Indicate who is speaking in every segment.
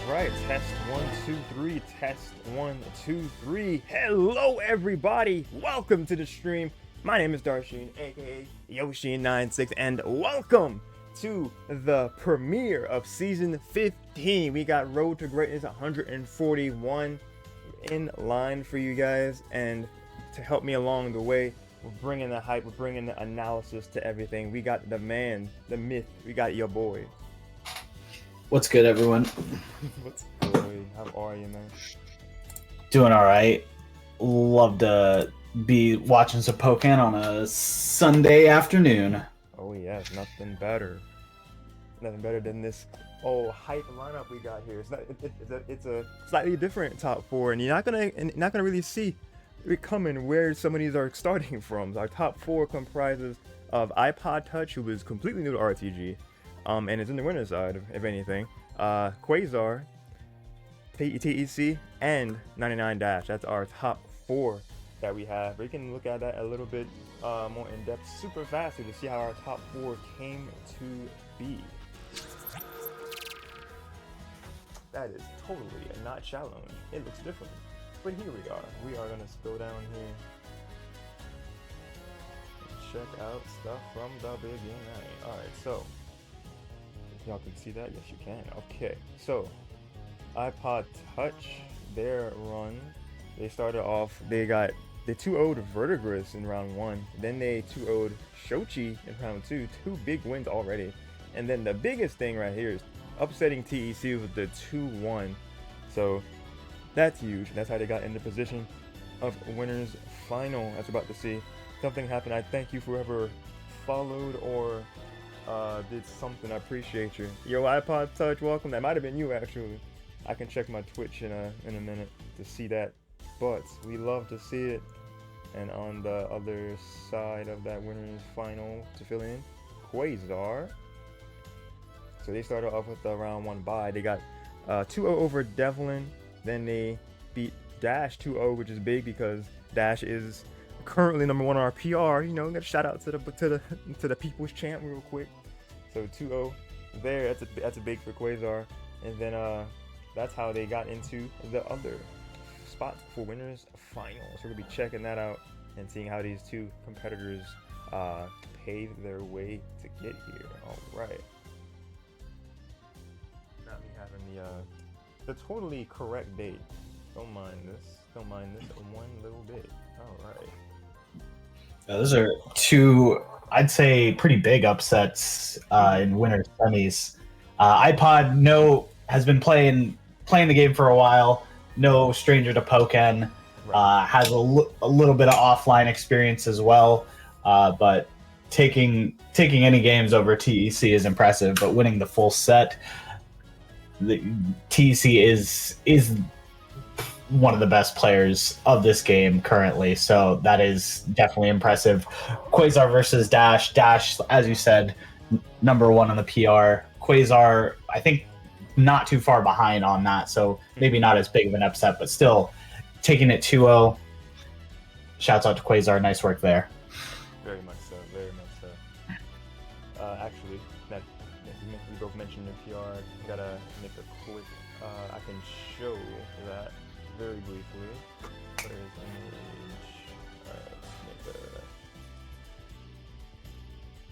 Speaker 1: right, test 1 2 3, test 1 2 3. Hello, everybody. Welcome to the stream. My name is Darsheen, aka Yoshi96, and welcome to the premiere of season 15. We got Road to Greatness 141 in line for you guys, and to help me along the way, we're bringing the hype, we're bringing the analysis to everything. We got the man, the myth, we got your boy.
Speaker 2: What's good, everyone?
Speaker 1: What's good? How are you, man?
Speaker 2: Doing all right. Love to be watching some Pokemon on a Sunday afternoon.
Speaker 1: Oh yes, nothing better. Nothing better than this hype lineup we got here. It's a slightly different top four, and you're not gonna really see it coming where some of these are starting from. Our top four comprises of ipodtouch, who is completely new to RTG. And it's in the winner's side, if anything. Quasar, TEC, and 99 Dash. That's our top four that we have. We can look at that a little bit more in depth super fast to see how our top four came to be. That is totally a not challenge. It looks different. But here we are. We are going to go down here and check out stuff from the beginning. Alright, so y'all can see that? Yes, you can. Okay, so ipodtouch, their run, they started off, they 2-0'd Verdigris in round 1, then they 2-0'd Shochi in round 2, two big wins already, and then the biggest thing right here is upsetting TEC with the 2-1, so that's huge. That's how they got into position of winners final. As we're about to see something happen. I thank you for whoever followed or did something. I appreciate you. Yo, ipodtouch, welcome. That might have been you, actually. I can check my Twitch in a minute to see that, but we love to see it. And on the other side of that winners final to fill in, Quasar. So they started off with the round 1 bye. They got 2-0 over Devlin. Then they beat Dash 2-0, which is big because Dash is currently number 1 on our PR. You know, got a shout out to the people's champ real quick. So 2-0 there. That's a big for Quasar. And then that's how they got into the other spot for winners final. So we're gonna be checking that out and seeing how these two competitors pave their way to get here. All right. Not me having the totally correct date. Don't mind this one little bit. All right.
Speaker 2: Those are two, I'd say, pretty big upsets in winter semis. iPod has been playing the game for a while. No stranger to Pokken. Has a little bit of offline experience as well. But taking any games over TEC is impressive. But winning the full set, the TEC is one of the best players of this game currently, so that is definitely impressive. Quasar versus Dash. Dash, as you said, number 1 on the PR. Quasar, I think, not too far behind on that, so maybe not as big of an upset, but still taking it 2-0. Shouts out to Quasar, nice work there.
Speaker 1: Very much so, very much so. Actually, that we both mentioned the PR. Gotta make a quick. I can show that very briefly. Where is image? Let's make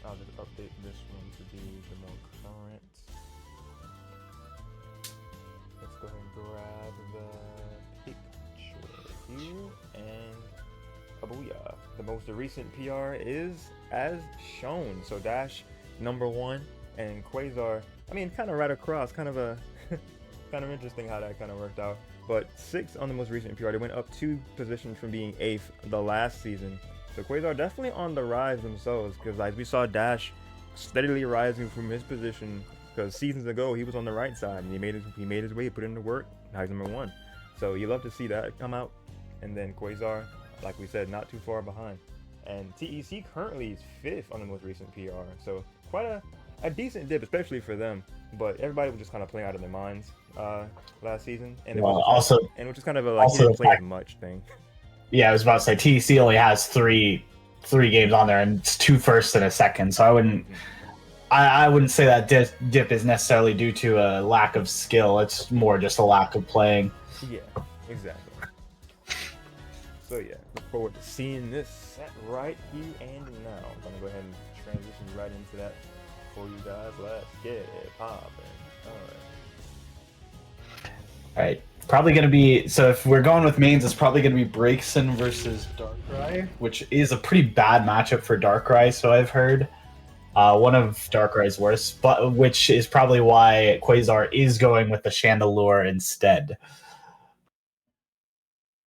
Speaker 1: I'll just update this one to be the more current. Let's go ahead and grab the picture here, and booyah. The most recent PR is as shown. So Dash number 1 and Quasar, I mean, kind of right across, kind of interesting how that kind of worked out. But 6 on the most recent PR. They went up 2 positions from being 8th the last season. So Quasar definitely on the rise themselves, because like we saw Dash steadily rising from his position, because seasons ago he was on the right side and he made his way, put in the work. Now he's number 1. So you love to see that come out. And then Quasar, like we said, not too far behind. And TEC currently is 5th on the most recent PR. So quite a decent dip, especially for them. But everybody was just kind of playing out of their minds last season, and which is kind of a like he didn't play as much thing.
Speaker 2: Yeah, I was about to say TEC only has three games on there, and it's 2 firsts and a second. So I wouldn't say that dip is necessarily due to a lack of skill. It's more just a lack of playing.
Speaker 1: Yeah, exactly. So yeah, look forward to seeing this set right here and now. I'm gonna go ahead and transition right into that for you guys. Let's get it popping.
Speaker 2: All right. Probably going to be, so if we're going with mains, it's probably going to be Braixen versus Darkrai, which is a pretty bad matchup for Darkrai, so I've heard. One of Darkrai's worst, but which is probably why Quasar is going with the Chandelure instead.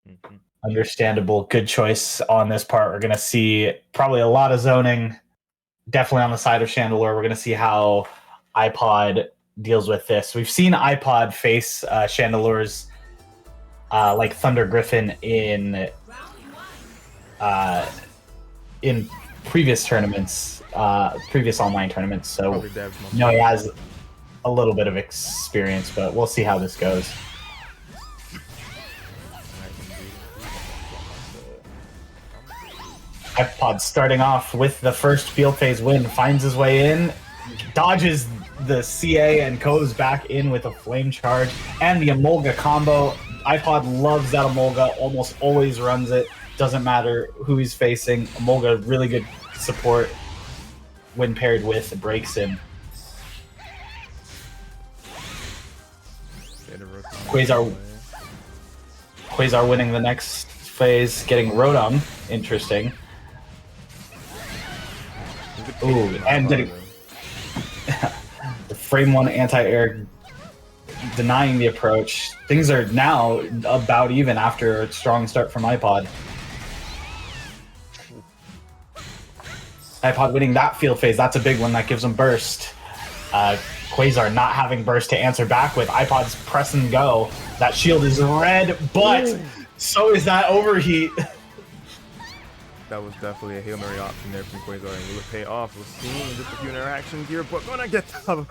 Speaker 1: Mm-hmm.
Speaker 2: Understandable. Good choice on this part. We're going to see probably a lot of zoning, definitely on the side of Chandelure. We're going to see how iPod deals with this. We've seen iPod face Chandelure's like Thunder Griffin in previous tournaments, previous online tournaments. So he has a little bit of experience, but we'll see how this goes. iPod starting off with the first field phase win, finds his way in, dodges the CA and goes back in with a flame charge and the Emolga combo. iPod loves that Emolga, almost always runs it. Doesn't matter who he's facing. Emolga, really good support when paired with Braixen. Quasar winning the next phase, getting Rotom. Interesting. Ooh, and getting the frame 1 anti-air denying the approach. Things are now about even after a strong start from iPod. iPod winning that field phase, that's a big one. That gives him burst. Quasar not having burst to answer back with. iPod's press and go. That shield is red, but so is that overheat.
Speaker 1: That was definitely a Hail Mary option there from Quasar, and it would pay off. We're seeing just a few interactions here, but gonna get the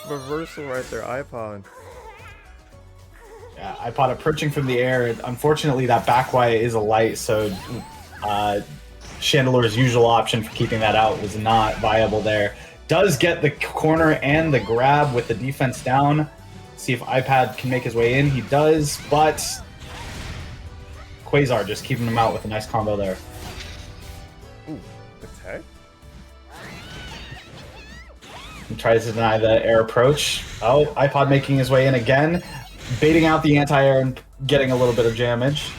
Speaker 1: reversal right there, iPod.
Speaker 2: Yeah, iPod approaching from the air. Unfortunately, that back Y is a light, so Chandelure's usual option for keeping that out was not viable there. Does get the corner and the grab with the defense down. See if iPod can make his way in. He does, but Quasar just keeping him out with a nice combo there.
Speaker 1: Ooh, the tech?
Speaker 2: He tries to deny the air approach. Oh, iPod making his way in again. Baiting out the anti-air and getting a little bit of damage.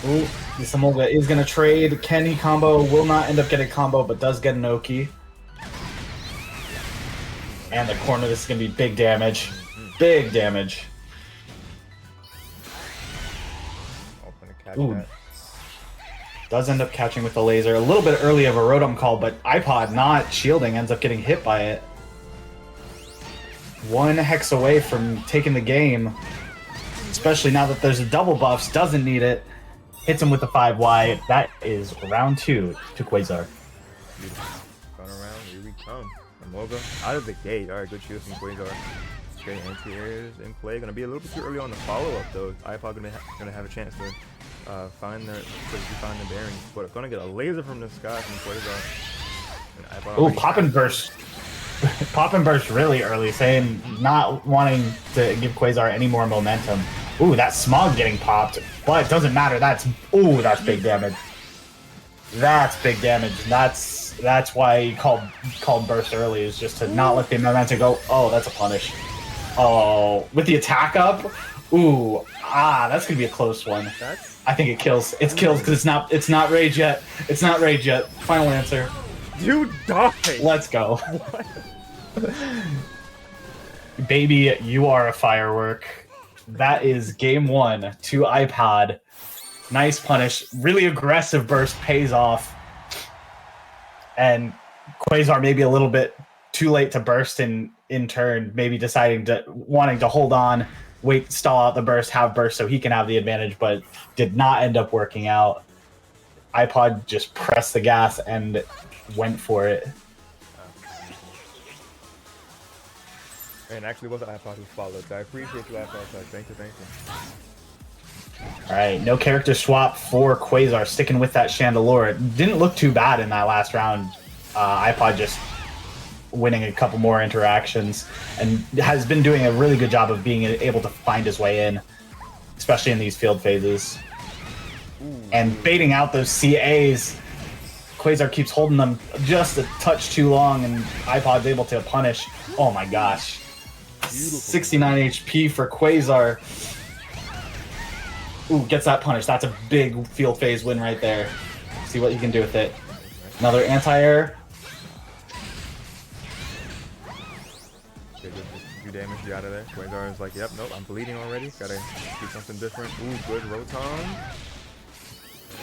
Speaker 2: Ooh, this Emolga is going to trade. Can he combo? Will not end up getting combo, but does get an Oki. And the corner, this is going to be big damage. Big damage. Ooh. Does end up catching with the laser. A little bit early of a Rotom call, but iPod not shielding, ends up getting hit by it. One hex away from taking the game. Especially now that there's a double buffs, doesn't need it. Hits him with the 5Y. That is round 2 to Quasar.
Speaker 1: Going around, here we come. Emolga out of the gate. Alright, good shield from Quasar. Getting anti-airs in play. Gonna be a little bit too early on the follow-up though. iPod gonna have a chance to find the bearings, but gonna get a laser from the sky from Quasar.
Speaker 2: Ooh, pop and burst. Pop and burst really early, saying not wanting to give Quasar any more momentum. Ooh, that smog getting popped, but it doesn't matter. That's big damage. That's big damage. That's why he called burst early, is just to not let the momentum go. Oh, that's a punish. Oh, with the attack up. Ooh, that's gonna be a close one. I think it kills. It kills because it's not rage yet. It's not rage yet. Final answer.
Speaker 1: You died.
Speaker 2: Let's go. Baby, you are a firework. That is game 1 to iPod. Nice punish. Really aggressive burst pays off. And Quasar maybe a little bit too late to burst in turn, maybe wanting to hold on, wait, stall out the burst, have burst so he can have the advantage, but did not end up working out. iPod just pressed the gas and went for it.
Speaker 1: And actually, it wasn't iPod who followed. So I appreciate you, iPod. Thank you.
Speaker 2: All right, no character swap for Quasar, sticking with that Chandelure. It didn't look too bad in that last round. iPod just winning a couple more interactions and has been doing a really good job of being able to find his way in, especially in these field phases. And baiting out those CAs. Quasar keeps holding them just a touch too long, and iPod's able to punish. Oh my gosh.
Speaker 1: Beautiful.
Speaker 2: 69 HP for Quasar. Ooh, gets that punish. That's a big field phase win right there. See what you can do with it. Another anti-air.
Speaker 1: Okay, just do damage, get out of there. Quasar is like, yep, nope, I'm bleeding already. Gotta do something different. Ooh, good Rotom.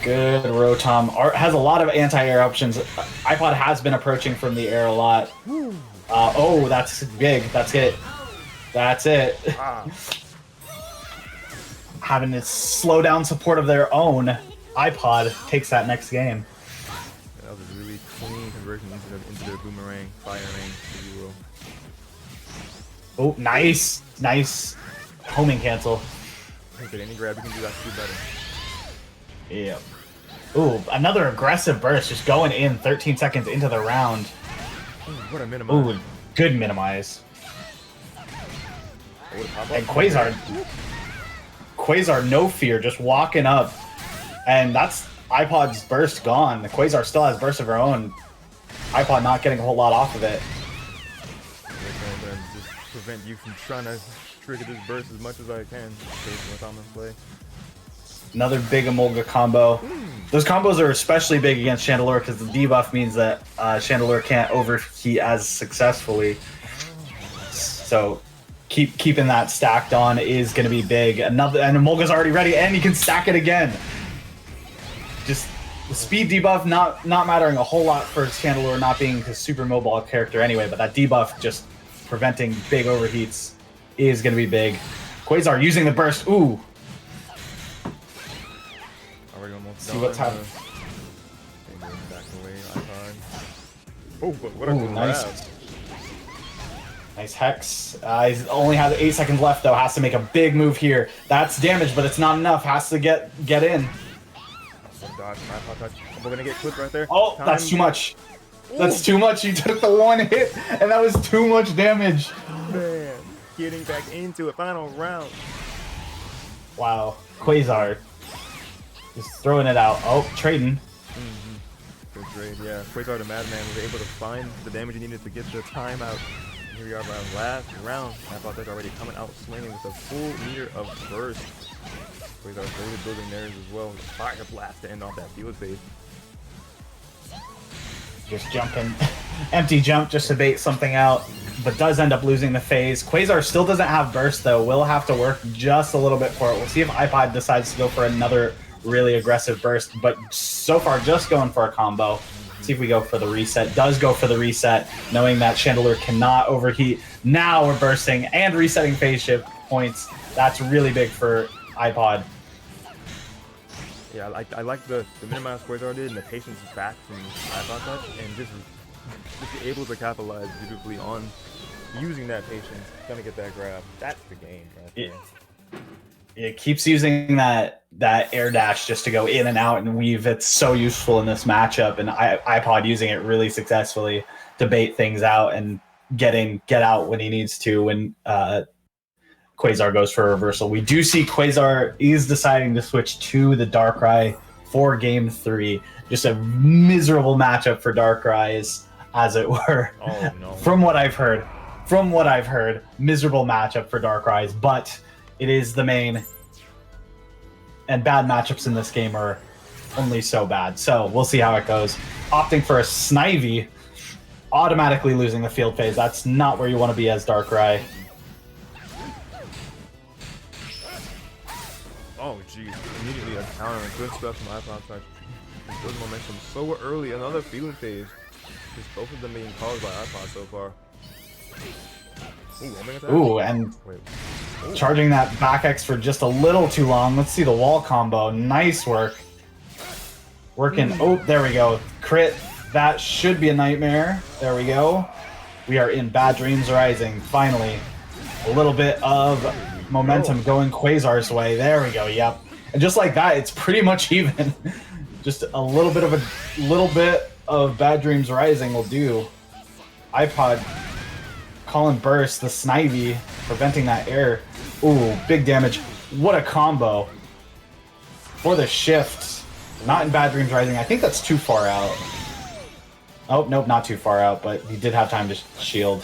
Speaker 2: Good Rotom. Art has a lot of anti-air options. iPod has been approaching from the air a lot. Oh, that's big. That's it. That's it.
Speaker 1: Ah.
Speaker 2: Having this slow down support of their own, iPod takes that next game.
Speaker 1: That was a really clean conversion into their boomerang, fire range, if you will.
Speaker 2: Oh, nice. Nice homing cancel.
Speaker 1: But any grab you can do that to do better.
Speaker 2: Yep. Ooh, another aggressive burst, just going in 13 seconds into the round.
Speaker 1: Ooh, what a minimize.
Speaker 2: Ooh, good minimize.
Speaker 1: Oh,
Speaker 2: And Quasar, no fear, just walking up. And that's iPod's burst gone. The Quasar still has burst of her own. iPod not getting a whole lot off of it.
Speaker 1: Just prevent you from trying to trigger this burst as much as I can. Based on this play.
Speaker 2: Another big Emolga combo. Those combos are especially big against Chandelure because the debuff means that Chandelure can't overheat as successfully. So keeping that stacked on is going to be big. And Emolga's already ready, and he can stack it again. Just the speed debuff not mattering a whole lot for Chandelure not being a super mobile character anyway, but that debuff just preventing big overheats is going to be big. Quasar using the burst. Ooh. See what's happening.
Speaker 1: Back away, iPod. Oh, but what a grab.
Speaker 2: Nice. Nice Hex. He only has 8 seconds left, though. Has to make a big move here. That's damage, but it's not enough. Has to get in.
Speaker 1: Dodge, iPod touch. We're gonna get clipped right there.
Speaker 2: Oh,
Speaker 1: Time.
Speaker 2: that's too much. That's too much. He took the one hit, and that was too much damage.
Speaker 1: Man, getting back into it. Final round.
Speaker 2: Wow. Quasar. Just throwing it out. Oh, trading.
Speaker 1: Good trade, yeah. Quasar the Madman was able to find the damage he needed to get the time out. Here we are by the last round. iPod touch already coming out swinging with a full meter of burst. Quasar slowly building theirs as well. Fire blast to end off that field phase.
Speaker 2: Just jumping. Empty jump just to bait something out, but does end up losing the phase. Quasar still doesn't have burst, though. Will have to work just a little bit for it. We'll see if iPod decides to go for another really aggressive burst, but so far just going for a combo. See if we go for the reset. Does go for the reset, knowing that Chandelure cannot overheat. Now we're bursting and resetting phase shift points. That's really big for iPod.
Speaker 1: Yeah, I like the minimize Quasar did and the patience back from iPod touch and just able to capitalize beautifully on using that patience, gonna get that grab. That's the game right there.
Speaker 2: It keeps using that air dash just to go in and out and weave. It's so useful in this matchup, and iPod using it really successfully to bait things out and get out when he needs to when Quasar goes for a reversal. We do see Quasar is deciding to switch to the Darkrai for Game 3. Just a miserable matchup for Darkrai's, as it were.
Speaker 1: Oh, no.
Speaker 2: From what I've heard, miserable matchup for Darkrai's, but it is the main, and bad matchups in this game are only so bad. So we'll see how it goes. Opting for a Snivy, automatically losing the field phase. That's not where you want to be as Darkrai.
Speaker 1: Oh, jeez. Immediately a counter. Good stuff from iPod touch. Good momentum so early. Another field phase. Just both of them being caused by iPod so far.
Speaker 2: Ooh, and charging that back X for just a little too long. Let's see the wall combo. Nice work. Working. Oh, there we go. Crit. That should be a nightmare. There we go. We are in Bad Dreams Rising. Finally. A little bit of momentum going Quasar's way. There we go. Yep. And just like that, it's pretty much even. Just a little bit of Bad Dreams Rising will do. iPod calling burst, the Snivy preventing that air. Ooh, big damage. What a combo. For the shift. Not in Bad Dreams Rising. I think that's too far out. Oh, nope, not too far out, but he did have time to shield.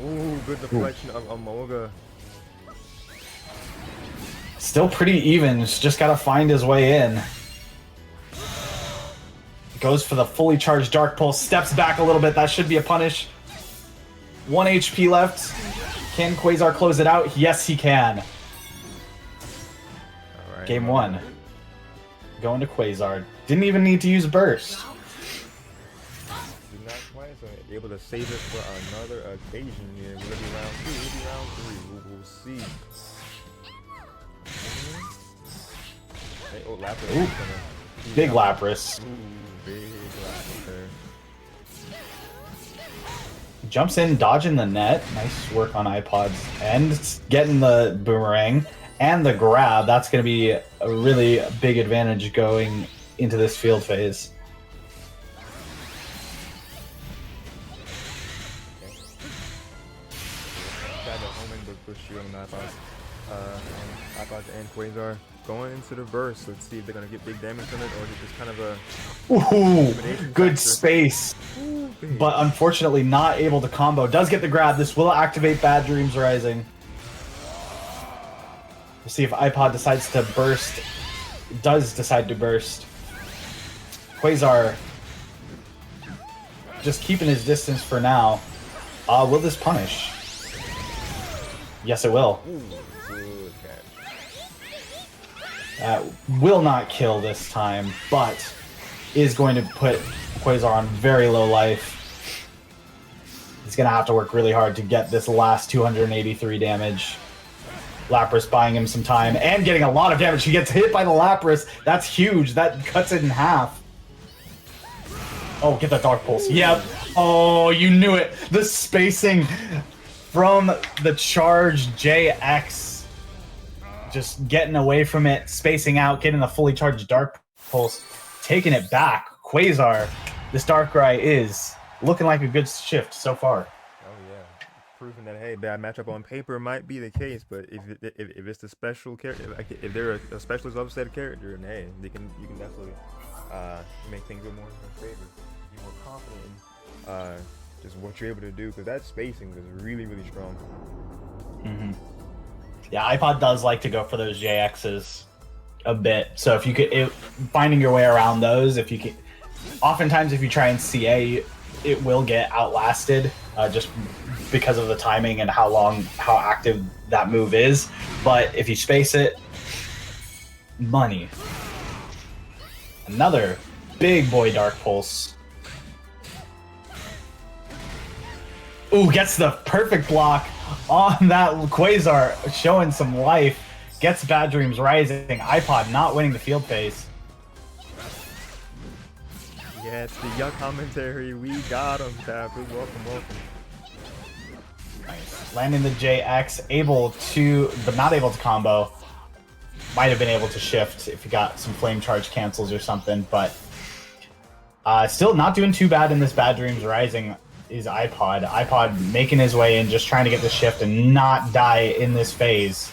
Speaker 1: Ooh, good deflection of Amoga.
Speaker 2: Still pretty even, just gotta find his way in. Goes for the fully charged Dark Pulse, steps back a little bit, that should be a punish. 1 HP left. Can Quasar close it out? Yes, he can.
Speaker 1: Right,
Speaker 2: Game 1. Going to Quasar. Didn't even need to use Burst.
Speaker 1: Did not quite, so able to save it for another occasion here. Will it be round 2? Will it be round 3? We'll see. Hey, oh, Lapras.
Speaker 2: Ooh, big Lapras.
Speaker 1: Ooh, big Lapras there.
Speaker 2: Jumps in, dodging the net. Nice work on iPod's end. Getting the boomerang and the grab. That's going to be a really big advantage going into this field phase.
Speaker 1: Tried to home in the push shield on iPod and Quasar going into the burst. Let's see if they're going to get big damage from it or is it just kind of a...
Speaker 2: Ooh, good
Speaker 1: factor.
Speaker 2: space. Ooh, but unfortunately not able to combo. Does get the grab. This will activate Bad Dreams Rising. We'll see if iPod decides to burst. Does decide to burst. Quasar just keeping his distance for now. Will this punish? Yes, it will.
Speaker 1: Ooh, good catch.
Speaker 2: Will not kill this time, but is going to put Quasar on very low life. He's going to have to work really hard to get this last 283 damage. Lapras buying him some time and getting a lot of damage. He gets hit by the Lapras. That's huge. That cuts it in half. Oh, get that Dark Pulse. Yep. Oh, you knew it. The spacing from the charged JX. Just getting away from it, spacing out, getting the fully charged Dark Pulse, taking it back. Quasar, this Darkrai is looking like a good shift so far.
Speaker 1: Oh yeah, proving that hey, bad matchup on paper might be the case, but if it's the special character, like if they're a specialist upset character, and hey, you can definitely make things go more in your favor. You're more confident in just what you're able to do because that spacing was really strong.
Speaker 2: Mm-hmm. Yeah, iPod does like to go for those JXs a bit. So if you could, finding your way around those, if you can, oftentimes if you try and CA, it will get outlasted just because of the timing and how active that move is. But if you space it, money. Another big boy Dark Pulse. Ooh, gets the perfect block on that Quasar, showing some life. Gets Bad Dreams Rising. iPod not winning the field phase.
Speaker 1: Yeah, it's the Yuck commentary. We got him, Tapu. Welcome.
Speaker 2: Nice. Landing the JX, able to, but not able to combo. Might have been able to shift if you got some flame charge cancels or something, but still not doing too bad in this Bad Dreams Rising is iPod. iPod making his way in, just trying to get the shift and not die in this phase.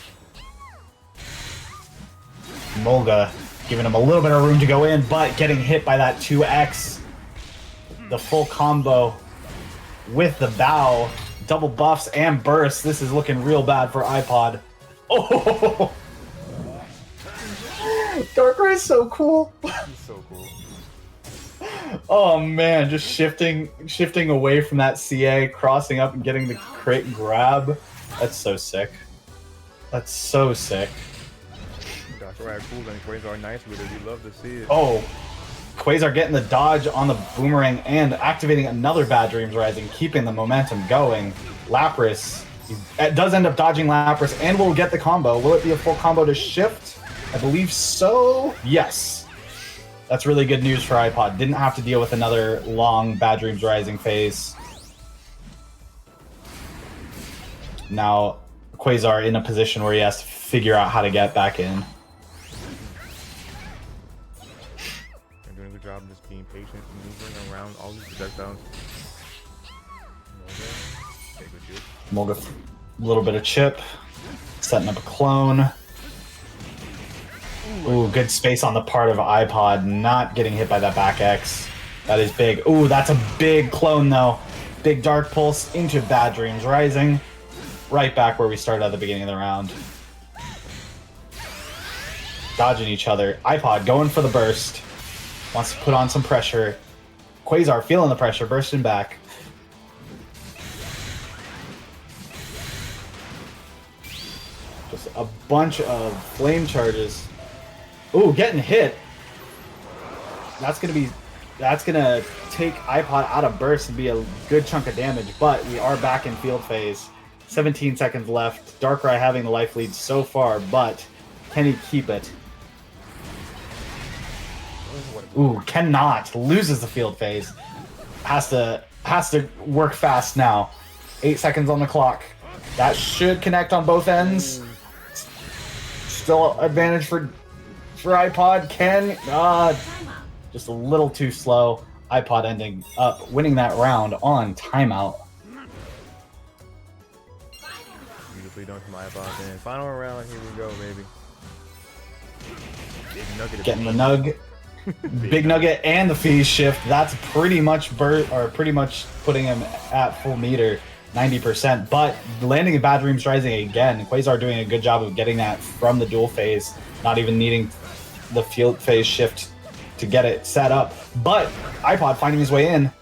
Speaker 2: Mulga giving him a little bit of room to go in, but getting hit by that 2X. The full combo with the bow, double buffs and bursts. This is looking real bad for iPod. Oh! Darkrai's so cool.
Speaker 1: He's so cool.
Speaker 2: Oh man, just shifting away from that CA, crossing up and getting the crit grab. That's so sick. That's so sick.
Speaker 1: Gosh, right, cool. And Quasar nice with it. We love to see it.
Speaker 2: Oh, Quasar getting the dodge on the boomerang and activating another Bad Dreams Rising, keeping the momentum going. Lapras does end up dodging Lapras and will get the combo. Will it be a full combo to shift? I believe so. Yes. That's really good news for iPod. Didn't have to deal with another long Bad Dreams Rising phase. Now Quasar in a position where he has to figure out how to get back in.
Speaker 1: They're doing a good job of just being patient, moving around all these projectiles. Okay, good shield.
Speaker 2: Mulga, a little bit of chip, setting up a clone. Ooh, good space on the part of iPod, not getting hit by that back X. That is big. Ooh, that's a big clone though. Big Dark Pulse into Bad Dreams Rising. Right back where we started at the beginning of the round. Dodging each other. iPod going for the burst. Wants to put on some pressure. Quasar feeling the pressure, bursting back. Just a bunch of flame charges. Ooh, getting hit. That's gonna take iPod out of burst and be a good chunk of damage, but we are back in field phase. 17 seconds left. Darkrai having the life lead so far, but can he keep it? Ooh, cannot. Loses the field phase. Has to work fast now. 8 seconds on the clock. That should connect on both ends. Still advantage for iPod. Just a little too slow. iPod ending up winning that round on timeout.
Speaker 1: Beautifully done from iPod. And final round, here we go, baby. Big nugget.
Speaker 2: Getting the nug. Big nugget and the phase shift. That's pretty much putting him at full meter, 90%. But landing a Bad Dreams Rising again. Quasar doing a good job of getting that from the dual phase, not even needing the field phase shift to get it set up. But iPod finding his way in.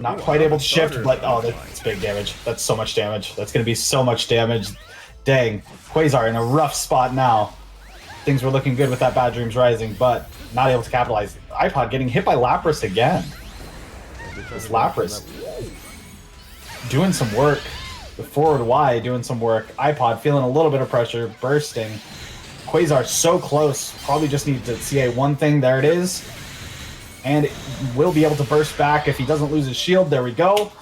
Speaker 2: Not quite able to shift, but oh, that's big damage. That's so much damage. That's going to be so much damage. Dang. Quasar in a rough spot now. Things were looking good with that Bad Dreams Rising, but not able to capitalize. iPod getting hit by Lapras again. This Lapras doing some work. The forward Y doing some work. iPod feeling a little bit of pressure, bursting. Quasar so close. Probably just needs to CA one thing. There it is. And will be able to burst back if he doesn't lose his shield. There we go.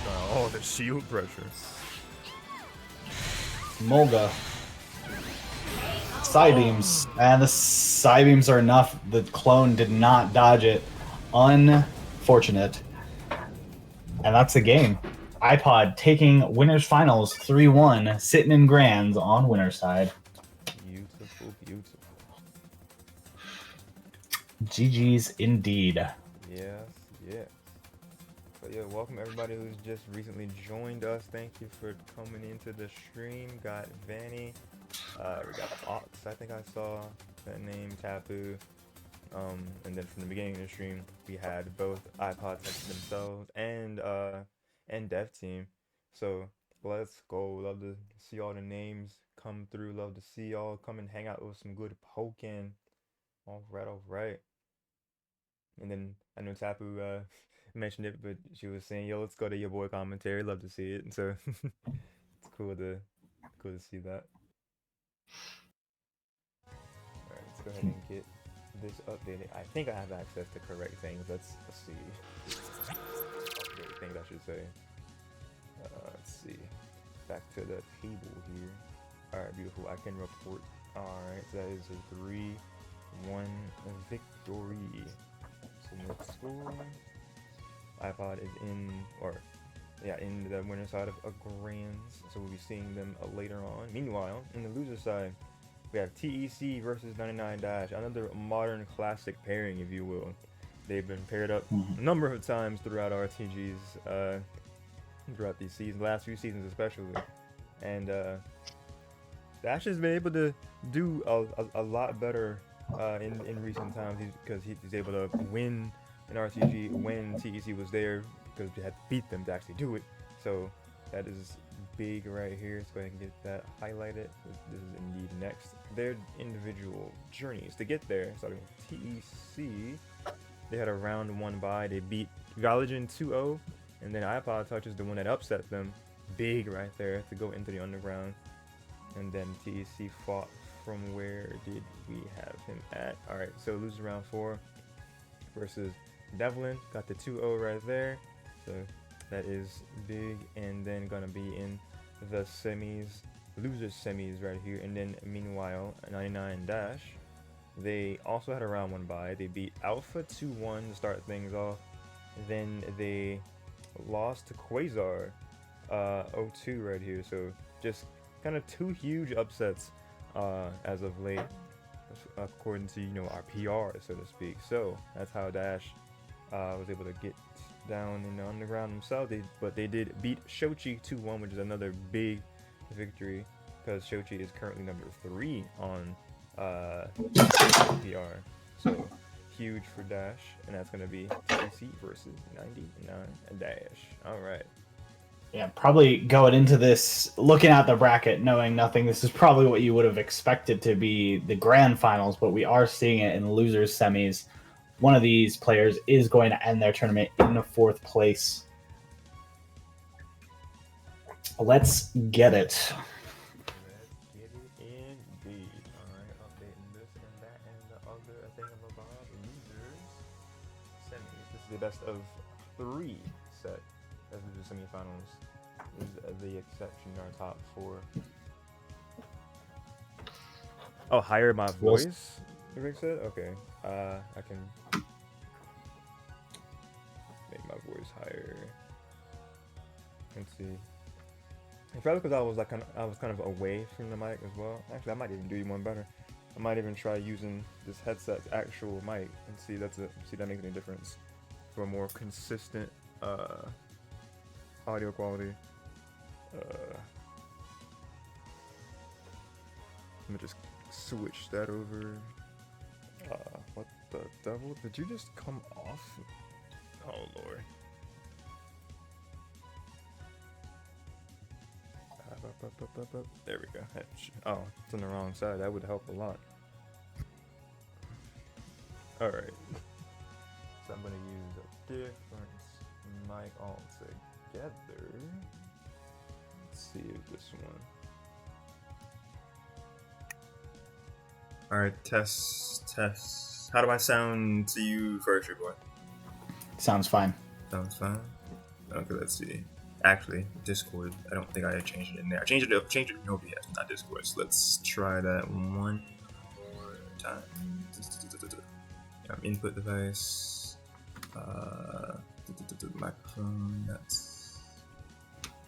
Speaker 1: Oh, the shield pressure.
Speaker 2: Mulga. Psybeams. And the Psybeams are enough. The clone did not dodge it. Unfortunate. And that's the game. iPod taking winners finals 3-1, sitting in grands on winner's side.
Speaker 1: Beautiful, beautiful.
Speaker 2: GG's indeed.
Speaker 1: Yes, yes. So yeah, welcome everybody who's just recently joined us. Thank you for coming into the stream. Got Vanny, we got Fox, I think I saw that name, Tapu. And then from the beginning of the stream, we had both iPod Touch themselves and Dev Team. So let's go. Love to see all the names come through. Love to see y'all come and hang out with some good poking. All right. And then I know Tapu mentioned it, but she was saying, "Yo, let's go to your boy commentary." Love to see it, and so it's cool to see that. All right, let's go ahead and get this updated. I think I have access to correct things. Let's see. Updated things, I should say. Let's see. Back to the table here. All right, beautiful. I can report. All right, so that is a 3-1 victory. So let's go. iPod is in the winner side of a grands, so we'll be seeing them later on. Meanwhile, in the loser side, we have TEC versus 99 Dash, another modern classic pairing, if you will. They've been paired up a number of times throughout RTGs, throughout these seasons, last few seasons especially, and Dash has been able to do a lot better in recent times because he's able to win an RTG when TEC was there, because we had to beat them to actually do it. So that is big right here. Let's go ahead and get that highlighted. This is indeed next. Their individual journeys to get there, starting with TEC. They had a round 1 bye. They beat Galligan 2-0, and then iPod Touch is the one that upset them. Big right there to go into the underground. And then TEC fought from where did we have him at? Alright, so loses round 4 versus Devlin. Got the 2-0 right there. So that is big. And then gonna be in the semis, losers semis right here. And then meanwhile, 99 Dash, they also had a round 1 bye. They beat Alpha 2-1 to start things off. Then they lost to Quasar 0-2 right here. So just kind of 2 huge upsets as of late, according to our PR, so to speak. So that's how Dash was able to get down in the underground themselves. But they did beat Shochi 2-1, which is another big victory because Shochi is currently number 3 on PR. So huge for Dash, and that's gonna be TEC versus 99 Dash. All right.
Speaker 2: Yeah, probably going into this, looking at the bracket, knowing nothing, this is probably what you would have expected to be the grand finals, but we are seeing it in losers semis. One of these players is going to end their tournament in the 4th place. Let's get it.
Speaker 1: Indeed. Alright, updating this and that and the other thingamabob. Losers semis. This is the best of 3 set as loser semifinals. Is the exception, our top 4. Oh, higher my voice? Rick said? Okay. I can make my voice higher. Let's see. It's probably because I was kind of away from the mic as well. Actually, I might even do one better. I might even try using this headset's actual mic and see see that makes any difference for a more consistent audio quality. Let me just switch that over. What the devil? Did you just come off? Oh lord. There we go. Oh, it's on the wrong side. That would help a lot. Alright. So I'm gonna use a different mic altogether. Let's see if this one. Alright, test. How do I sound to you first, your boy?
Speaker 2: Sounds fine.
Speaker 1: Sounds fine. Okay, let's see. Actually, Discord. I don't think I changed it in there. I changed it in OBS, not Discord. So let's try that one more time. Input device. Microphone. That's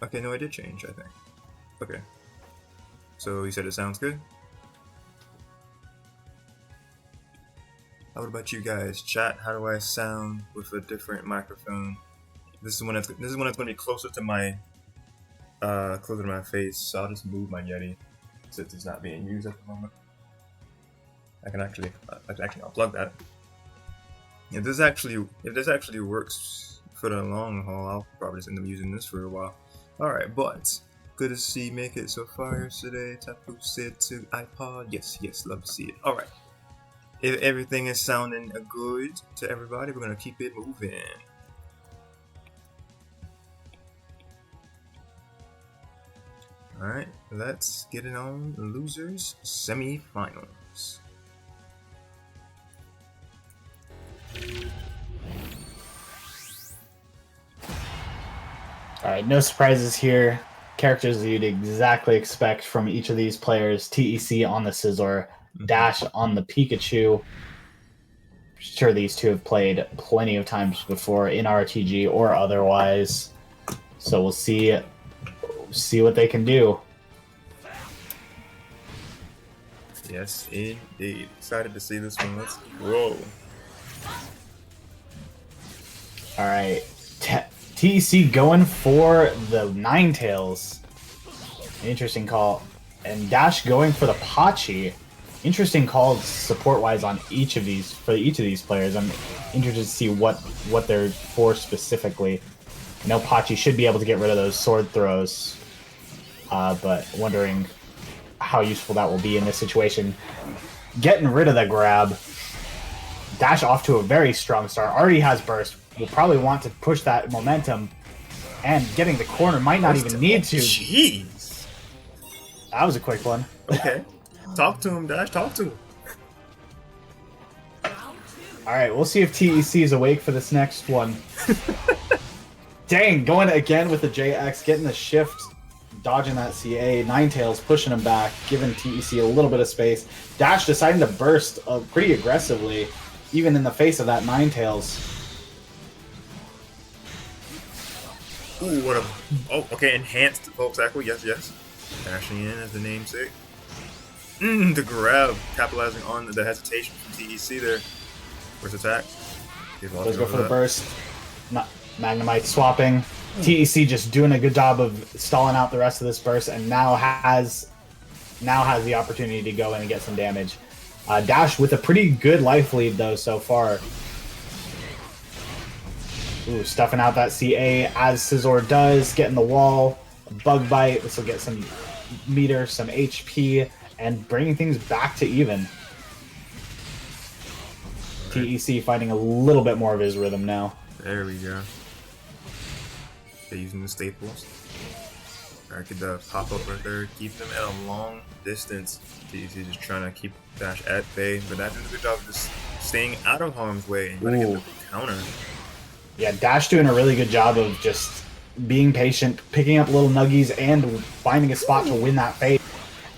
Speaker 1: okay. No, I did change. I think. Okay. So you said it sounds good. How about you guys? Chat. How do I sound with a different microphone? This is when it's going to be closer to my face. So I'll just move my Yeti since it's not being used at the moment. I can actually unplug that. If this actually works for the long haul, I'll probably just end up using this for a while. All right, but good to see you make it so far yesterday. Tapu said to iPod. Yes, love to see it. All right. If everything is sounding good to everybody, we're gonna keep it moving. Alright, let's get it on losers semi-finals.
Speaker 2: Alright, no surprises here. Characters you'd exactly expect from each of these players. TEC on the Scizor, Dash on the Pikachu. Sure, these two have played plenty of times before in RTG or otherwise. So we'll see what they can do.
Speaker 1: Yes, indeed. Excited to see this one. Let's roll.
Speaker 2: All right, TEC going for the Ninetales. Interesting call, and Dash going for the Pachi. Interesting calls support-wise on each of these players. I'm interested to see what they're for specifically. I know Pachi should be able to get rid of those sword throws, but wondering how useful that will be in this situation. Getting rid of the grab. Dash off to a very strong start. Already has burst. Will probably want to push that momentum, and getting the corner might not even need to.
Speaker 1: Jeez.
Speaker 2: That was a quick one.
Speaker 1: Okay. Talk to him, Dash. Talk to him.
Speaker 2: All right, we'll see if TEC is awake for this next one. Dang, going again with the JX, getting the shift, dodging that CA. Ninetales pushing him back, giving TEC a little bit of space. Dash deciding to burst pretty aggressively, even in the face of that Ninetales.
Speaker 1: Ooh, what a... Oh, okay, enhanced folks echo. Yes, yes. Dashing in as the namesake. The grab, capitalizing on the hesitation from TEC there. First attack.
Speaker 2: Let's go for the burst. Magnemite swapping. TEC just doing a good job of stalling out the rest of this burst, and now has the opportunity to go in and get some damage. Dash with a pretty good life lead though so far. Ooh, stuffing out that CA as Scizor does, getting the wall, bug bite. This will get some meter, some HP, and bringing things back to even. TEC finding a little bit more of his rhythm now.
Speaker 1: There we go. They're using the staples. I could pop up right there, keep them at a long distance. TEC just trying to keep Dash at bay, but Dash doing a good job of just staying out of harm's way and trying to get the counter.
Speaker 2: Yeah, Dash doing a really good job of just being patient, picking up little nuggies, and finding a spot to win that phase.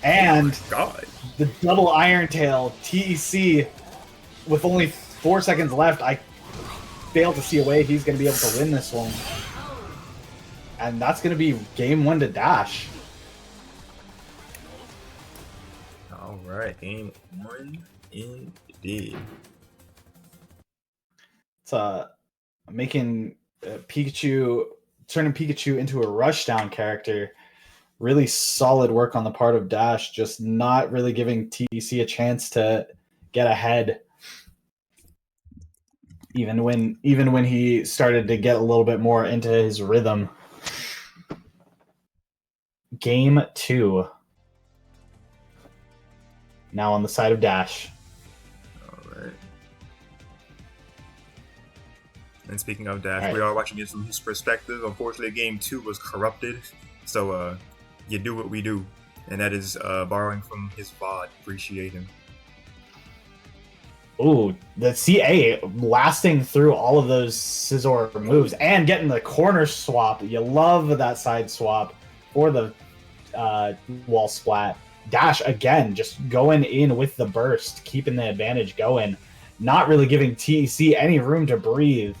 Speaker 2: And the double Iron Tail, TEC, with only 4 seconds left, I failed to see a way he's going to be able to win this one. And that's going to be game 1 to Dash.
Speaker 1: Alright, game 1 indeed.
Speaker 2: It's making Pikachu, turning Pikachu into a rushdown character. Really solid work on the part of Dash, just not really giving TEC a chance to get ahead. Even when he started to get a little bit more into his rhythm. Game 2. Now on the side of Dash.
Speaker 1: Alright. And speaking of Dash, we are watching it from his perspective. Unfortunately, game 2 was corrupted. So you do what we do. And that is borrowing from his VOD. Appreciate him.
Speaker 2: Ooh, the CA lasting through all of those Scizor moves and getting the corner swap. You love that side swap for the wall splat. Dash, again, just going in with the burst, keeping the advantage going. Not really giving TEC any room to breathe.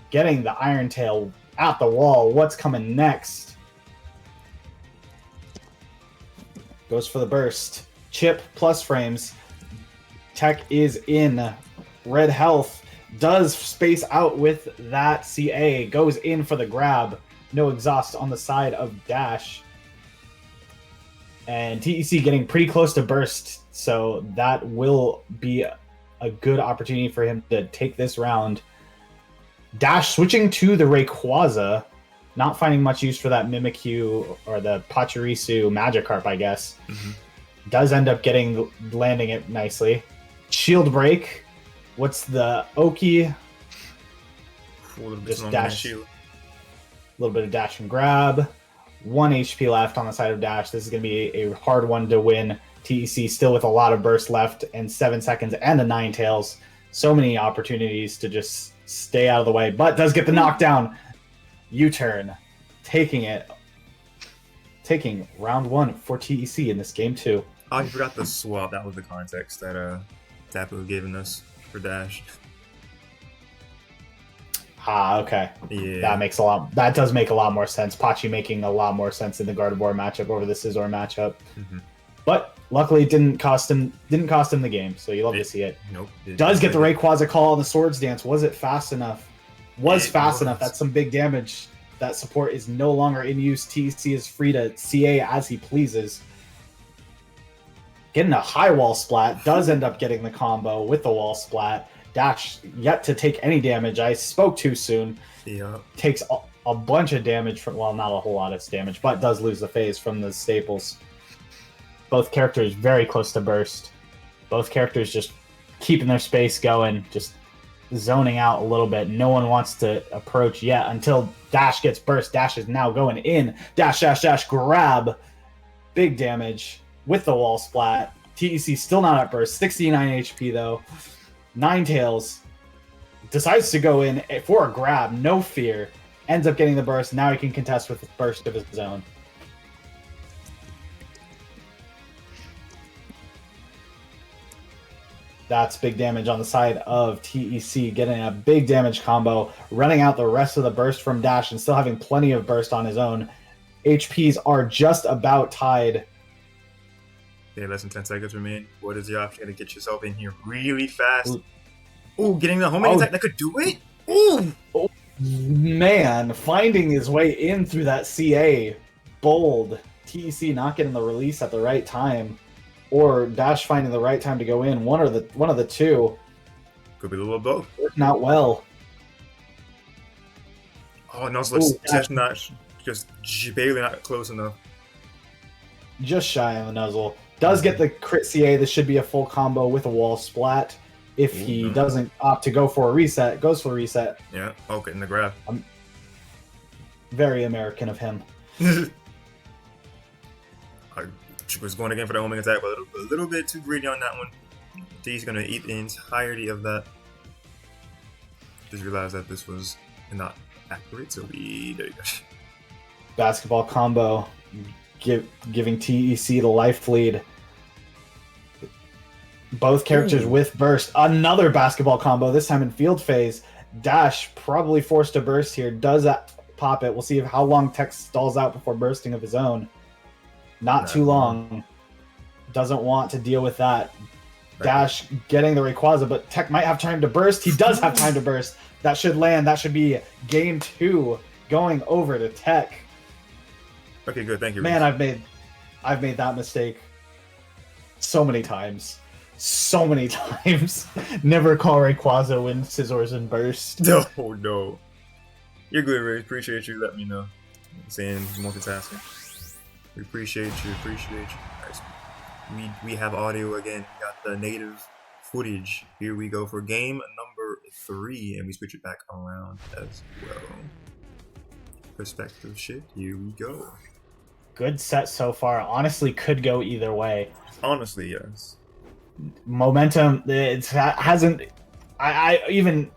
Speaker 2: Getting the Iron Tail at the wall. What's coming next? Goes for the burst. Chip plus frames. TEC is in. Red health does space out with that CA. Goes in for the grab. No exhaust on the side of Dash. And TEC getting pretty close to burst. So that will be a good opportunity for him to take this round. Dash switching to the Rayquaza. Not finding much use for that Mimikyu or the Pachirisu Magikarp, I guess. Mm-hmm. Does end up landing it nicely. Shield break. What's the Oki? Just dash. A little bit of dash and grab. 1 HP left on the side of Dash. This is going to be a hard one to win. TEC still with a lot of burst left and 7 seconds and a Ninetales. So many opportunities to just stay out of the way, but does get the knockdown. U-turn. Taking round 1 for TEC in this game 2.
Speaker 1: Oh, you forgot the swap. That was the context that Tapu was giving us for Dash.
Speaker 2: Okay. Yeah. That does make a lot more sense. Pachi making a lot more sense in the Gardevoir matchup over the Scizor matchup. Mm-hmm. But luckily it didn't cost him the game, so you love to see it. Nope. Does get the Rayquaza call on the Swords Dance. Was it fast enough? Was fast enough. That's some big damage. That support is no longer in use. TEC is free to CA as he pleases. Getting a high wall splat. Does end up getting the combo with the wall splat. Dash yet to take any damage. I spoke too soon.
Speaker 1: Yeah.
Speaker 2: Takes a bunch of damage from, well, not a whole lot of damage, but does lose the phase from the staples. Both characters very close to burst. Both characters just keeping their space going, just zoning out a little bit. No one wants to approach yet until Dash gets burst. Dash is now going in. Dash, dash, dash, grab. Big damage with the wall splat. TEC still not at burst. 69 HP though. Ninetales decides to go in for a grab. No fear. ends up getting the burst. Now he can contest with the burst of his own. That's big damage on the side of TEC, getting a big damage combo, running out the rest of the burst from Dash and still having plenty of burst on his own. HPs are just about tied.
Speaker 1: Okay, less than 10 seconds remain. What is the option to get yourself in here really fast? Ooh, getting the homing attack that could do it? Ooh!
Speaker 2: Oh, man, finding his way in through that CA. Bold. TEC not getting the release at the right time. Or Dash finding the right time to go in. One of the two.
Speaker 1: Could be a little of both.
Speaker 2: Working out well.
Speaker 1: Oh, no, so it's just barely not close enough.
Speaker 2: Just shy on the nuzzle. Does get the crit CA. This should be a full combo with a wall splat. If he doesn't opt to go for a reset, goes for a reset.
Speaker 1: Yeah, okay, in the grab.
Speaker 2: Very American of him.
Speaker 1: I was going again for the homing attack, but a little bit too greedy on that one. He's going to eat the entirety of that. Just realized that this was not accurate, so there you go.
Speaker 2: Basketball combo, giving TEC the life lead. Both characters with burst. Another basketball combo, this time in field phase. Dash probably forced to burst here. Does that pop it? We'll see how long TEC stalls out before bursting of his own. Not too long. Doesn't want to deal with that. Dash getting the Rayquaza, but TEC might have time to burst. He does have time to burst. That should land. That should be game 2 going over to TEC.
Speaker 1: Okay, good. Thank you.
Speaker 2: Man, I've made that mistake so many times. So many times. Never call Rayquaza when Scissors and burst.
Speaker 1: No, no. You're good, Ray. Appreciate you letting me know. Saying multitasking. We appreciate you. Guys, we have audio again. We got the native footage. Here we go for game number 3, and we switch it back around as well. Perspective shift. Here we go.
Speaker 2: Good set so far. Honestly, could go either way.
Speaker 1: Honestly, yes.
Speaker 2: Momentum. It hasn't. I even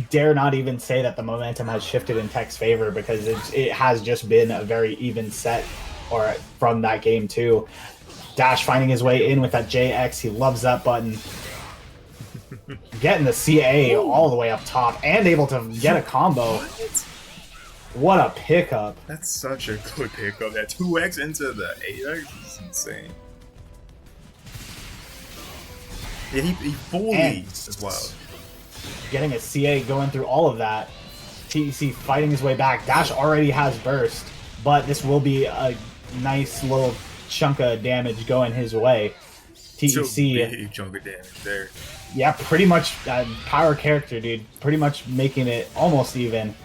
Speaker 2: dare not even say that the momentum has shifted in TEC's favor, because it has just been a very even set or from that game too. Dash finding his way in with that JX. He loves that button. Getting the CA all the way up top and able to get a combo. What a pickup.
Speaker 1: That's such a good pickup. That 2x into the 8x is insane. Yeah, he fully is wild.
Speaker 2: Getting a CA going through all of that. TEC fighting his way back. Dash already has burst, but this will be a nice little chunk of damage going his way. TEC.
Speaker 1: Big chunk of damage there.
Speaker 2: Yeah, pretty much power character, dude. Pretty much making it almost even.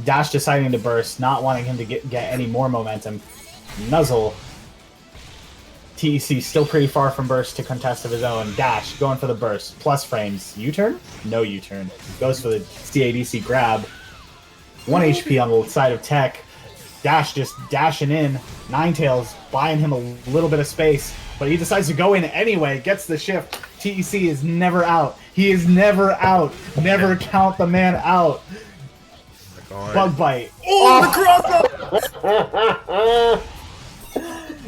Speaker 2: Dash deciding to burst, not wanting him to get any more momentum. Nuzzle. TEC still pretty far from burst to contest of his own. Dash going for the burst. Plus frames. U-turn? No U-turn. Goes for the CADC grab. 1 HP on the side of TEC. Dash just dashing in. Ninetales buying him a little bit of space, but he decides to go in anyway. Gets the shift. TEC is never out. He is never out. Never count the man out. Bug bite.
Speaker 1: Oh, the crossover!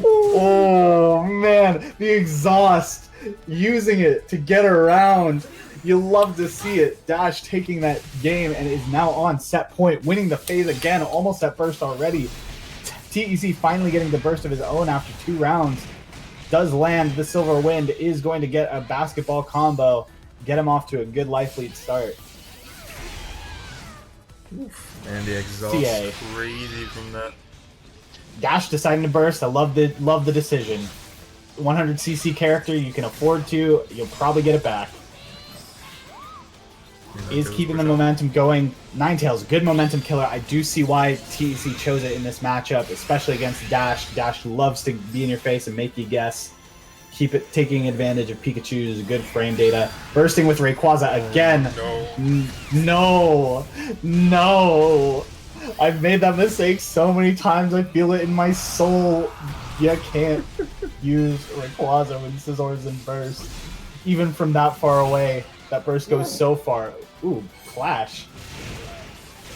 Speaker 2: Oh man, the exhaust, using it to get around. You love to see it. Dash taking that game and is now on set point, winning the phase again, almost at burst already. TEC finally getting the burst of his own after 2 rounds. Does land. The Silver Wind is going to get a basketball combo, get him off to a good life lead start.
Speaker 1: And the exhaust crazy from that.
Speaker 2: Dash deciding to burst. I love the decision. 100cc character, you can afford to. You'll probably get it back. Is keeping the momentum going. Ninetales, good momentum killer. I do see why TEC chose it in this matchup, especially against Dash. Dash loves to be in your face and make you guess. Keep it taking advantage of Pikachu's good frame data. Bursting with Rayquaza again. No. I've made that mistake so many times. I feel it in my soul. You can't use Rayquaza with Scissors and Burst. Even from that far away, that burst goes so far. Ooh, Clash.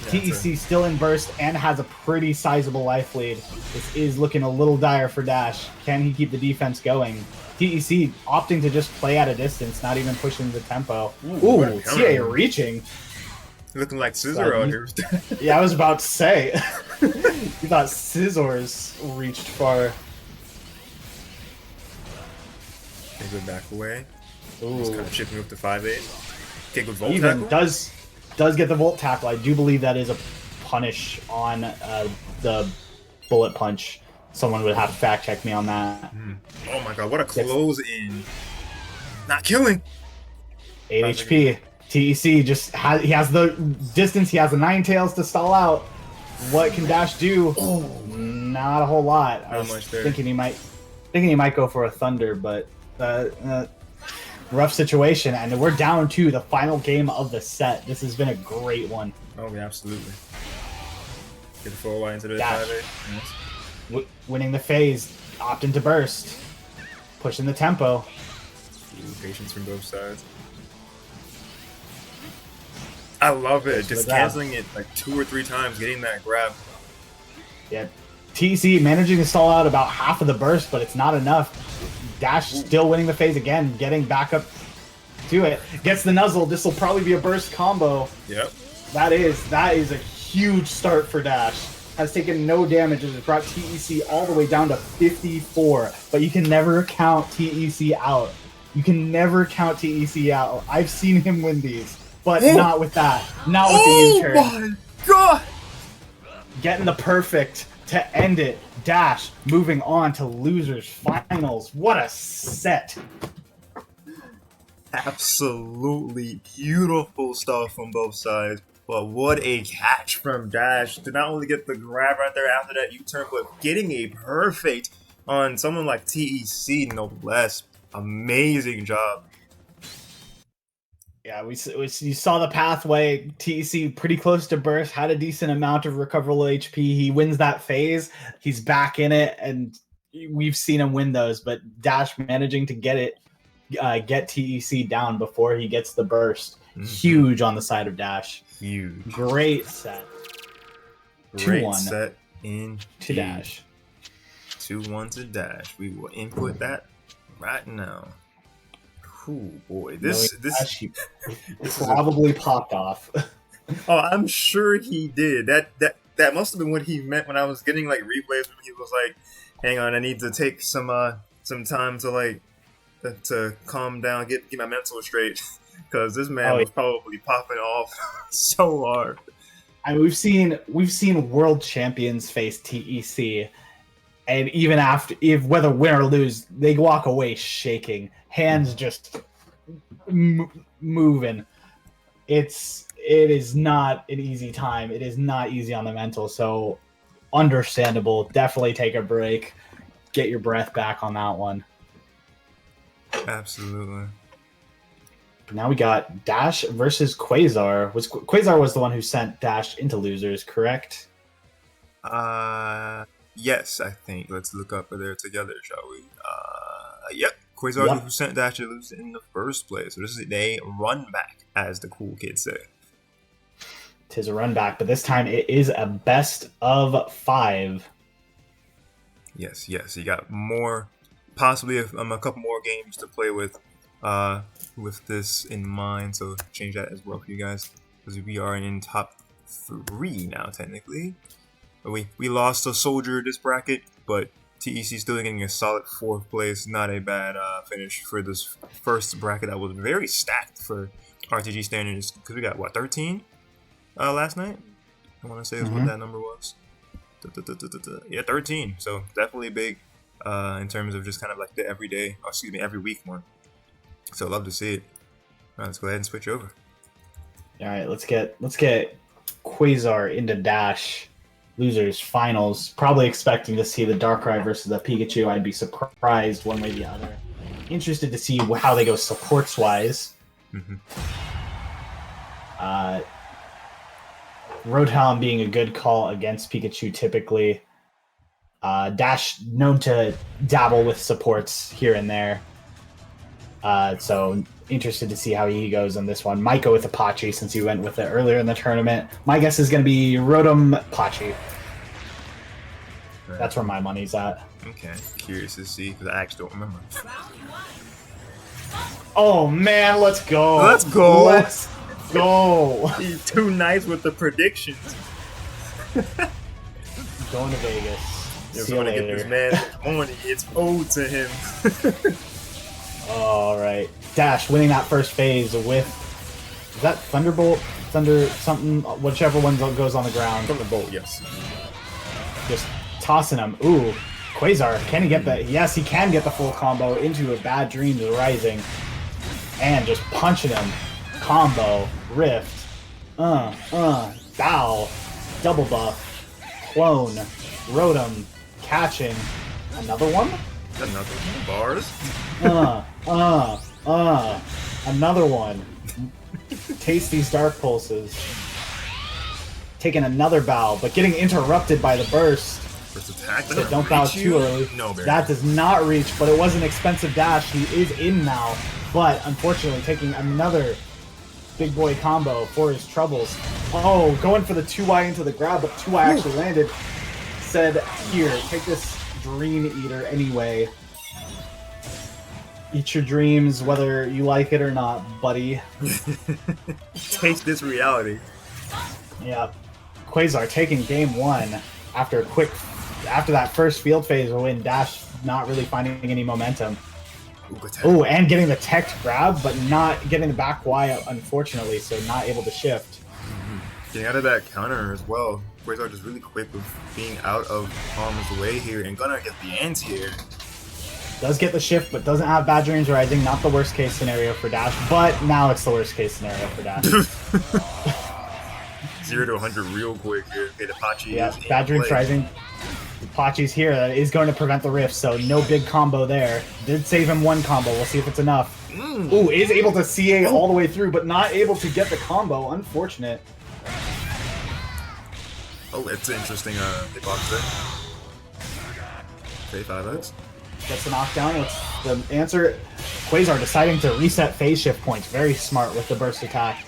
Speaker 2: TEC still in burst and has a pretty sizable life lead. This is looking a little dire for Dash. Can he keep the defense going? TEC opting to just play at a distance, not even pushing the tempo. Ooh, TA reaching.
Speaker 1: Looking like Scissor out here.
Speaker 2: Yeah, I was about to say. You thought Scissors reached far.
Speaker 1: They go back away.
Speaker 2: Ooh.
Speaker 1: Just kind of chipping up to 5-8. Take with Volt
Speaker 2: Even
Speaker 1: tackle.
Speaker 2: does get the Volt tackle. I do believe that is a punish on the bullet punch. Someone would have to fact check me on that.
Speaker 1: Oh my god, what a close in. Not killing.
Speaker 2: 8 HP. TEC just has the distance. He has the Ninetales to stall out. What can Dash do? Not a whole lot. I was thinking he might go for a Thunder, but rough situation. And we're down to the final game of the set. This has been a great one.
Speaker 1: Oh yeah, absolutely. Get the 4Y into the
Speaker 2: Dash.
Speaker 1: 5-8. Yes.
Speaker 2: Winning the phase, opting to burst, pushing the tempo.
Speaker 1: Ooh, patience from both sides. I love it. Just canceling it like 2 or 3 times, getting that grab.
Speaker 2: Yeah, TEC managing to stall out about half of the burst, but it's not enough. Dash still winning the phase again, getting back up to it. Gets the nuzzle. This will probably be a burst combo.
Speaker 1: Yep.
Speaker 2: That is a huge start for Dash. Has taken no damage and has brought TEC all the way down to 54. But you can never count TEC out. You can never count TEC out. I've seen him win these, but not with that. Not with the U-turn.
Speaker 1: Oh my god!
Speaker 2: Getting the perfect to end it. Dash moving on to losers finals. What a set.
Speaker 1: Absolutely beautiful stuff from both sides. But what a catch from Dash to not only get the grab right there after that U-turn, but getting a perfect on someone like TEC, no less. Amazing job.
Speaker 2: Yeah, you saw the pathway. TEC pretty close to burst, had a decent amount of recoverable HP. He wins that phase. He's back in it, and we've seen him win those. But Dash managing to get TEC down before he gets the burst. Huge on the side of Dash.
Speaker 1: Huge.
Speaker 2: Great set.
Speaker 1: Great set in
Speaker 2: to Dash.
Speaker 1: 2-1 to Dash. We will input that right now. Oh boy, this
Speaker 2: probably popped off.
Speaker 1: Oh, I'm sure he did. That must have been what he meant when I was getting like replays. When he was like, "Hang on, I need to take some time to calm down, get my mental straight," because this man was probably popping off so hard.
Speaker 2: And we've seen world champions face TEC, and even after, whether win or lose, they walk away shaking, hands just moving. It is not an easy time. It is not easy on the mental. So understandable. Definitely take a break, get your breath back on that one.
Speaker 1: Absolutely.
Speaker 2: Now we got Dash versus Quasar. Quasar was the one who sent Dash into losers, correct?
Speaker 1: Yes, I think. Let's look up there together, shall we? Yep. Quasar who sent Dash to lose in the first place. So this is a run back, as the cool kids say.
Speaker 2: Tis a run back, but this time it is a best of 5.
Speaker 1: Yes. You got possibly a couple more games to play with this in mind. So change that as well for you guys, because we are in top 3 now technically. We lost a soldier this bracket, but TEC still getting a solid 4th place. Not a bad finish for this first bracket that was very stacked for RTG standards, because we got 13 last night. I want to say is what that number was. Yeah, 13. So definitely big in terms of just kind of like the every week one. So love to see it. All right, let's go ahead and switch over.
Speaker 2: All right, let's get Quasar into Dash losers finals. Probably expecting to see the Darkrai versus the Pikachu. I'd be surprised one way or the other. Interested to see how they go supports wise. Roadhound being a good call against Pikachu typically. Dash known to dabble with supports here and there. So interested to see how he goes on this one. Might go with Apache since he went with it earlier in the tournament. My guess is going to be Rotom Apache. That's where my money's at.
Speaker 1: Okay, curious to see because I actually don't remember.
Speaker 2: Oh man, let's go!
Speaker 1: Let's go!
Speaker 2: Let's go!
Speaker 1: He's too nice with the predictions.
Speaker 2: Going to Vegas.
Speaker 1: If I want to get this man money, it's owed to him.
Speaker 2: All right, Dash winning that first phase with is that Thunderbolt, Thunder something, whichever one goes on the ground.
Speaker 1: Thunderbolt, yes.
Speaker 2: Just tossing him. Ooh, Quasar, can he get that? Yes, he can get the full combo into a Bad Dreams Rising, and just punching him. Combo, Rift, Bow, Double Buff, Clone, Rotom, catching. Another one?
Speaker 1: Another one. Bars.
Speaker 2: Another one. Taste these Dark Pulses. Taking another bow, but getting interrupted by the burst.
Speaker 1: First attack.
Speaker 2: So don't bow too early.
Speaker 1: No, Barry.
Speaker 2: That does not reach, but it was an expensive dash. He is in now, but unfortunately taking another big boy combo for his troubles. Oh, going for the 2Y into the grab, but 2Y actually landed. Said, here, take this Dream Eater anyway. Eat your dreams, whether you like it or not, buddy.
Speaker 1: Taste this reality.
Speaker 2: Yeah. Quasar taking game one after that first field phase win. Dash not really finding any momentum. Oh, and getting the tech grab, but not getting the back Y, unfortunately, so not able to shift.
Speaker 1: Getting out of that counter as well. Quasar just really quick with being out of harm's way here and gonna get the anti-air.
Speaker 2: Does get the shift, but doesn't have Bad Dreams Rising. Not the worst case scenario for Dash, but now it's the worst case scenario for Dash.
Speaker 1: 0 to 100 real quick here. Okay, Apache
Speaker 2: yeah,
Speaker 1: is
Speaker 2: Bad Dreams Rising. Apache's here. That is going to prevent the rift, so no big combo there. Did save him one combo. We'll see if it's enough. Ooh, is able to CA all the way through, but not able to get the combo. Unfortunate.
Speaker 1: Oh, it's interesting hitbox there. Okay, 5X.
Speaker 2: Gets the knockdown. What's the answer? Quasar deciding to reset phase shift points. Very smart with the burst attack.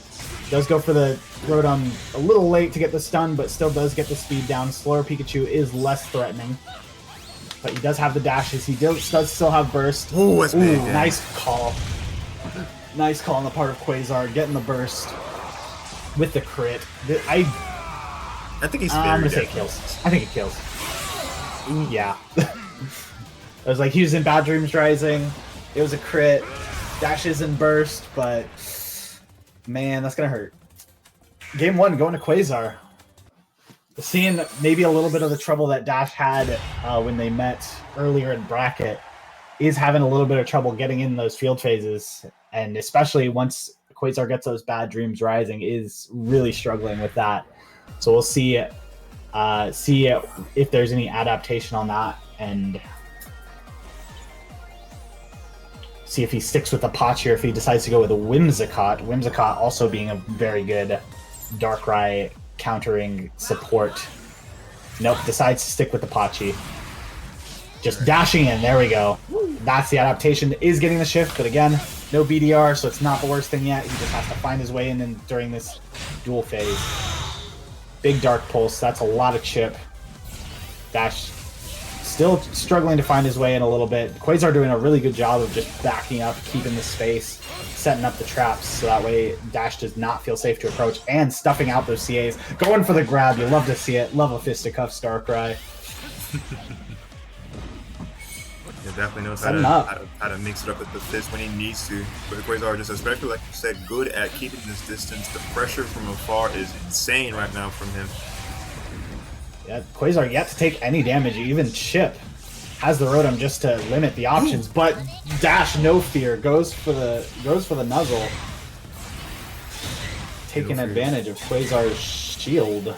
Speaker 2: Does go for the Rotom a little late to get the stun, but still does get the speed down. Slower Pikachu is less threatening. But he does have the dashes. He does still have burst.
Speaker 1: Ooh, that's big. Yeah.
Speaker 2: Nice call. Nice call on the part of Quasar. Getting the burst with the crit.
Speaker 1: I think he's
Speaker 2: I'm going to say it kills. I think it kills. Ooh, yeah. It was like he was in Bad Dreams Rising. It was a crit. Dashes and burst, but man, that's going to hurt. Game one going to Quasar. Seeing maybe a little bit of the trouble that Dash had when they met earlier in bracket is having a little bit of trouble getting in those field phases. And especially once Quasar gets those Bad Dreams Rising, is really struggling with that. So we'll see if there's any adaptation on that and see if he sticks with Apache or if he decides to go with a Whimsicott. Whimsicott also being a very good Darkrai countering support. Nope, decides to stick with Apache. Just dashing in, there we go. That's the adaptation. Is getting the shift, but again, no BDR, so it's not the worst thing yet. He just has to find his way in during this duel phase. Big Dark Pulse, that's a lot of chip. Dash still struggling to find his way in a little bit. Quasar doing a really good job of just backing up, keeping the space, setting up the traps, so that way Dash does not feel safe to approach, and stuffing out those CAs. Going for the grab, you love to see it. Love a fisticuffs Darkrai.
Speaker 1: He definitely knows how to mix it up with the fist when he needs to. But Quasar just, especially like you said, good at keeping this distance. The pressure from afar is insane right now from him.
Speaker 2: Yeah, Quasar yet to take any damage. Even Chip has the Rotom just to limit the options, but Dash, no fear, goes for the nuzzle, taking advantage of Quasar's shield.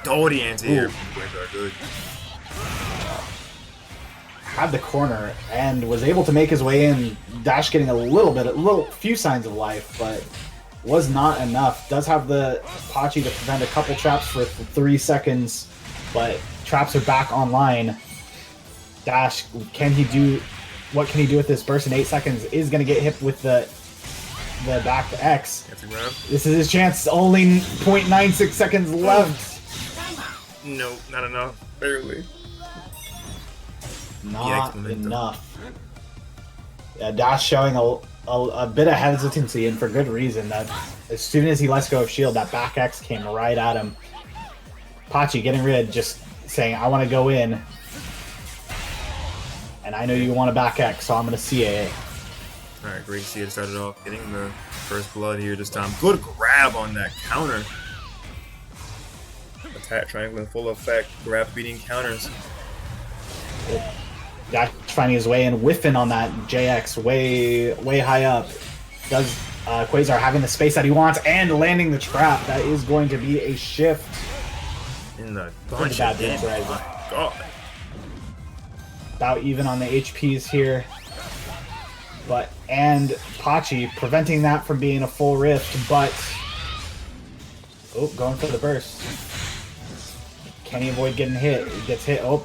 Speaker 1: Oh, the anti-air from Quasar, good.
Speaker 2: Had the corner and was able to make his way in. Dash getting a few signs of life, but was not enough. Does have the Apache to prevent a couple traps for 3 seconds, but traps are back online. Dash, can he do what can he do with this burst in 8 seconds? Is going to get hit with the back X. This is his chance. Only 0.96 seconds left.
Speaker 1: No, not enough. Barely.
Speaker 2: Not enough. Yeah, Dash showing a bit of hesitancy, and for good reason. That as soon as he lets go of shield, that back X came right at him. Pachi getting rid, just saying, I want to go in. And I know you want a back X, so I'm going to CA.
Speaker 1: Alright, great CA started off getting the first blood here this time. Good grab on that counter. Attack triangle in full effect. Grab beating counters.
Speaker 2: Dash finding his way in, whiffing on that JX way high up. Does Quasar having the space that he wants and landing the trap. That is going to be a shift.
Speaker 1: In the bunch of damage. My God.
Speaker 2: About even on the HPs here. And Pachi preventing that from being a full rift, but going for the burst. Can he avoid getting hit? He gets hit. One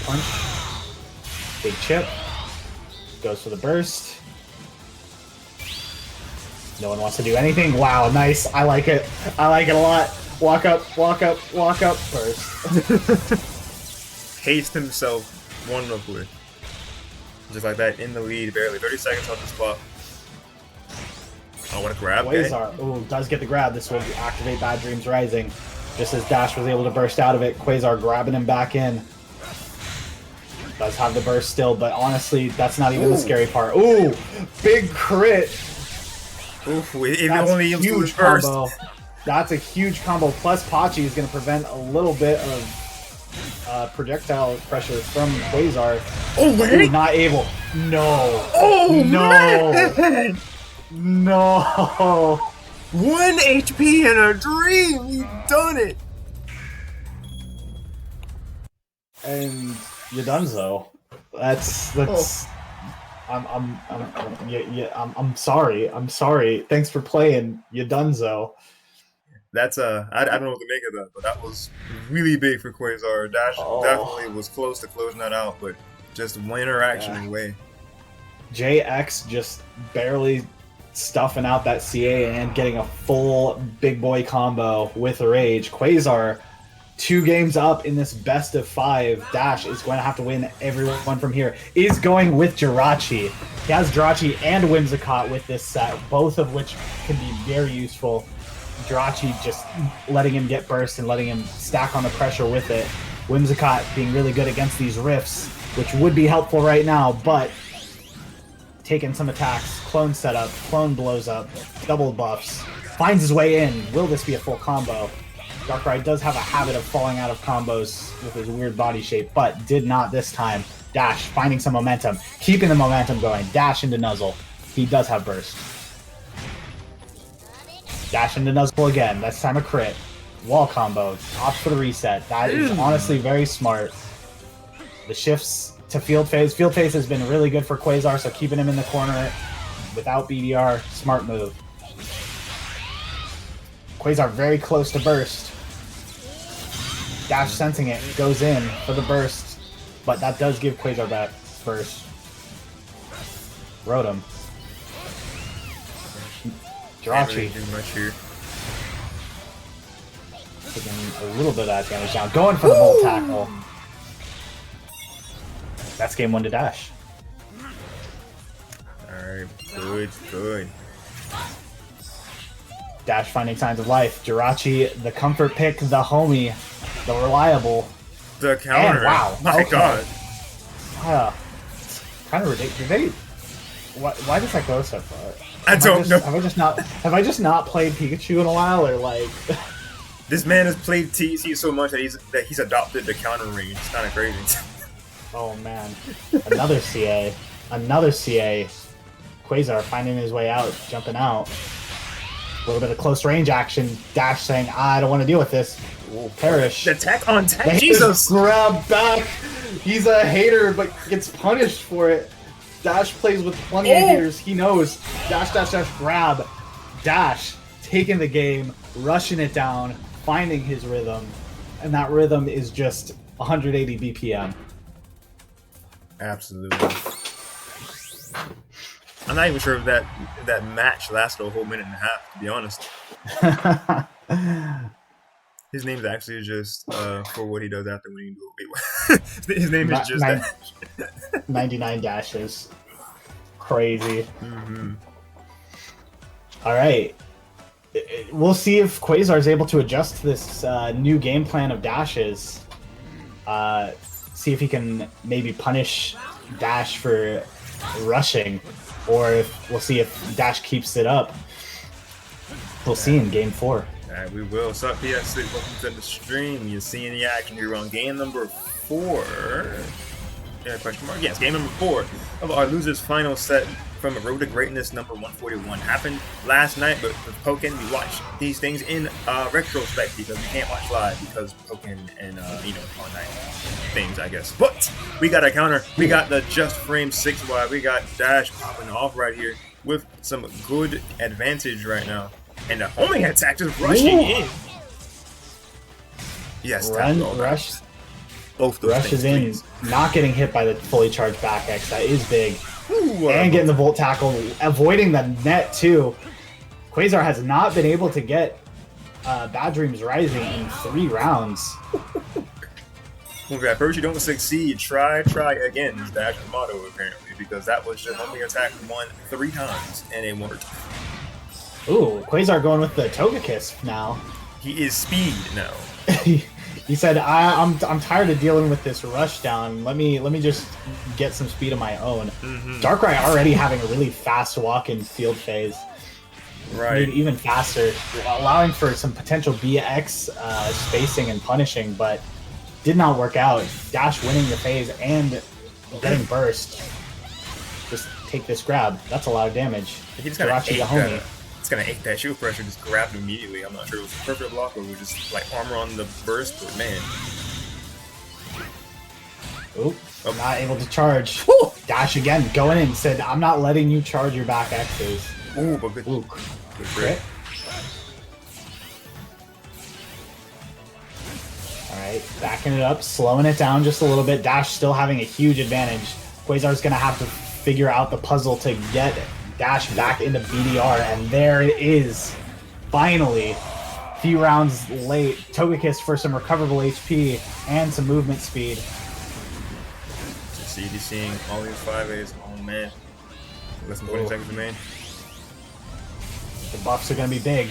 Speaker 2: punch. Big chip. Goes for the burst. No one wants to do anything. Wow, nice. I like it. I like it a lot. Walk up, burst.
Speaker 1: Paced himself wonderfully. Just like that, in the lead, barely. 30 seconds on the spot. I want to grab.
Speaker 2: Quasar, does get the grab. This will activate Bad Dreams Rising. Just as Dash was able to burst out of it, Quasar grabbing him back in. Does have the burst still, but honestly, that's not even the scary part. Ooh, big crit.
Speaker 1: Oof, it only huge
Speaker 2: combo. That's a huge combo. Plus, Pachi is going to prevent a little bit of projectile pressure from Quasar.
Speaker 1: Oh, wait!
Speaker 2: Not able. No.
Speaker 1: Oh,
Speaker 2: no.
Speaker 1: Man.
Speaker 2: No.
Speaker 1: 1 HP in a dream. You've done it.
Speaker 2: And you're done, though. That's. I'm sorry. I'm sorry. Thanks for playing. You donezo.
Speaker 1: That's I don't know what to make of that, but that was really big for Quasar. Dash definitely was close to closing that out, but just one interaction away.
Speaker 2: JX just barely stuffing out that CA and getting a full big boy combo with Rage. Quasar 2 games up in this best of 5. Dash is going to have to win everyone from here. Is going with Jirachi. He has Jirachi and Whimsicott with this set, both of which can be very useful. Jirachi just letting him get burst and letting him stack on the pressure with it. Whimsicott being really good against these rifts, which would be helpful right now, but taking some attacks. Clone setup, clone blows up, double buffs, finds his way in. Will this be a full combo? Darkrai does have a habit of falling out of combos with his weird body shape, but did not this time. Dash finding some momentum, keeping the momentum going. Dash into Nuzzle. He does have burst. Dash into Nuzzle again. That's time a crit. Wall combo. Opts for the reset. That is honestly very smart. The shifts to Field Phase. Field Phase has been really good for Quasar, so keeping him in the corner without BDR, smart move. Quasar very close to burst. Dash sensing it, goes in for the burst, but that does give Quasar back burst. Rotom. Jirachi. Taking a little bit of that damage down. Going for the Volt Tackle. That's game 1 to Dash.
Speaker 1: Alright, good.
Speaker 2: Dash finding signs of life. Jirachi, the comfort pick, the homie, the reliable.
Speaker 1: The counter.
Speaker 2: And, wow.
Speaker 1: My God.
Speaker 2: Kind of ridiculous. Why does that go so far?
Speaker 1: I don't know.
Speaker 2: Have I just not played Pikachu in a while, or like?
Speaker 1: This man has played TEC so much that he's adopted the counter range. It's kind of crazy.
Speaker 2: Oh man, another CA. Quasar finding his way out, jumping out. A little bit of close range action. Dash saying, I don't want to deal with this. Perish.
Speaker 1: The tech on tech. Jesus.
Speaker 2: Grab back. He's a hater, but gets punished for it. Dash plays with plenty of haters. He knows. Dash, grab. Dash taking the game, rushing it down, finding his rhythm, and that rhythm is just 180 BPM.
Speaker 1: Absolutely. I'm not even sure if that match lasted a whole minute and a half, to be honest. His name's actually just for what he does after winning the His name is just that.
Speaker 2: 99 dashes. Crazy.
Speaker 1: Mm-hmm.
Speaker 2: All right. We'll see if Quasar is able to adjust to this new game plan of dashes. See if he can maybe punish Dash for rushing, or if we'll see if Dash keeps it up. We'll see in game 4.
Speaker 1: Alright, we will. What's up, PS6? Welcome to the stream. You're seeing the action here on game number 4. Yeah, question mark? Yes, game number 4 of our losers final set from Road to Greatness number 141. Happened last night, but with Pokken, we watched these things in retrospect because we can't watch live because Pokken and, online things, I guess. But we got a counter. We got the just frame 6Y. We got Dash popping off right here with some good advantage right now. And the homing attack just rushing in. Yes,
Speaker 2: Rush.
Speaker 1: Both those
Speaker 2: Rush is in, not getting hit by the fully charged back X. That is big.
Speaker 1: Ooh,
Speaker 2: and getting the Volt Tackle, avoiding the net too. Quasar has not been able to get Bad Dreams Rising in 3 rounds.
Speaker 1: Okay, at first you don't succeed, try again is Dash's motto apparently, because that was just homing attack 3 times and it worked.
Speaker 2: Ooh, Quasar going with the Togekiss now.
Speaker 1: He is speed now.
Speaker 2: He said, "I'm tired of dealing with this rush down. Let me just get some speed of my own."
Speaker 1: Mm-hmm.
Speaker 2: Darkrai already having a really fast walk in field phase,
Speaker 1: right?
Speaker 2: Maybe even faster, allowing for some potential BX spacing and punishing, but did not work out. Dash winning the phase and getting burst. Just take this grab. That's a lot of damage.
Speaker 1: He just It's gonna ache that shield pressure, just grabbed immediately. I'm not sure it was a perfect block or we just like armor on the burst, but man.
Speaker 2: Oop, not able to charge. Woo! Dash again, going in, said, "I'm not letting you charge your back X's."
Speaker 1: Ooh, but good.
Speaker 2: Good crit. Alright, backing it up, slowing it down just a little bit. Dash still having a huge advantage. Quasar's gonna have to figure out the puzzle to get Dash back into BDR, and there it is. Finally, a few rounds late, Togekiss for some recoverable HP and some movement speed.
Speaker 1: CD seeing all these 5As. Oh man. Less than 20 seconds remain.
Speaker 2: The buffs are going to be big.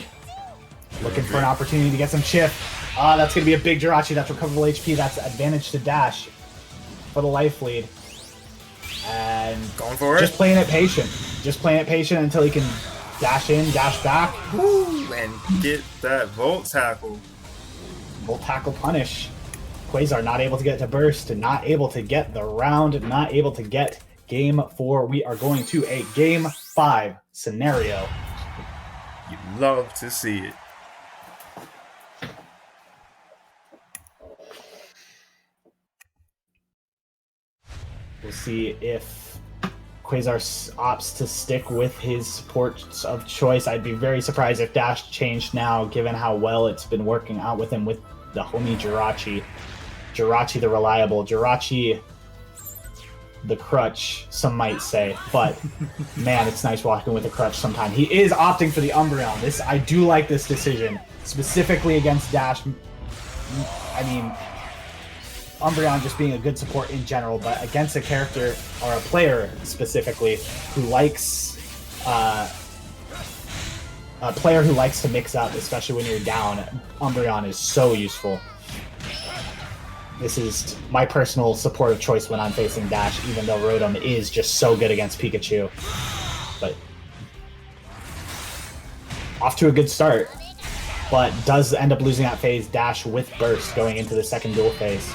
Speaker 2: Looking for an opportunity to get some chip. That's going to be a big Jirachi. That's recoverable HP. That's advantage to Dash for the life lead. And
Speaker 1: going for it.
Speaker 2: Just playing it patient. Just playing it patient until he can dash in, dash back.
Speaker 1: Woo, and get that Volt Tackle.
Speaker 2: Volt Tackle punish. Quasar not able to get to burst, not able to get the round, not able to get game 4. We are going to a game 5 scenario.
Speaker 1: You love to see it.
Speaker 2: We'll see if Quasar opts to stick with his supports of choice. I'd be very surprised if Dash changed now, given how well it's been working out with him with the homie Jirachi. Jirachi the reliable. Jirachi the crutch, some might say. But, man, it's nice walking with a crutch sometimes. He is opting for the Umbreon. I do like this decision, specifically against Dash. I mean, Umbreon just being a good support in general, but against a character or a player specifically who likes a player who likes to mix up, especially when you're down, Umbreon is so useful. This is my personal support of choice when I'm facing Dash, even though Rotom is just so good against Pikachu. But off to a good start, but does end up losing that phase. Dash with burst going into the second duel phase.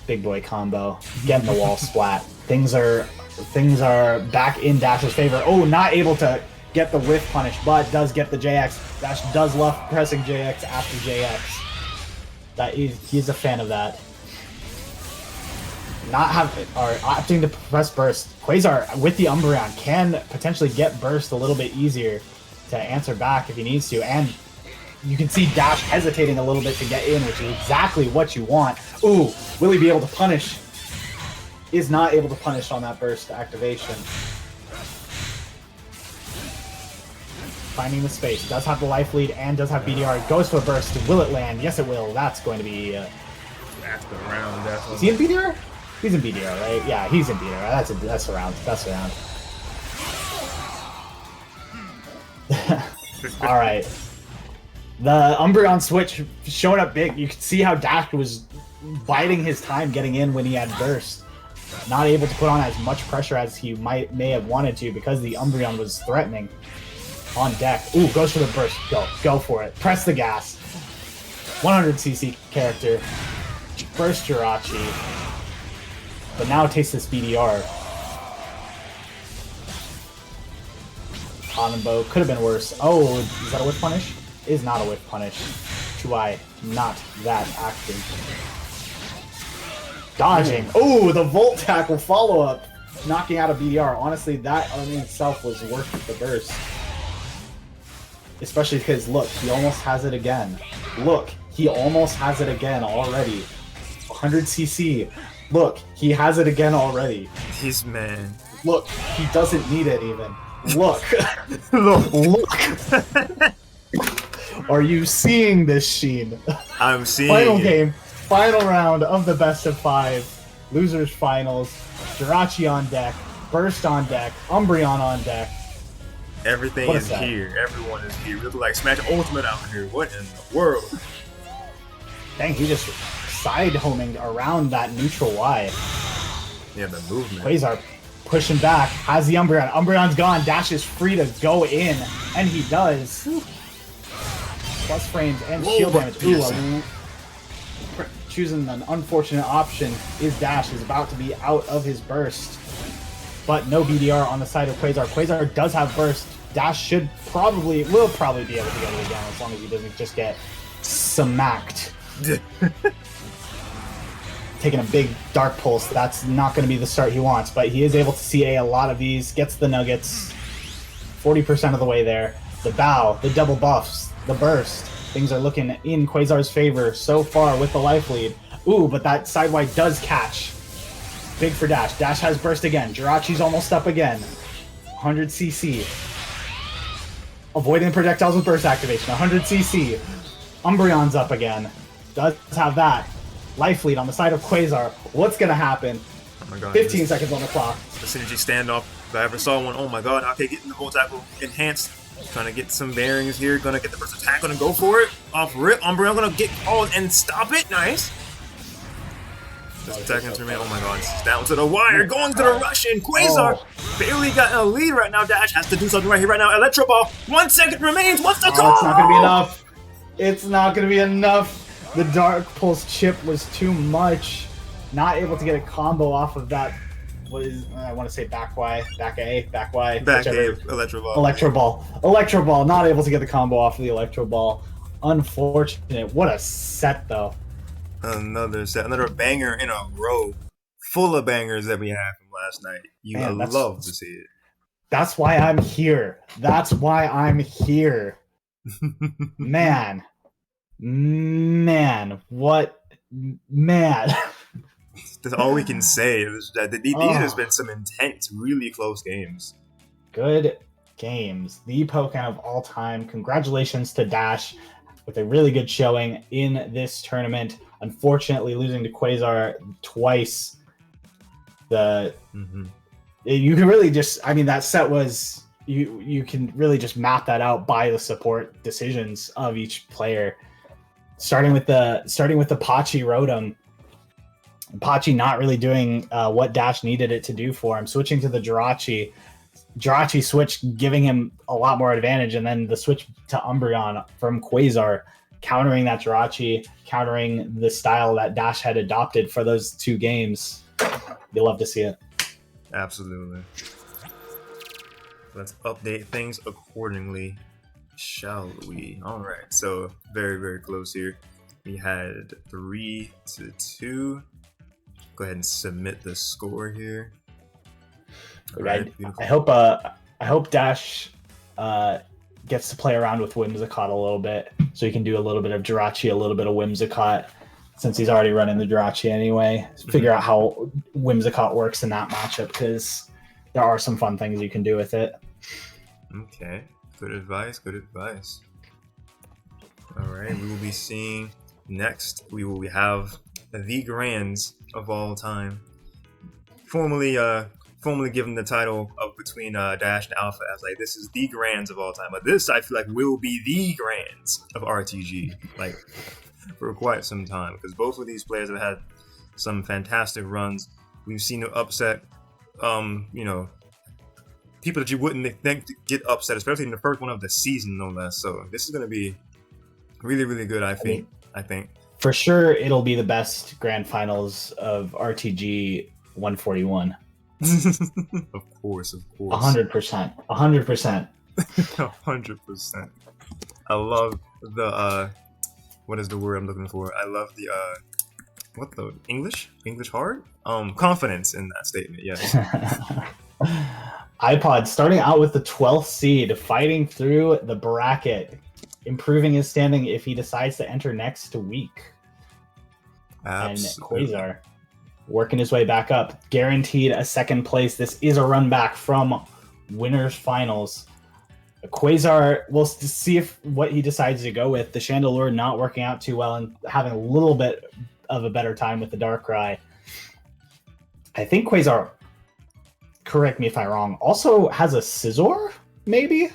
Speaker 2: Big boy combo, getting the wall splat. Things are back in Dash's favor. Oh, not able to get the whiff punish, but does get the JX. Dash does love pressing JX after JX. He's a fan of that. Opting to press burst. Quasar with the Umbreon can potentially get burst a little bit easier to answer back if he needs to, and you can see Dash hesitating a little bit to get in, which is exactly what you want. Ooh, will he be able to punish? Is not able to punish on that burst activation. Finding the space. Does have the life lead and does have BDR. Goes to a burst. Will it land? Yes, it will. That's going to be...
Speaker 1: That's the round.
Speaker 2: Is he in BDR? He's in BDR, right? Yeah, he's in BDR. That's a round. That's a round. All right. The Umbreon switch showing up big. You could see how Dash was biding his time getting in when he had burst. Not able to put on as much pressure as he may have wanted to because the Umbreon was threatening. On deck. Ooh, goes for the burst. Go for it. Press the gas. 100cc character. Burst Jirachi. But now takes this BDR. Hanbo could have been worse. Oh, is that a whiff punish? Is not a whiff punish. Chuai, not that active. Dodging. Oh, the Volt Tackle follow-up. Knocking out a BDR. Honestly, that in itself was worth the burst. Especially because, look, he almost has it again. Look, he almost has it again already. 100cc. Look, he has it again already.
Speaker 1: His man.
Speaker 2: Look, he doesn't need it even. Look. Look. Are you seeing this, Sheen?
Speaker 1: I'm seeing
Speaker 2: Final
Speaker 1: it.
Speaker 2: game. Final round of the best of 5. Losers finals. Jirachi on deck. Burst on deck. Umbreon on deck.
Speaker 1: Everything is here. Everyone is here. We look like Smash Ultimate out here. What in the world?
Speaker 2: Dang, he just side homing around that neutral Y.
Speaker 1: Yeah, the movement.
Speaker 2: Quasar pushing back. Has the Umbreon. Umbreon's gone. Dash is free to go in. And he does. Plus frames and shield damage. Ooh, choosing an unfortunate option is Dash. Is about to be out of his burst. But no BDR on the side of Quasar. Quasar does have burst. Dash will probably be able to get it again as long as he doesn't just get smacked. Taking a big Dark Pulse. That's not going to be the start he wants, but he is able to CA a lot of these. Gets the nuggets. 40% of the way there. The bow, the double buffs, the burst. Things are looking in Quasar's favor so far with the life lead. Ooh, but that sidewide does catch. Big for Dash. Dash has burst again. Jirachi's almost up again. 100cc. Avoiding projectiles with burst activation. 100cc. Umbreon's up again. Does have that. Life lead on the side of Quasar. What's going to happen?
Speaker 1: Oh my god.
Speaker 2: 15 seconds on the clock.
Speaker 1: The synergy standoff. If I ever saw one, oh my god. Okay, getting the Volt Tackle enhanced. Trying to get some bearings here. Gonna get the first attack. Gonna go for it. Off rip. Umbreon gonna get called and stop it. Nice. Just seconds remain. Oh my god, it's down to the wire, going to the Russian. Quasar barely got a lead right now. Dash has to do something right here, right now. Electro Ball. 1 second remains. What's the call?
Speaker 2: It's not going to be enough. It's not going to be enough. The Dark Pulse chip was too much. Not able to get a combo off of that. What is, I want to say back Y, back A, back Y.
Speaker 1: Back A, Electro Ball.
Speaker 2: Electro Ball. Electro Ball. Not able to get the combo off of the Electro Ball. Unfortunate. What a set, though.
Speaker 1: Another set, another banger in a row, full of bangers that we had from last night. You love to see it.
Speaker 2: That's why I'm here. That's why I'm here. Man, what, man.
Speaker 1: That's all we can say. Is that these has been some intense, really close games.
Speaker 2: Good games. The Pokken of all time. Congratulations to Dash with a really good showing in this tournament. Unfortunately, losing to Quasar twice. You can really just, I mean, that set was, you can really just map that out by the support decisions of each player. Starting with the Pachi Rotom. Pachi not really doing what Dash needed it to do for him. Switching to the Jirachi. Jirachi switch giving him a lot more advantage, and then the switch to Umbreon from Quasar, countering that Jirachi, countering the style that Dash had adopted for those 2 games. You'll love to see it.
Speaker 1: Absolutely. Let's update things accordingly, shall we? All right, so very, very close here. We had 3-2. Go ahead and submit the score here.
Speaker 2: Right. I hope Dash gets to play around with Whimsicott a little bit, so he can do a little bit of Jirachi, a little bit of Whimsicott, since he's already running the Jirachi anyway. Figure out how Whimsicott works in that matchup, because there are some fun things you can do with it.
Speaker 1: Okay, good advice. All right, we will be seeing next. We will have the Grands of all time, formerly given the title of between Dash and Alpha as like this is the Grands of all time. But this I feel like will be the Grands of RTG like for quite some time, because both of these players have had some fantastic runs. We've seen them upset, people that you wouldn't think to get upset, especially in the first one of the season, no less. So this is going to be really, really good, I think.
Speaker 2: For sure, it'll be the best grand finals of RTG 141.
Speaker 1: Of course.
Speaker 2: 100%. 100%.
Speaker 1: 100%. I love the, what is the word I'm looking for? I love the, English hard? Confidence in that statement, yes.
Speaker 2: iPod starting out with the 12th seed, fighting through the bracket, improving his standing if he decides to enter next week.
Speaker 1: Absolutely.
Speaker 2: And Quasar working his way back up, guaranteed a second place. This is a run back from winners finals. Quasar, we'll see if what he decides to go with. The Chandelure not working out too well and having a little bit of a better time with the Darkrai. I think Quasar, correct me if I'm wrong, also has a Scizor, maybe?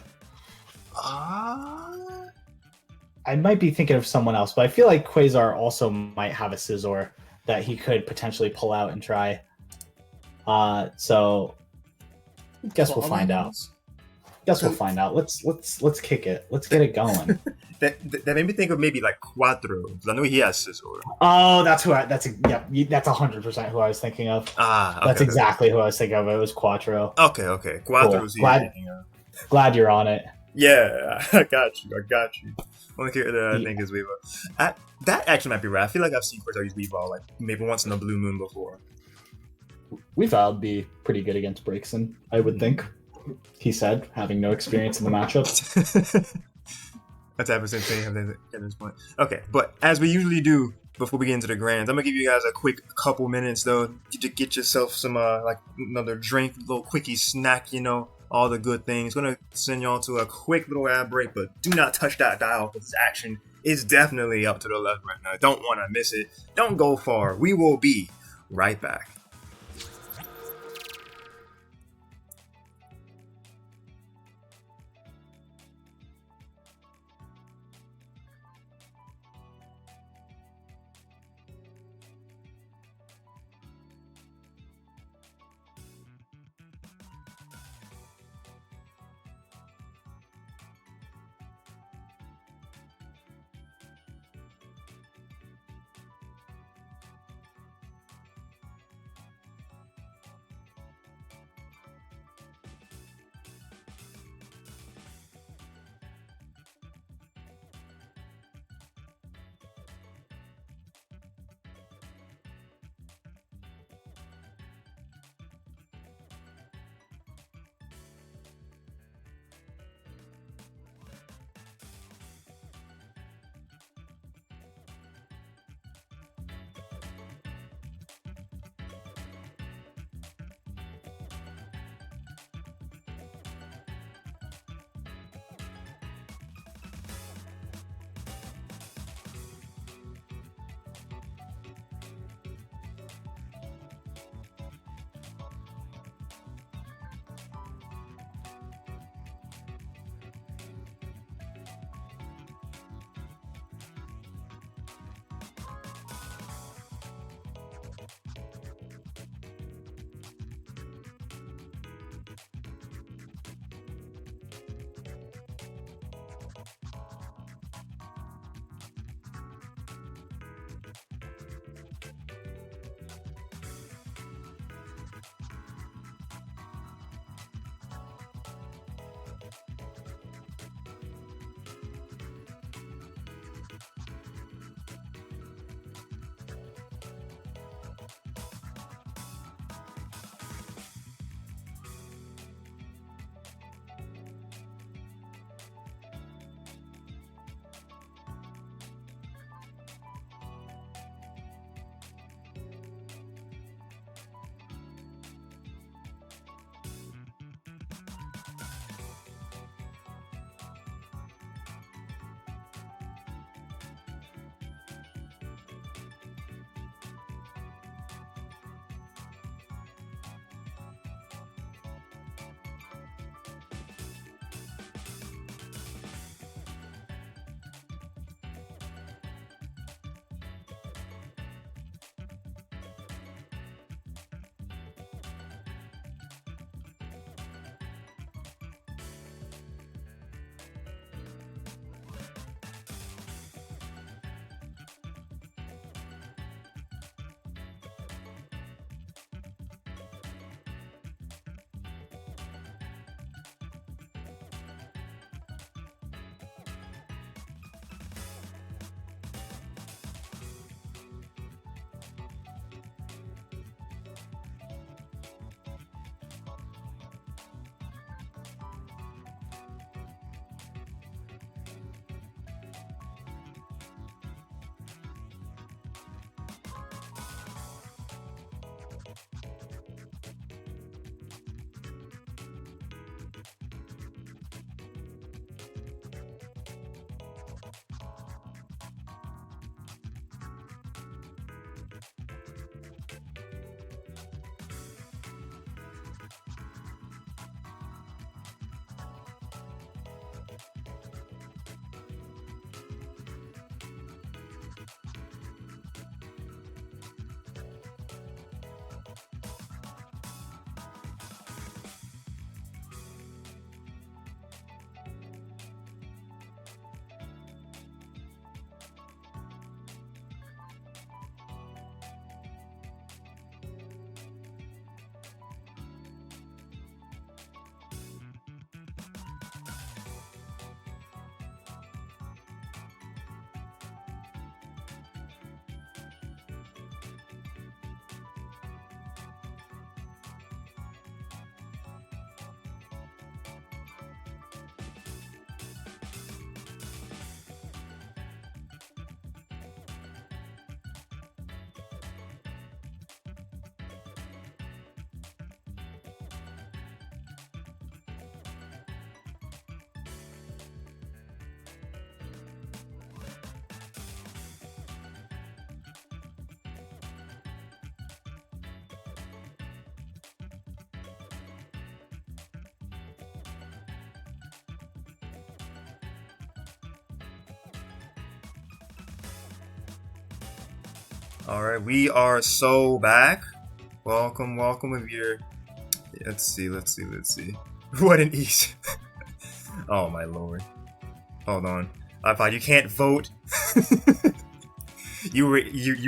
Speaker 2: I might be thinking of someone else, but I feel like Quasar also might have a Scizor that he could potentially pull out and try. So I guess we'll find out. We'll find out. Let's kick it. Let's get it going.
Speaker 1: that made me think of maybe like Quattro, because I know he has Scizor.
Speaker 2: Oh, that's 100% who I was thinking of.
Speaker 1: Okay,
Speaker 2: that's exactly who I was thinking of. It was Quattro.
Speaker 1: Okay. Quattro's
Speaker 2: cool. Glad you're on it.
Speaker 1: Yeah, I got you. Only character that I think is Weavile. That actually might be right. I feel like I've seen Quasar use Weavile like maybe once in a blue moon before.
Speaker 2: Weavile would be pretty good against Braixen, I would think. He said, having no experience in the matchup.
Speaker 1: That's the same thing at this point. Okay, but as we usually do before we get into the grands, I'm gonna give you guys a quick couple minutes though to get yourself some like another drink, little quickie snack, all the good things. Gonna send y'all to a quick little ad break, but do not touch that dial because this action is definitely up to the left right now. Don't want to miss it. Don't go far. We will be right back. All right, we are so back. Welcome if you're. Let's see. What an ease! Oh my lord! Hold on, iPod, you can't vote. you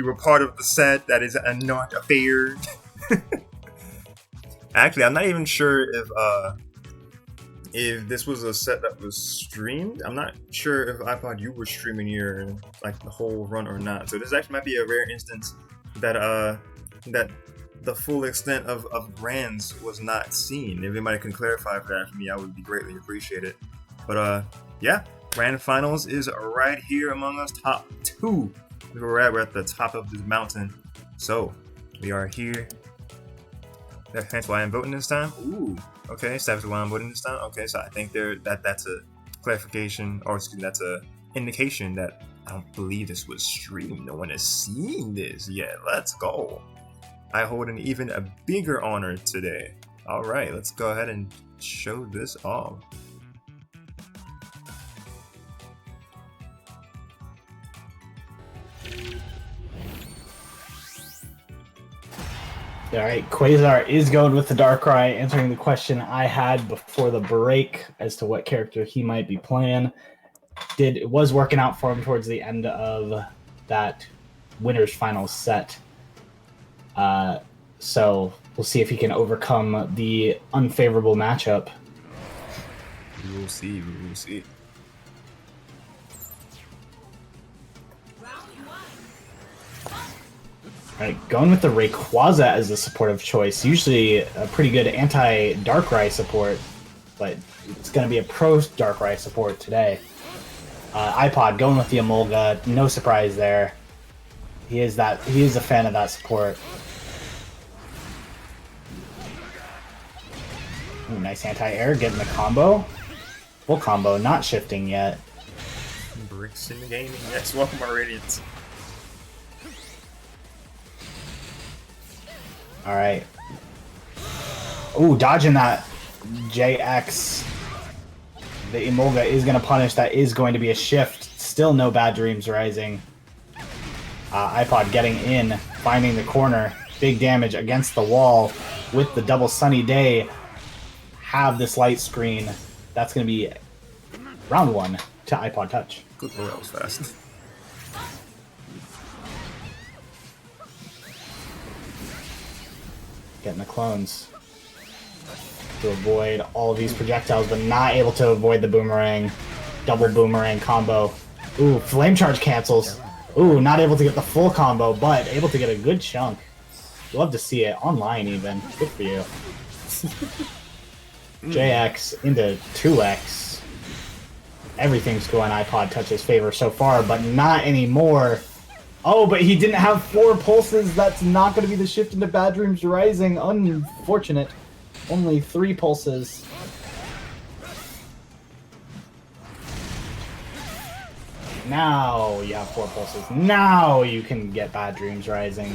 Speaker 1: were part of the set. That is not fair. Actually, I'm not even sure if this was a set that was streamed. I'm not sure if iPod you were streaming your like the whole run or not. So this actually might be a rare instance that that the full extent of brands was not seen. If anybody can clarify for that for me, I would be greatly appreciated. But yeah, grand finals is right here among us. Top 2. We're at the top of this mountain. So we are here. Hence why I'm voting this time. Ooh. Okay, so that's why I'm voting this time. Okay, so I think that's a clarification, or excuse me, that's a indication that I don't believe this was streamed. No one has seen this yet. Let's go. I hold an even a bigger honor today. All right, let's go ahead and show this off.
Speaker 2: All right, Quasar is going with the Darkrai, answering the question I had before the break as to what character he might be playing. It was working out for him towards the end of that winner's finals set. So we'll see if he can overcome the unfavorable matchup.
Speaker 1: We will see.
Speaker 2: All right, going with the Rayquaza as a supportive choice. Usually a pretty good anti-Darkrai support, but it's going to be a pro-Darkrai support today. iPod going with the Emolga. No surprise there. He is a fan of that support. Ooh, nice anti-air, getting the combo. Full combo, not shifting yet.
Speaker 1: Bricks in the gaming. Yes, welcome our Radiance.
Speaker 2: All right. Ooh, dodging that JX. The Emolga is going to punish. That is going to be a shift. Still no Bad Dreams Rising. iPod getting in, finding the corner. Big damage against the wall with the double Sunny Day. Have this light screen. That's going to be round 1 to iPod Touch.
Speaker 1: Good lord, that was fast.
Speaker 2: Getting the clones to avoid all of these projectiles, but not able to avoid the boomerang. Double boomerang combo. Ooh, flame charge cancels. Ooh, not able to get the full combo, but able to get a good chunk. Love to see it online even. Good for you. JX into 2X. Everything's going iPod Touch's favor so far, but not anymore. Oh, but he didn't have 4 pulses. That's not going to be the shift into Bad Dreams Rising. Unfortunate. Only 3 pulses. Now you have 4 pulses. Now you can get Bad Dreams Rising.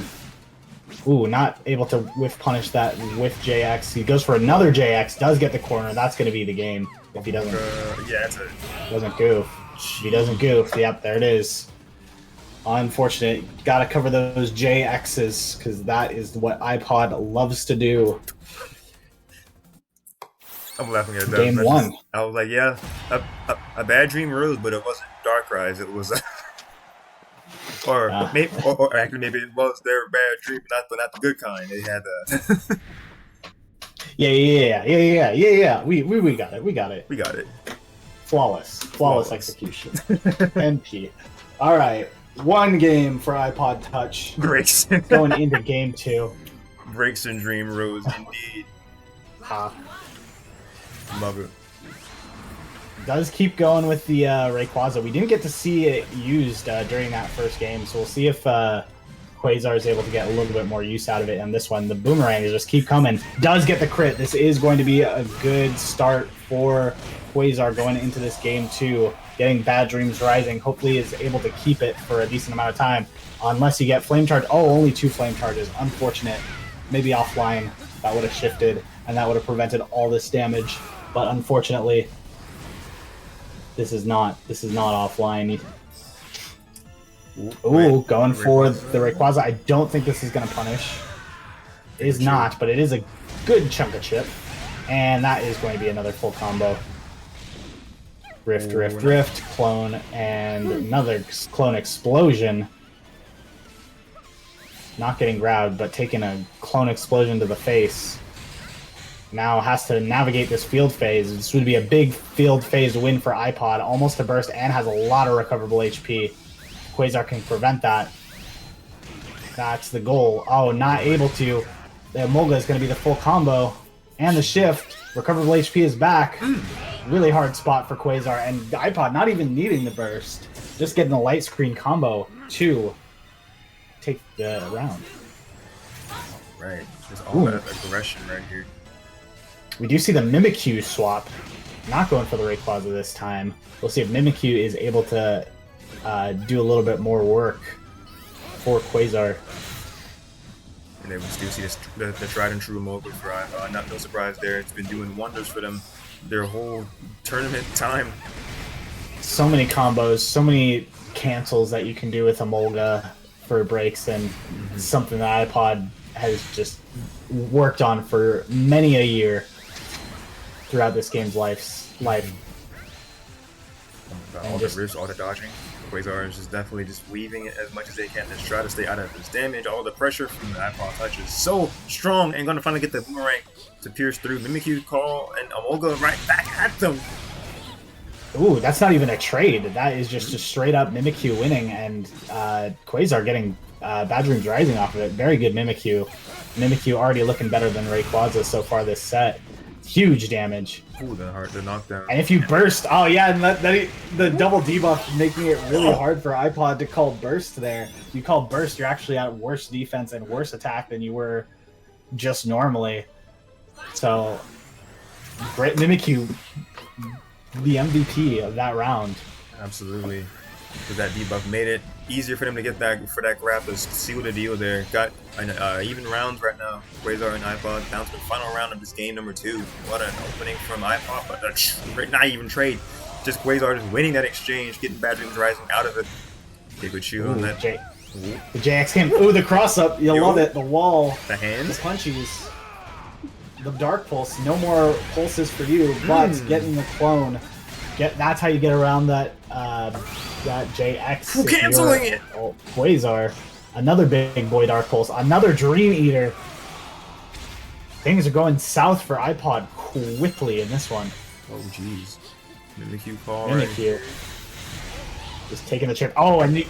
Speaker 2: Ooh, not able to whiff punish that with JX. He goes for another JX. Does get the corner. That's going to be the game if he doesn't.
Speaker 1: Yeah, it's
Speaker 2: doesn't goof. If he doesn't goof, yep, there it is. Unfortunate. Gotta cover those JXs, because that is what iPod loves to do.
Speaker 1: I'm laughing at that.
Speaker 2: Game 1.
Speaker 1: I was like, yeah, a Bad Dream rose, but it wasn't Darkrai. It was, or actually maybe it was their bad dream, but not the good kind. They had the.
Speaker 2: Yeah. We got it.
Speaker 1: We got it.
Speaker 2: Flawless execution. NP. All right. 1 game for iPod Touch.
Speaker 1: Breaks.
Speaker 2: Going into game 2.
Speaker 1: Breaks and Dream Rose, indeed. Love it.
Speaker 2: Does keep going with the Rayquaza. We didn't get to see it used during that first game, so we'll see if Quasar is able to get a little bit more use out of it in this one. The boomerangs just keep coming. Does get the crit. This is going to be a good start for Quasar going into this game 2. Getting Bad Dreams Rising. Hopefully is able to keep it for a decent amount of time. Unless you get Flame Charge. Oh, only 2 Flame Charges. Unfortunate. Maybe offline. That would have shifted, and that would have prevented all this damage. But unfortunately, this is not offline. Ooh, going for the Rayquaza. I don't think this is going to punish. It is not, but it is a good chunk of chip. And that is going to be another full combo. Rift, Rift, Rift, clone, and another clone explosion. Not getting grabbed, but taking a clone explosion to the face. Now has to navigate this field phase. This would be a big field phase win for iPod. Almost a burst and has a lot of recoverable HP. Quasar can prevent that. That's the goal. Oh, not able to. The Emolga is going to be the full combo. And the shift. Recoverable HP is back. Really hard spot for Quasar. And the iPod not even needing the burst. Just getting the light screen combo to take the round.
Speaker 1: Right. Just all that aggression right here.
Speaker 2: We do see the Mimikyu swap. Not going for the Rayquaza this time. We'll see if Mimikyu is able to do a little bit more work for Quasar.
Speaker 1: And then we still see this, the tried and true Emolga for iPod. Not no surprise there. It's been doing wonders for them their whole tournament time.
Speaker 2: So many combos, so many cancels that you can do with Emolga for breaks, and something that iPod has just worked on for many a year throughout this game's life.
Speaker 1: All the risks, all the dodging. Quasar is just definitely just weaving it as much as they can to try to stay out of this damage. All the pressure from the ipod touch is so strong, and going to finally get the boomerang to pierce through. Mimikyu call and Emolga right back at them.
Speaker 2: Ooh, that's not even a trade. That is just a straight up Mimikyu winning, and Quasar getting Bad Dreams Rising off of it. Very good Mimikyu. Mimikyu already looking better than Rayquaza so far this set. Huge damage.
Speaker 1: Ooh, the knockdown.
Speaker 2: And if you burst, oh yeah, and the double debuff making it really hard for iPod to call burst there. If you call burst, you're actually at worse defense and worse attack than you were just normally. So, great Mimikyu, the MVP of that round.
Speaker 1: Absolutely. Because that debuff made it easier for them to get that grab to seal the deal there. Got even rounds right now. Quasar and iPod down to the final round of this game number 2. What an opening from iPod, but not even trade. Just Quasar just winning that exchange, getting Bad Dreams Rising out of it. Pikachu on that.
Speaker 2: The JX came. Ooh, the cross up. You'll love it. The wall.
Speaker 1: The hands.
Speaker 2: The punchies. The Dark Pulse. No more pulses for you, but getting the clone. That's how you get around that that JX.
Speaker 1: Canceling it.
Speaker 2: Oh, Quasar. Another big boy Dark Pulse. Another Dream Eater. Things are going south for iPod quickly in this one.
Speaker 1: Oh jeez. Mimikyu call.
Speaker 2: Mimikyu. Just taking the chip. Oh, and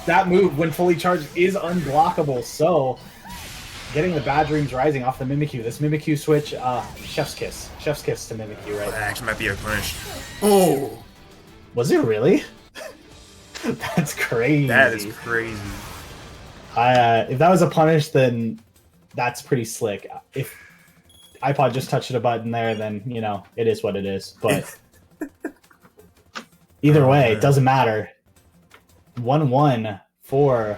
Speaker 2: that move when fully charged is unblockable. So getting the Bad Dreams Rising off the Mimikyu. This Mimikyu switch, Chef's Kiss. Chef's Kiss to Mimikyu right now.
Speaker 1: That actually might be a punish. Oh!
Speaker 2: Was it really? That's crazy.
Speaker 1: That is crazy.
Speaker 2: If that was a punish, then that's pretty slick. If iPod just touched a button there, then, you know, it is what it is. But either way, it doesn't matter. 1-1 for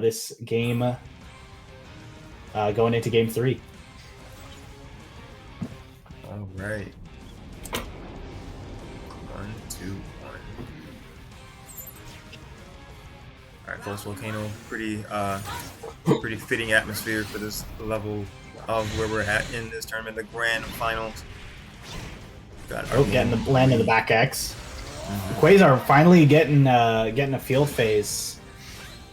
Speaker 2: this game going into game 3.
Speaker 1: All right. 1, 2, 1. All right, Pulse Volcano. Pretty fitting atmosphere for this level of where we're at in this tournament, the grand finals.
Speaker 2: Getting the land in the back X. Quasar finally getting a field phase.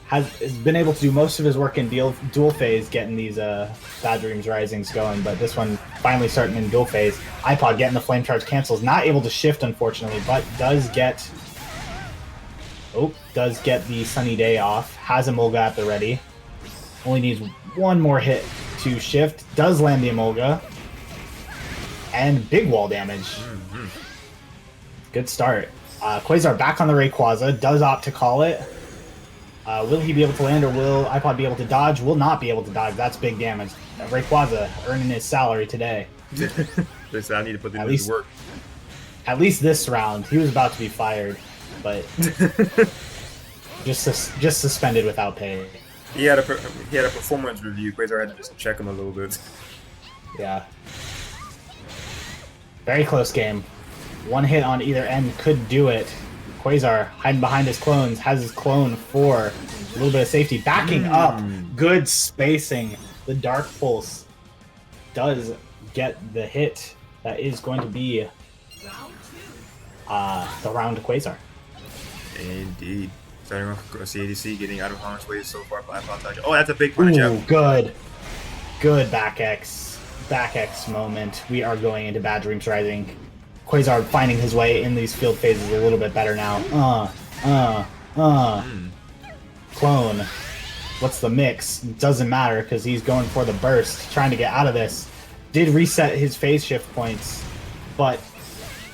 Speaker 2: Has been able to do most of his work in dual phase, getting these Bad Dreams Risings going, but this one finally starting in dual phase. iPod getting the Flame Charge cancels, not able to shift unfortunately, but does get the Sunny Day off. Has Emolga at the ready. Only needs one more hit to shift. Does land the Emolga. And big wall damage. Good start. Quasar back on the Rayquaza. Does opt to call it. Will he be able to land, or will iPod be able to dodge? Will not be able to dodge. That's big damage. Rayquaza earning his salary today.
Speaker 1: Listen, I need to put this to work.
Speaker 2: At least this round. He was about to be fired, but just suspended without pay.
Speaker 1: He had a performance review. Quasar had to just check him a little bit.
Speaker 2: Yeah. Very close game. One hit on either end could do it. Quasar hiding behind his clones, has his clone for a little bit of safety. Backing up, good spacing. The Dark Pulse does get the hit that is going to be the round to Quasar.
Speaker 1: Indeed. Starting off with CADC getting out of harm's way so far by ipodtouch. Oh, that's a big punish out.
Speaker 2: Ooh, good. Good back X. Back X moment. We are going into Bad Dreams Rising. Quasar finding his way in these field phases a little bit better now. Clone. What's the mix? Doesn't matter because he's going for the burst, trying to get out of this. Did reset his phase shift points, but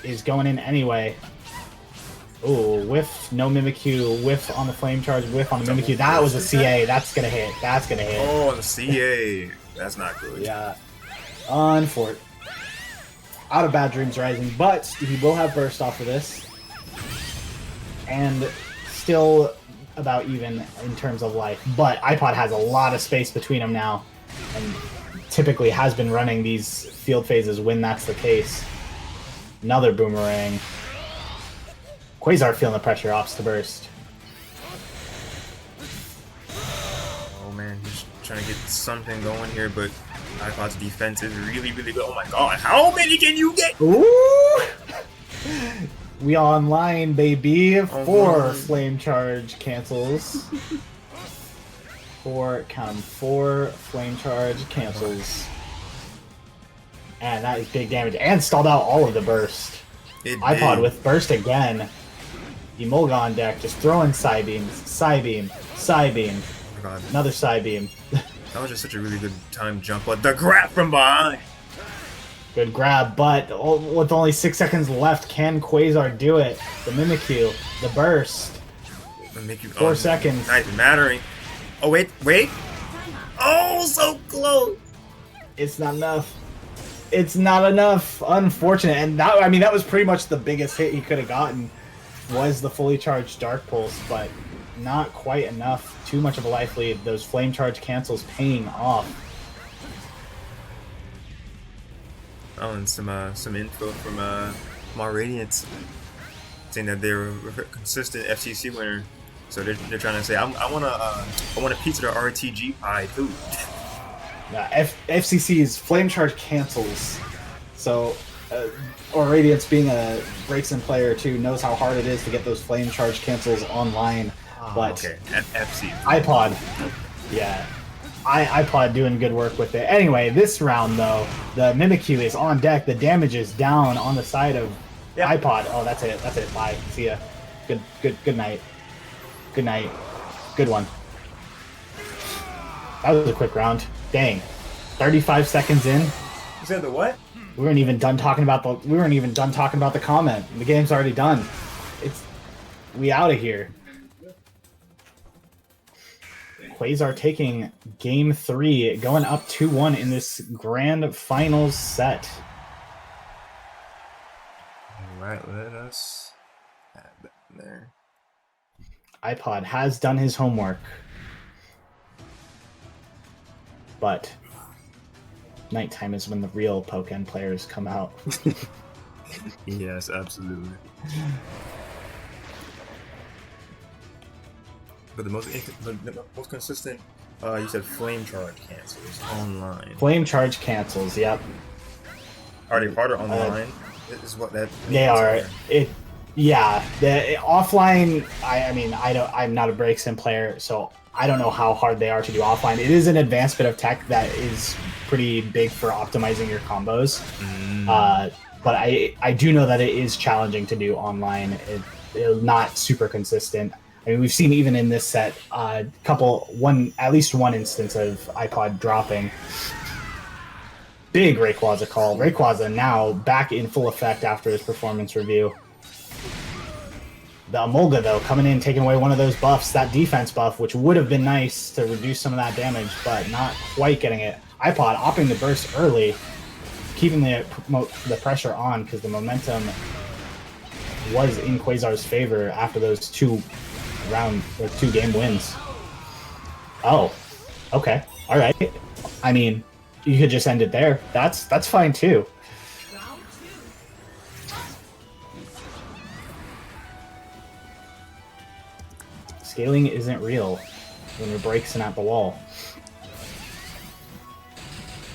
Speaker 2: is going in anyway. Ooh, whiff, no Mimikyu, whiff on the flame charge, whiff on the Mimikyu. That was a CA. That's gonna hit. That's gonna hit.
Speaker 1: Oh, the CA. That's not good.
Speaker 2: Yeah. Unfort. Out of Bad Dreams Rising, but he will have burst off of this. And still about even in terms of life. But iPod has a lot of space between them now. And typically has been running these field phases when that's the case. Another boomerang. Quasar feeling the pressure, opts to burst.
Speaker 1: Oh man, he's trying to get something going here, but iPod's defense is really, really good. Oh my god, how many can you get?
Speaker 2: Ooh! We online, baby. 4 flame charge cancels. 4, count 'em, 4 flame charge cancels. And that is big damage. And stalled out all of the burst. iPod with burst again. Emulgon deck just throwing Psybeams. Psybeam. Psybeam.
Speaker 1: Oh god.
Speaker 2: Another Psybeam.
Speaker 1: That was just such a really good time jump, but the grab from behind!
Speaker 2: Good grab, but with only 6 seconds left, can Quasar do it? The Mimikyu, the burst. 4 seconds.
Speaker 1: Not even mattering. Oh, wait. Oh, so close!
Speaker 2: It's not enough. It's not enough. Unfortunate. And that, I mean, that was pretty much the biggest hit he could have gotten, was the fully charged Dark Pulse, but not quite enough. Too much of a life lead. Those flame charge cancels paying off.
Speaker 1: Oh, and some info from Mar Radiance saying that they're a consistent FCC winner. So they're trying to say, I want a piece of the RTG pie too.
Speaker 2: FCC's flame charge cancels. So, or Radiance being a Breaksin player too knows how hard it is to get those flame charge cancels online. But
Speaker 1: okay, FC.
Speaker 2: iPod, yeah, iPod doing good work with it. Anyway, this round though, the Mimikyu is on deck. The damage is down on the side of iPod. Oh, that's it. That's it. Bye. See ya. Good night. Good night. Good one. That was a quick round. Dang. 35 seconds in.
Speaker 1: You said the what?
Speaker 2: We weren't even done talking about the comment. The game's already done. We out of here. Quasar taking game 3, going up 2-1 in this grand finals set.
Speaker 1: Alright, let us add that there.
Speaker 2: iPod has done his homework. But nighttime is when the real Pokken players come out.
Speaker 1: Yes, absolutely. But the most consistent, you said flame charge cancels online.
Speaker 2: Flame charge cancels, yep.
Speaker 1: Are they harder online? Is what that means.
Speaker 2: They are. The offline. I mean, I'm not a Breaksin player, so I don't know how hard they are to do offline. It is an advanced bit of tech that is pretty big for optimizing your combos. But I do know that it is challenging to do online. It's not super consistent. I mean, we've seen even in this set at least one instance of iPod dropping. Big Rayquaza call. Rayquaza now back in full effect after his performance review. The Emolga, though, coming in, taking away one of those buffs, that defense buff, which would have been nice to reduce some of that damage, but not quite getting it. iPod opting the burst early, keeping the pressure on because the momentum was in Quasar's favor after those two game wins. Oh, okay, all right. I mean, you could just end it there. That's fine too. Scaling isn't real when you're breaking at the wall.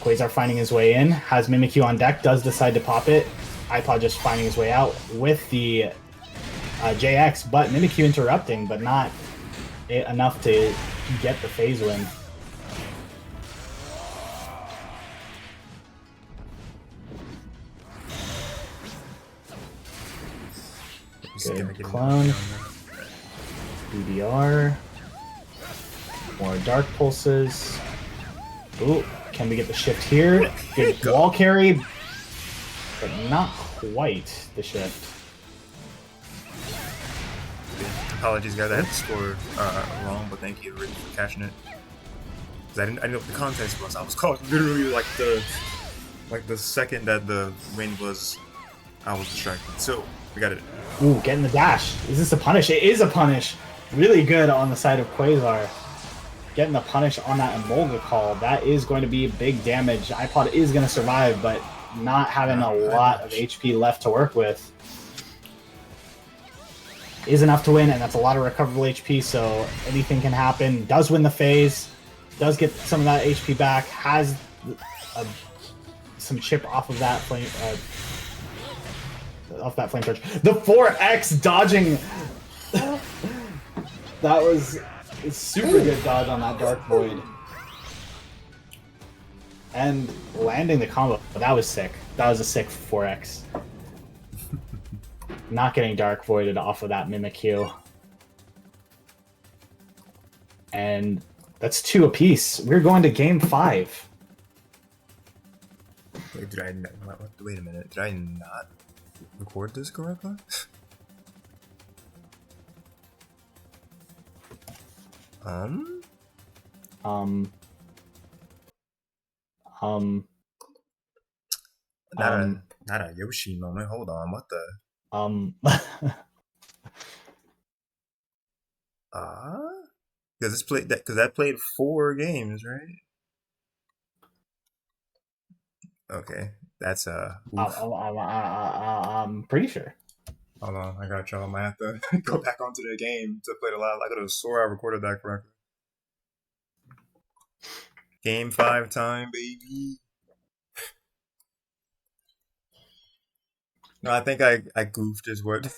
Speaker 2: Quasar finding his way in, has Mimikyu on deck, does decide to pop it. iPod just finding his way out with the JX, but Mimikyu interrupting, but not enough to get the phase win. Good clone. BDR. More dark pulses. Ooh, can we get the shift here? Good wall carry, but not quite the shift.
Speaker 1: Apologies, guys. I had the score wrong, but thank you Ricky, for catching it. Cause I didn't know what the context was. I was caught literally like the second that the win was. I was distracted. So we got it.
Speaker 2: Ooh, getting the dash. Is this a punish? It is a punish. Really good on the side of Quasar. Getting the punish on that Emolga call. That is going to be big damage. iPod is going to survive, but not having a lot of HP left to work with. Is enough to win, and that's a lot of recoverable HP, so anything can happen. Does win the phase. Does get some of that HP back. Has some chip off of that flame. Off that flame charge. The 4X dodging. That was a super good dodge on that Dark Void. And landing the combo. That was sick. That was a sick 4X. Not getting Dark Voided off of that Mimikyu. And that's 2 apiece. We're going to game 5.
Speaker 1: Wait, wait a minute. Did I not record this correctly? Not a Yoshi moment. Hold on. What the? Because that played 4 games, right? Okay, that's
Speaker 2: I'm pretty sure.
Speaker 1: Hold on, I got y'all. I might have to go back onto the game to play it live. I could have swore I recorded that correctly. Game 5 time, baby. No, I think I goofed is what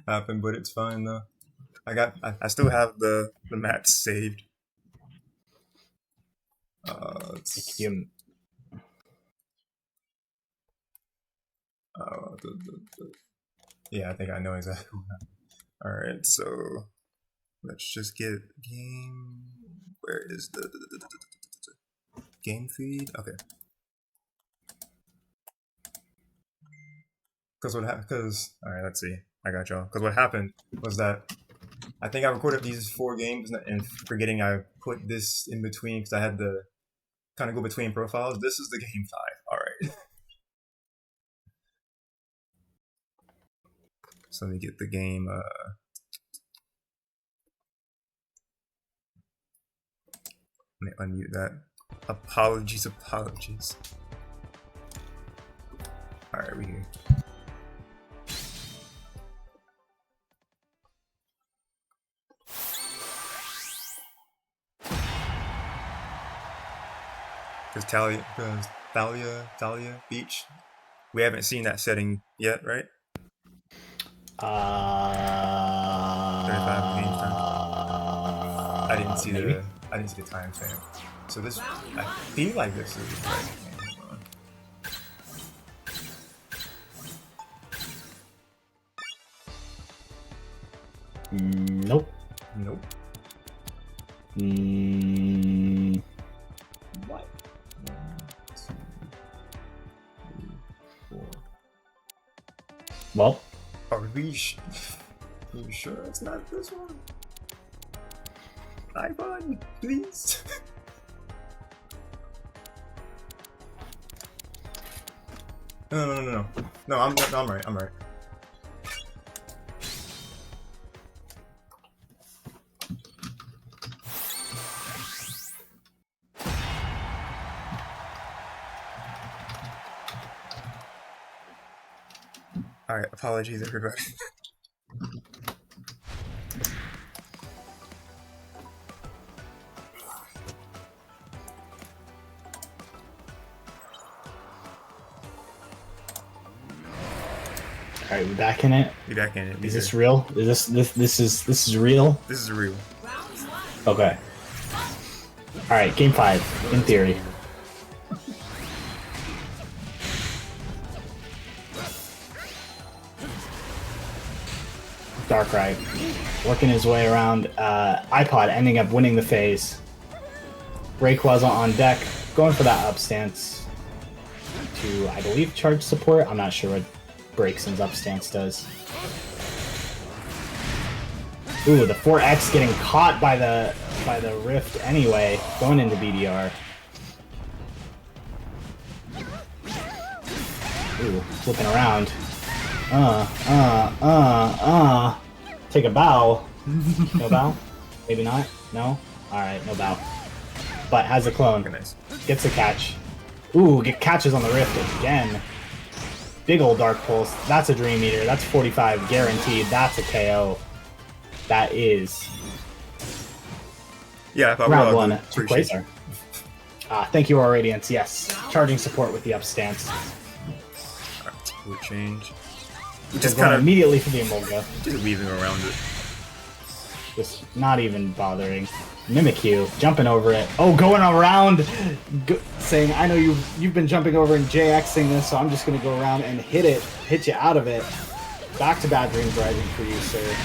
Speaker 1: happened, but it's fine though. I still have the match saved. Yeah, I think I know exactly what happened. Alright, so let's just get game. Where is the game feed? Okay. Alright, let's see. I got y'all. Because what happened was that I think I recorded these 4 games and forgetting I put this in between because I had to kind of go between profiles. This is the game 5. Alright. So let me get the game. Let me unmute that. Apologies. Alright, we here. Because Thalia Beach, we haven't seen that setting yet, right? 35 games time. I didn't see the timestamp. So this, I feel like this is right.
Speaker 2: Nope.
Speaker 1: What? 1, 2, 3, 4.
Speaker 2: Well.
Speaker 1: Are you sure it's not this one? iPod, please. No. No, I'm right. Alright, apologies everybody.
Speaker 2: All right, we back in it.
Speaker 1: We back in it.
Speaker 2: Is this real? Is this is real?
Speaker 1: This is real.
Speaker 2: Okay. All right, game 5 in theory. Darkrai working his way around. iPod ending up winning the phase. Rayquaza on deck, going for that up stance to, I believe, charge support. I'm not sure what Braixen's up stance does. Ooh, the 4X getting caught by the Rift anyway, going into BDR. Ooh, flipping around. Take a bow. No bow? Maybe not? No? Alright, no bow. But has a clone.
Speaker 1: Nice.
Speaker 2: Gets a catch. Ooh, catches on the Rift again. Big old Dark Pulse. That's a Dream Eater. That's 45 guaranteed. That's a KO. That is.
Speaker 1: Yeah, I thought
Speaker 2: round 1 to Quasar. Thank you, our Radiance. Yes. Charging support with the up stance.
Speaker 1: Alright, we'll change.
Speaker 2: Just kind of immediately for the Emolga.
Speaker 1: Just weaving around it.
Speaker 2: Just not even bothering. Mimikyu jumping over it. Oh, going around, saying, "I know you've been jumping over and JXing this, so I'm just gonna go around and hit you out of it." Back to Bad Dreams Rising for you, sir.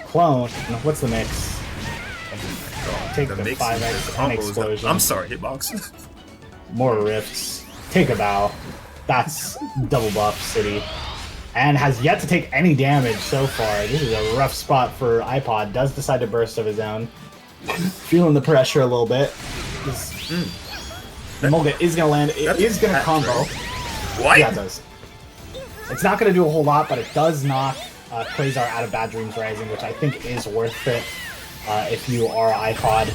Speaker 2: Clone. What's the mix? Take the 5X and explosion.
Speaker 1: I'm sorry, hitbox.
Speaker 2: More rifts. Take a bow. That's double buff City. And has yet to take any damage so far. This is a rough spot for iPod. Does decide to burst of his own. Feeling the pressure a little bit. Emolga is going to land. It is going to combo.
Speaker 1: What?
Speaker 2: Yeah, it does. It's not going to do a whole lot, but it does knock Quasar out of Bad Dreams Rising, which I think is worth it if you are iPod.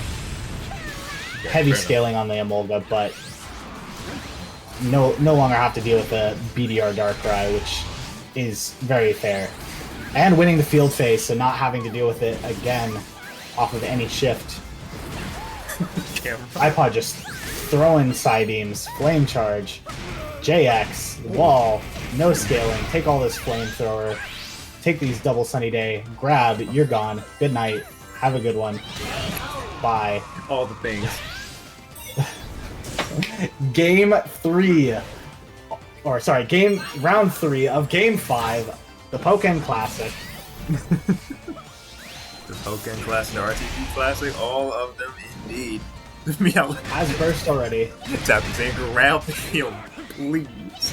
Speaker 2: Heavy scaling on the Emolga, but no longer have to deal with the BDR Darkrai, which is very fair. And winning the field phase, so not having to deal with it again off of any shift. iPod just throwing side beams, flame charge, JX, wall, no scaling, take all this flamethrower, take these double sunny day, grab, you're gone, good night, have a good one, bye.
Speaker 1: All the things.
Speaker 2: Round 3 of Game 5, the Pokken Classic.
Speaker 1: The Pokken Classic, the RTP Classic, all of them indeed. Meow.
Speaker 2: Has burst already.
Speaker 1: Tap the tank around the field, please.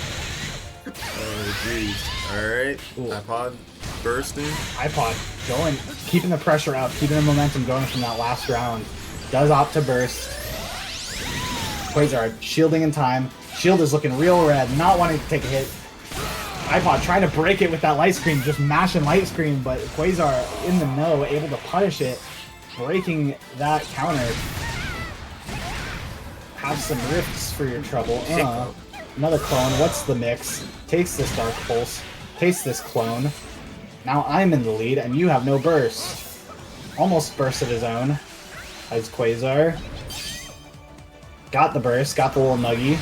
Speaker 1: Oh, jeez. Alright, iPod bursting.
Speaker 2: iPod going, keeping the pressure out, keeping the momentum going from that last round. Does opt to burst. Quasar shielding in time. Shield is looking real red, not wanting to take a hit. iPod trying to break it with that light screen, just mashing light screen, but Quasar in the know, able to punish it, breaking that counter. Have some rifts for your trouble. Another clone. What's the mix? Takes this Dark Pulse. Takes this clone. Now I'm in the lead, and you have no burst. Almost burst of his own. As Quasar. Got the burst. Got the little nuggy.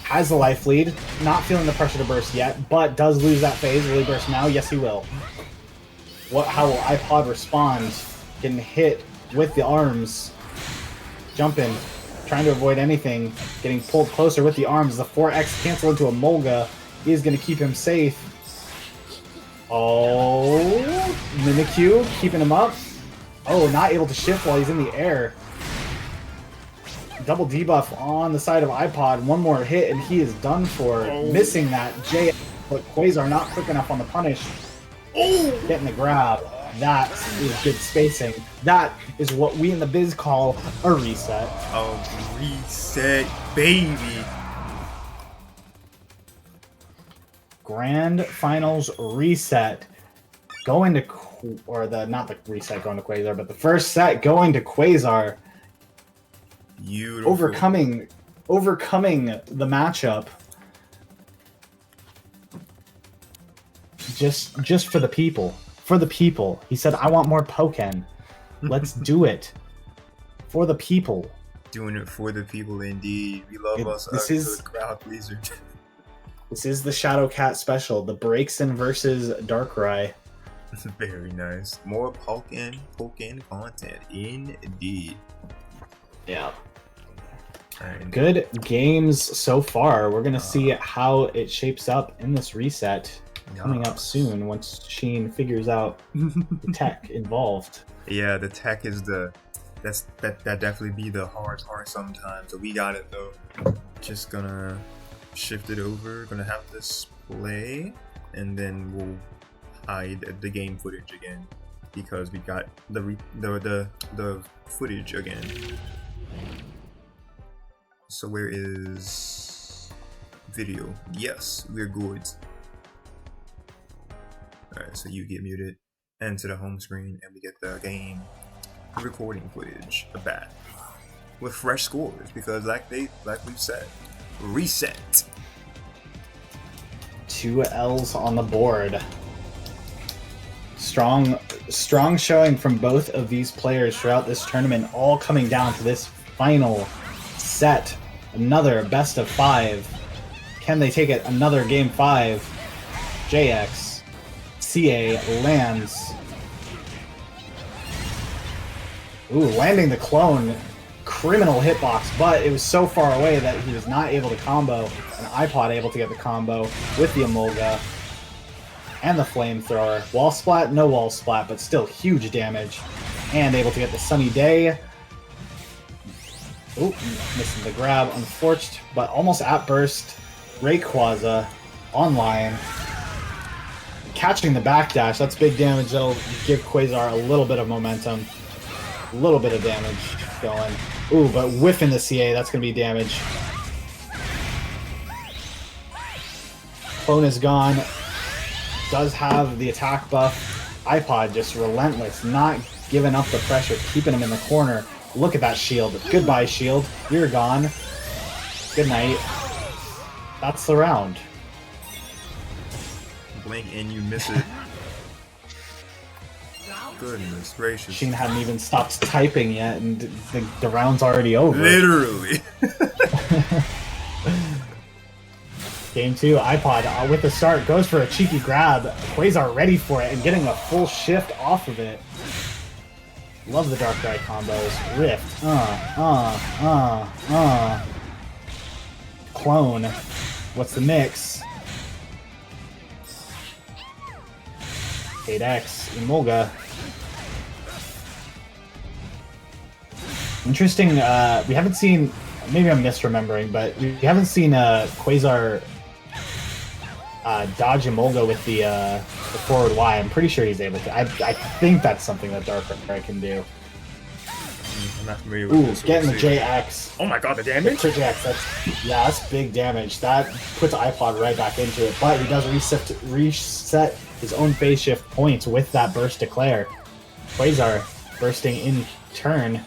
Speaker 2: Has the life lead. Not feeling the pressure to burst yet, but does lose that phase. Will he burst now? Yes, he will. How will iPod respond? Getting hit with the arms. Jumping. Trying to avoid anything. Getting pulled closer with the arms. The 4X cancel into a Molga. He is going to keep him safe. Oh. Mimikyu keeping him up. Oh, not able to shift while he's in the air. Double debuff on the side of iPod. One more hit and he is done for. Missing that J, but Quasar not quick enough on the punish. Getting the grab. That is good spacing. That is what we in the biz call a reset.
Speaker 1: A reset, baby.
Speaker 2: Grand Finals reset. Going to, not the reset going to Quasar, but the first set going to Quasar.
Speaker 1: Beautiful.
Speaker 2: Overcoming the matchup. Just for the people. For the people. He said, I want more Pokken. Let's do it. For the people.
Speaker 1: Doing it for the people indeed. We love us.
Speaker 2: This is
Speaker 1: the crowd pleaser.
Speaker 2: This is the Shadow Cat special, the Breakson versus Darkrai.
Speaker 1: Very nice. More Pokken content, indeed.
Speaker 2: Yeah. Good games so far. We're gonna see how it shapes up in this reset coming up soon once Sheen figures out the tech involved.
Speaker 1: Yeah, the tech is that definitely be the hard part sometimes. So we got it though. Just gonna shift it over. Gonna have this play, and then we'll hide the game footage again because we got the footage again. So where is video? Yes, we're good. Alright, so you get muted, enter the home screen, and we get the game recording footage of that with fresh scores because like we've said, reset.
Speaker 2: 2 L's on the board. Strong showing from both of these players throughout this tournament, all coming down to this final set. Another best of 5. Can they take it? Another game 5. JX. CA lands. Ooh, landing the clone. Criminal hitbox, but it was so far away that he was not able to combo. An iPod able to get the combo with the Emolga and the flamethrower. Wall splat, no wall splat, but still huge damage. And able to get the Sunny Day. Oop, missing the grab, unfortunate, but almost at burst. Great Quasar online. Catching the backdash, that's big damage. That'll give Quasar a little bit of momentum. A little bit of damage going. Ooh, but whiffing the CA, that's going to be damage. Clone is gone. Does have the attack buff. iPod just relentless, not giving up the pressure, keeping him in the corner. Look at that shield. Goodbye, shield. You're gone. Good night. That's the round.
Speaker 1: Blink and you miss it. Goodness gracious.
Speaker 2: Sheen hadn't even stopped typing yet, and the round's already over.
Speaker 1: Literally.
Speaker 2: Game 2, iPod with the start goes for a cheeky grab. Quasar ready for it and getting a full shift off of it. Love the Darkrai combos. Rift. Clone. What's the mix? 8X. Emolga. Interesting. We haven't seen. Maybe I'm misremembering, but we haven't seen Quasar dodge Emolga with the forward Y. I'm pretty sure he's able to. I think that's something that Darkrai can do.
Speaker 1: I'm not familiar with this.
Speaker 2: Getting the JX.
Speaker 1: Oh my god, the damage!
Speaker 2: The JX, that's big damage. That puts iPod right back into it, but he does reset his own phase shift points with that burst declare. Quasar bursting in turn,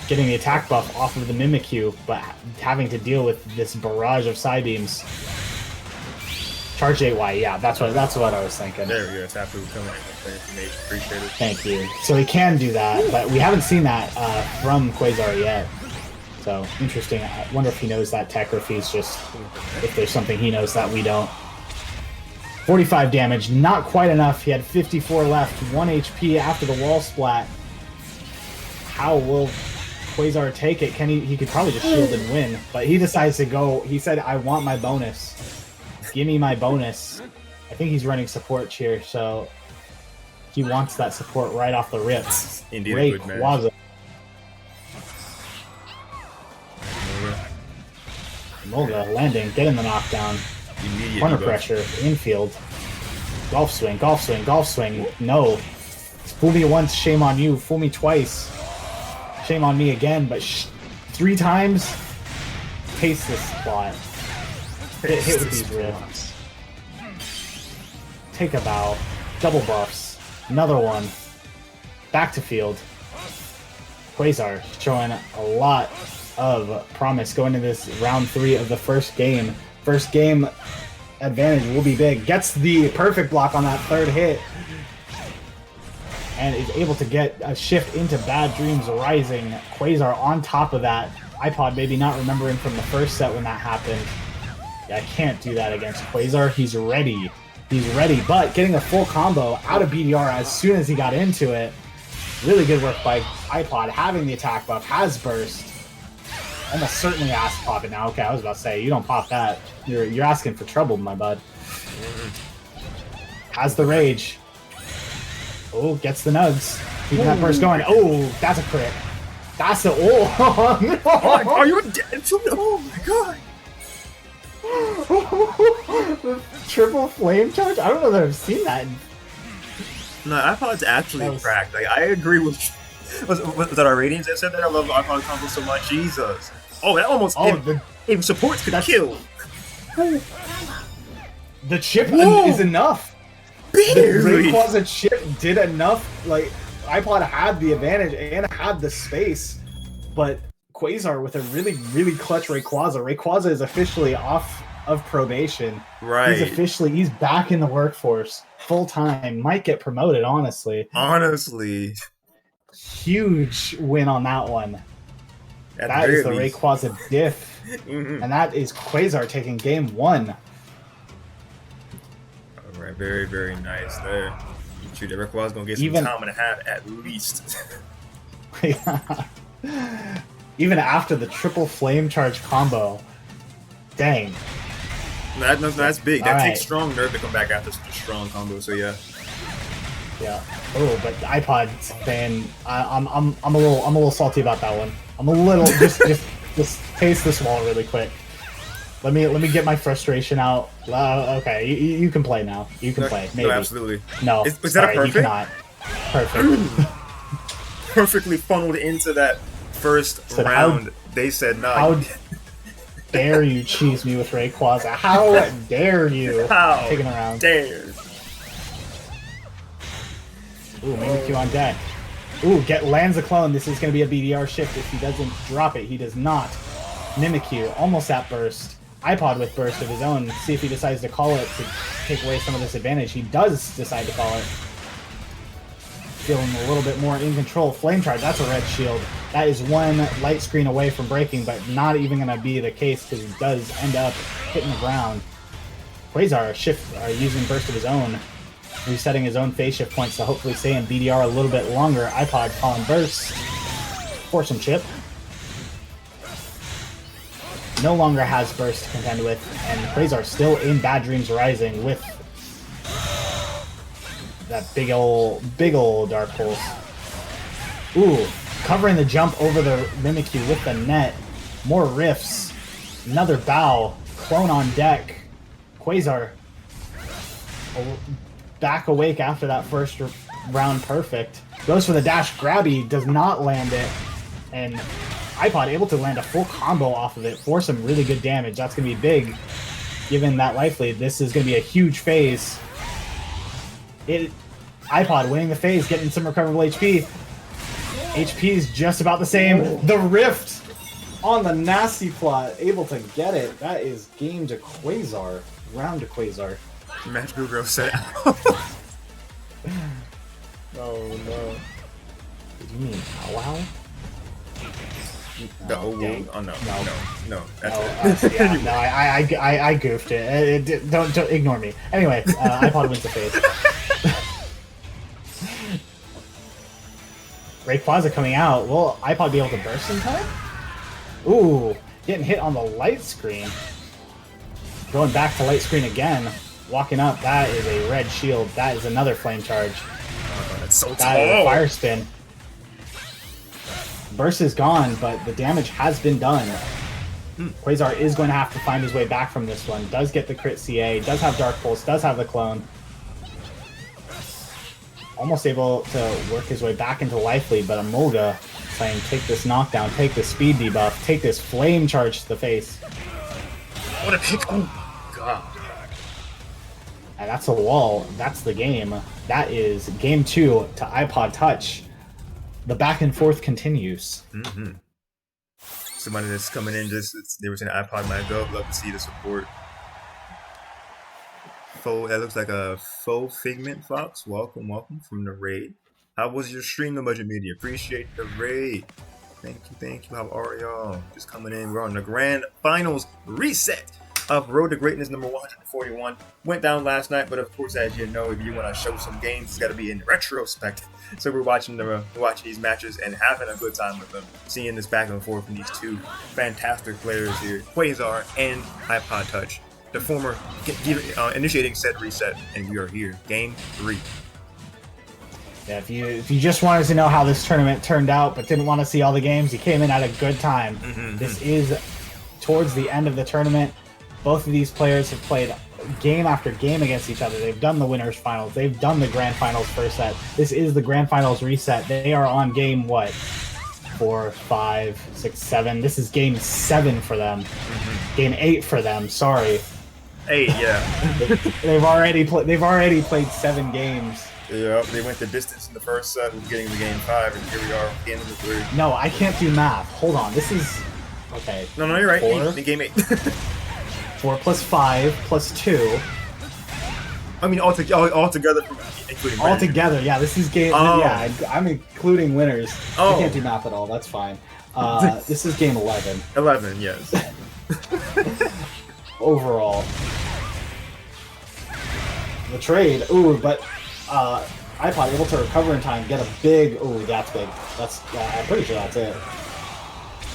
Speaker 2: getting the attack buff off of the Mimikyu, but having to deal with this barrage of Psybeams. Charge 8Y, yeah, that's what I was thinking.
Speaker 1: There we go, it's after coming in with the information. Appreciate it.
Speaker 2: Thank you. So he can do that, but we haven't seen that from Quasar yet. So interesting. I wonder if he knows that tech, or if he's just if there's something he knows that we don't. 45 damage, not quite enough. He had 54 left, 1 HP after the wall splat. How will Quasar take it? Can he could probably just shield and win, but he decides to go. He said, "I want my bonus. Give me my bonus." I think he's running support cheer, so he wants that support right off the rip.
Speaker 1: Indeed,
Speaker 2: Great
Speaker 1: a good match.
Speaker 2: Quasar. Emolga landing, getting the knockdown. Corner pressure, infield. Golf swing, golf swing, golf swing. No. Fool me once, shame on you. Fool me twice. Shame on me again, but 3 times? Taste this spot. Get hit with these rifts. Take a bow. Double buffs. Another one. Back to field. Quasar showing a lot of promise going into this round 3 of the first game. First game advantage will be big. Gets the perfect block on that 3rd hit. And is able to get a shift into Bad Dreams Rising. Quasar on top of that. iPod maybe not remembering from the first set when that happened. Yeah, I can't do that against Quasar. He's ready. He's ready, but getting a full combo out of BDR as soon as he got into it. Really good work by iPod. Having the attack buff, has burst. Almost certainly has to pop it now. Okay, I was about to say, you don't pop that. You're asking for trouble, my bud. Has the rage. Oh, gets the nugs. Keeping that burst going. Oh, that's a crit. That's the
Speaker 1: Are you dead? Oh my god.
Speaker 2: the triple flame charge? I don't know that I've seen that.
Speaker 1: No, iPod's actually cracked. Like, I agree with. Was that our ratings that said that? I love the iPod combo so much. Jesus. Oh, that almost even supports could kill.
Speaker 2: The chip is enough.
Speaker 1: Barely.
Speaker 2: The Rayquaza chip did enough. Like, iPod had the advantage and had the space, but Quasar with a really, really clutch Rayquaza. Rayquaza is officially off of probation.
Speaker 1: Right.
Speaker 2: He's back in the workforce full time. Might get promoted, honestly.
Speaker 1: Honestly.
Speaker 2: Huge win on that one. That is the Rayquaza diff. And that is Quasar taking game 1.
Speaker 1: Alright, very, very nice there. Shoot, the Rayquaza's gonna get some time and a half at least.
Speaker 2: Even after the triple flame charge combo. Dang.
Speaker 1: That's big. That takes strong nerve to come back after such a strong combo, so yeah.
Speaker 2: Yeah. Oh, but iPod saying I'm a little salty about that one. I'm a little just taste this wall really quick. Let me get my frustration out. Okay, you can play now. You can play. Maybe.
Speaker 1: No, absolutely.
Speaker 2: No.
Speaker 1: Is that a perfect?
Speaker 2: You cannot. Perfect.
Speaker 1: Perfectly funneled into that first round. They said no.
Speaker 2: How dare you cheese me with Rayquaza? How dare you?
Speaker 1: How
Speaker 2: taking around?
Speaker 1: Dare.
Speaker 2: Ooh, Mimikyu on deck. Ooh, lands the clone. This is going to be a BDR shift if he doesn't drop it. He does not. Mimikyu, almost at burst. iPod with burst of his own. See if he decides to call it to take away some of this advantage. He does decide to call it. Feeling a little bit more in control. Flame charge, that's a red shield. That is one light screen away from breaking, but not even going to be the case because he does end up hitting the ground. Quasar using burst of his own. Resetting his own phase shift points to hopefully stay in BDR a little bit longer. iPod calling burst for some chip. No longer has burst to contend with, and Quasar still in Bad Dreams Rising with that big ol' Dark Pulse. Ooh, covering the jump over the Mimikyu with the net. More rifts. Another bow. Clone on deck. Quasar back awake after that first round perfect. Goes for the dash grabby, does not land it. And iPod able to land a full combo off of it for some really good damage. That's going to be big, given that life lead. This is going to be a huge phase. iPod winning the phase, getting some recoverable HP. HP is just about the same. The Rift on the nasty plot, able to get it. That is game to Quasar. Round to Quasar.
Speaker 1: Magical Girl said
Speaker 2: Oh no. What do you mean, wow?
Speaker 1: No.
Speaker 2: I goofed it. Don't ignore me. Anyway, iPod wins the phase. Rayquaza coming out. Will iPod be able to burst in time? Ooh, getting hit on the light screen. Going back to light screen again. Walking up, that is a red shield. That is another flame charge.
Speaker 1: That's so
Speaker 2: that is a fire spin. Burst is gone, but the damage has been done. Quasar is going to have to find his way back from this one. Does get the crit CA, does have Dark Pulse, does have the clone. Almost able to work his way back into life lead, but Emolga saying, take this knockdown, take this speed debuff, take this flame charge to the face.
Speaker 1: What a pick! Oh god.
Speaker 2: And that's a wall. That's the game. That is game 2 to iPod Touch. The back and forth continues.
Speaker 1: Somebody that's coming in they were saying iPod might go. Love to see the support. That looks like a faux Figment Fox. Welcome from the raid. How was your stream, the Budget Media? Appreciate the raid. Thank you. How are y'all? Just coming in. We're on the grand finals reset. of Road to Greatness number 141 went down last night, but of course, as you know, if you want to show some games, it's got to be in retrospect. So we're watching these matches and having a good time with them, seeing this back and forth from these two fantastic players here, Quasar and ipodtouch. The former initiating said reset, and we are here, game 3.
Speaker 2: Yeah, if you just wanted to know how this tournament turned out, but didn't want to see all the games, you came in at a good time. This is towards the end of the tournament. Both of these players have played game after game against each other. They've done the winners finals. They've done the grand finals first set. This is the grand finals reset. They are on game, what? 4, 5, 6, 7. This is game 7 for them. Game 8 for them. Sorry.
Speaker 1: 8, yeah.
Speaker 2: They've already played 7 games.
Speaker 1: Yep, they went the distance in the first set, getting to game 5, and here we are, game number 3.
Speaker 2: No, I can't do math. Hold on. This is okay.
Speaker 1: No, you're right.
Speaker 2: 4,
Speaker 1: in game 8.
Speaker 2: 4 plus 5 plus 2.
Speaker 1: I mean, all together, including
Speaker 2: All together, yeah. This is game.
Speaker 1: Oh.
Speaker 2: Yeah, I'm including winners.
Speaker 1: Oh.
Speaker 2: I can't do math at all. That's fine. This is game 11.
Speaker 1: 11, yes.
Speaker 2: Overall, the trade. Ooh, but iPod able to recover in time, get a big. Ooh, that's big. That's. I'm pretty sure that's it.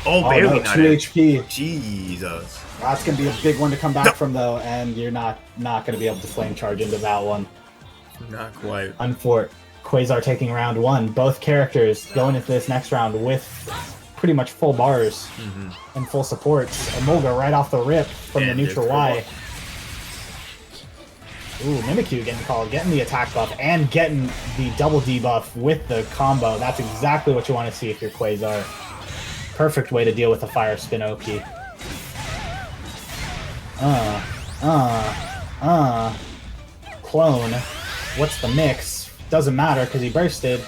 Speaker 1: Oh, barely
Speaker 2: no,
Speaker 1: not
Speaker 2: 2
Speaker 1: it.
Speaker 2: HP.
Speaker 1: Jesus.
Speaker 2: That's gonna be a big one to come back from though, and you're not gonna be able to flame charge into that one.
Speaker 1: Not quite.
Speaker 2: Unfort. Quasar taking round 1. Both characters going into this next round with pretty much full bars and full supports. Emolga right off the rip from the neutral Y. Ooh, Mimikyu getting called, getting the attack buff, and getting the double debuff with the combo. That's exactly what you want to see if you're Quasar. Perfect way to deal with a fire Spinoki. Clone. What's the mix? Doesn't matter because he bursted.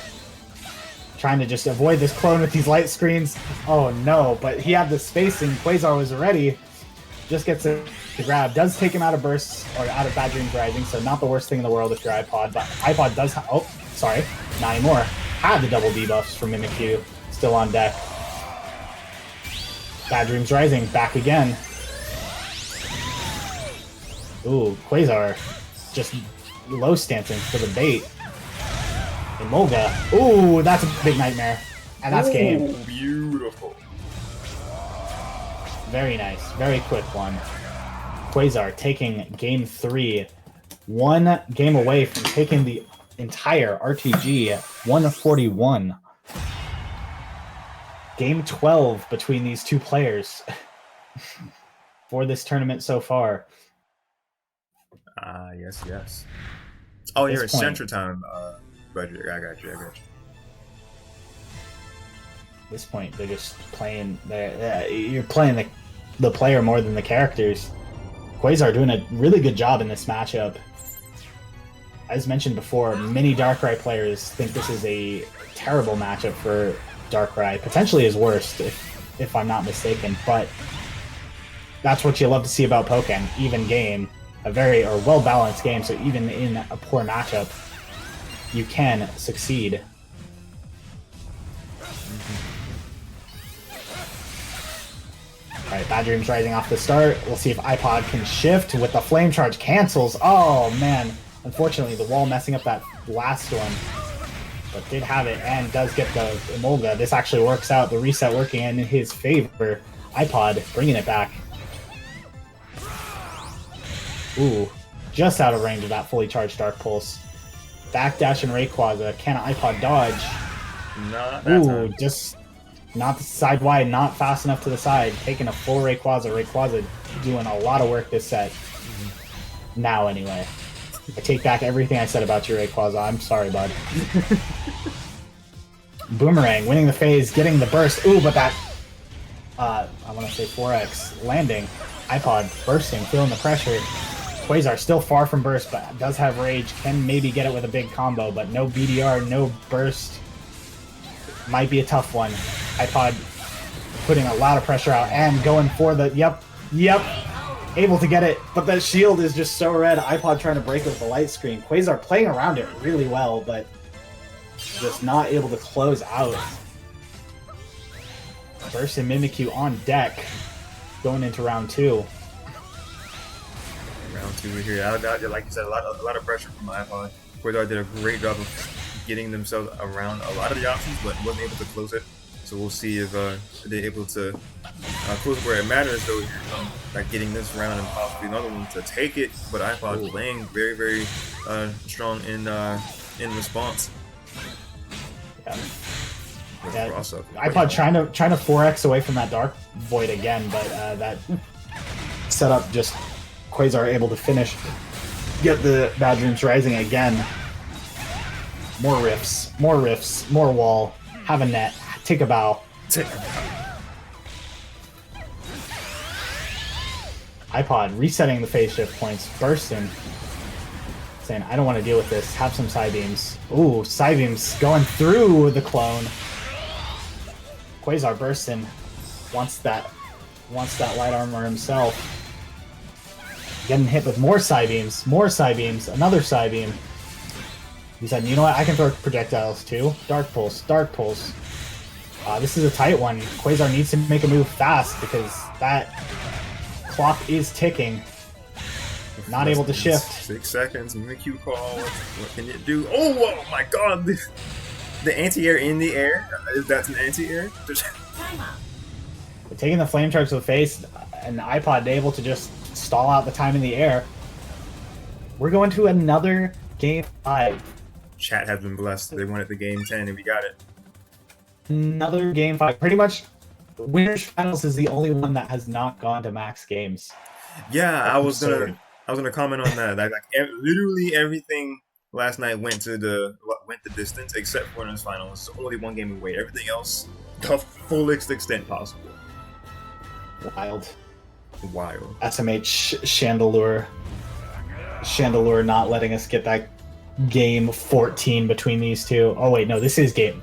Speaker 2: Trying to just avoid this clone with these light screens. Oh no, but he had the spacing. Quasar was ready. Just gets a grab. Does take him out of bursts or out of Bad Dreams Rising, so not the worst thing in the world if you're iPod. But iPod does oh, sorry, not anymore. Had the double debuffs from Mimikyu. Still on deck. Bad Dreams Rising, back again. Ooh, Quasar just low stancing for the bait. Emolga. Ooh, that's a big nightmare. And that's game.
Speaker 1: Beautiful.
Speaker 2: Very nice. Very quick one. Quasar taking game 3. 1 game away from taking the entire RTG 141. Game 12 between these two players for this tournament so far.
Speaker 1: Yes. Oh, you're in Central Time, Frederick. I got you.
Speaker 2: At this point, they're just playing. You're playing the player more than the characters. Quasar doing a really good job in this matchup. As mentioned before, many Darkrai players think this is a terrible matchup for Darkrai. Potentially his worst, if I'm not mistaken. But that's what you love to see about Pokken. Even game. A very well-balanced game, so even in a poor matchup, you can succeed. Alright, Bad Dreams Rising off the start. We'll see if iPod can shift with the Flame Charge cancels. Oh, man. Unfortunately, the wall messing up that last one. But did have it and does get the Emolga. This actually works out. The reset working in his favor. iPod bringing it back. Ooh, just out of range of that fully charged Dark Pulse. Backdash and Rayquaza. Can iPod dodge?
Speaker 1: Not that
Speaker 2: Ooh,
Speaker 1: time.
Speaker 2: just not the side wide, not fast enough to the side. Taking a full Rayquaza. Rayquaza doing a lot of work this set. Now, anyway. I take back everything I said about your Rayquaza. I'm sorry, bud. Boomerang, winning the phase, getting the burst. Ooh, but that... I want to say 4x. Landing. iPod bursting, feeling the pressure. Quasar still far from burst, but does have rage. Can maybe get it with a big combo, but no BDR, no burst. Might be a tough one. iPod putting a lot of pressure out and going for the... Yep. Able to get it, but that shield is just so red. iPod trying to break it with the light screen. Quasar playing around it really well, but just not able to close out. Burst and Mimikyu on deck going into round 2.
Speaker 1: Round 2 here. Like you said, a lot of pressure from iPod. Quasar did a great job of getting themselves around a lot of the options, but wasn't able to close it. So we'll see if they're able to close it where it matters, though, like getting this round and possibly another one to take it. But iPod playing very, very strong in response.
Speaker 2: Yeah. iPod trying to 4x away from that Dark Void again, but that setup just Quasar able to finish, get the Bad Dreams Rising again. More riffs, more wall, have a net, take a bow. iPod resetting the phase shift points, bursting, saying, I don't want to deal with this, have some side beams. Ooh, side beams going through the clone. Quasar bursting, wants that light armor himself. Getting hit with more side beams, another side beam. He said, you know what, I can throw projectiles too. Dark Pulse. This is a tight one. Quasar needs to make a move fast because that clock is ticking. Not able to shift.
Speaker 1: 6 seconds, Mimikyu call. What can it do? Oh my god! The anti-air in the air? That's an anti-air?
Speaker 2: Taking the flame charge to the face, and iPod able to just stall out the time in the air. We're going to another game 5.
Speaker 1: Chat has been blessed. They wanted the game 10 and we got it.
Speaker 2: Another game 5. Pretty much, Winners Finals is the only one that has not gone to max games.
Speaker 1: Yeah, I was gonna comment on that. Like literally everything last night went the distance except for Winners Finals. Only one game away. Everything else, the fullest extent possible.
Speaker 2: Wild.
Speaker 1: SMH
Speaker 2: Chandelure not letting us get that game 14 between these two. Oh wait, no, this is game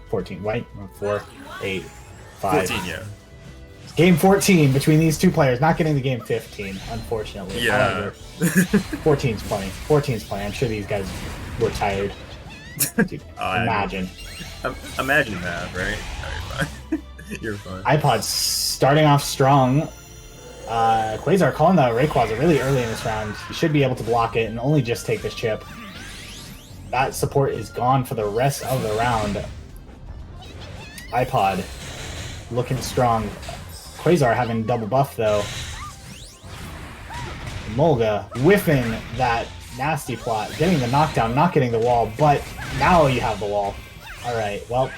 Speaker 2: 14, right? 4, 8, 5.
Speaker 1: 14, yeah.
Speaker 2: Game 14 between these two players, not getting the game 15, unfortunately.
Speaker 1: Yeah.
Speaker 2: 14's plenty. 14's plenty. I'm sure these guys were tired. Dude, imagine.
Speaker 1: Imagine that, right? You're fine.
Speaker 2: iPod starting off strong. Quasar calling the Rayquaza really early in this round. You should be able to block it and only just take this chip. That support is gone for the rest of the round. iPod looking strong. Quasar having double buff though. Mulga whiffing that nasty plot, getting the knockdown, not getting the wall, but now you have the wall. Alright, well,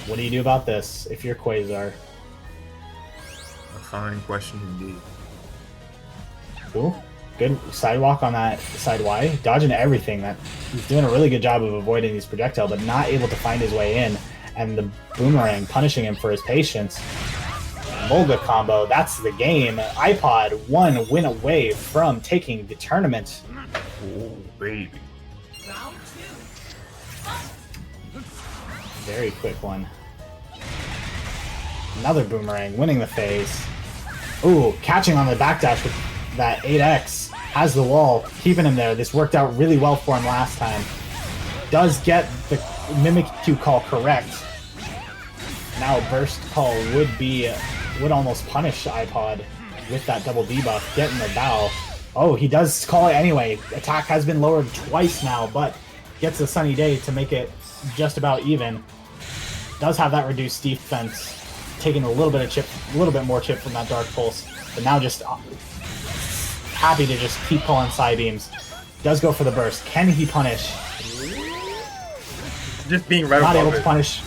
Speaker 2: what do you do about this if you're Quasar?
Speaker 1: A fine question indeed.
Speaker 2: Ooh, good sidewalk on that side Y, dodging everything. That he's doing a really good job of avoiding these projectiles, but not able to find his way in. And the boomerang punishing him for his patience. Mulga combo, that's the game. iPod 1 win away from taking the tournament.
Speaker 1: Oh, baby.
Speaker 2: Very quick one. Another boomerang, winning the phase. Ooh, catching on the backdash with that 8X. Has the wall, keeping him there. This worked out really well for him last time. Does get the Mimikyu call correct. Now burst call would almost punish iPod with that double debuff, getting the bow. Oh, he does call it anyway. Attack has been lowered twice now, but gets a sunny day to make it just about even. Does have that reduced defense, taking a little bit more chip from that Dark Pulse, but now just happy to just keep pulling side beams. Does go for the burst. Can he punish?
Speaker 1: Just being right
Speaker 2: Not
Speaker 1: above
Speaker 2: able
Speaker 1: it.
Speaker 2: to punish.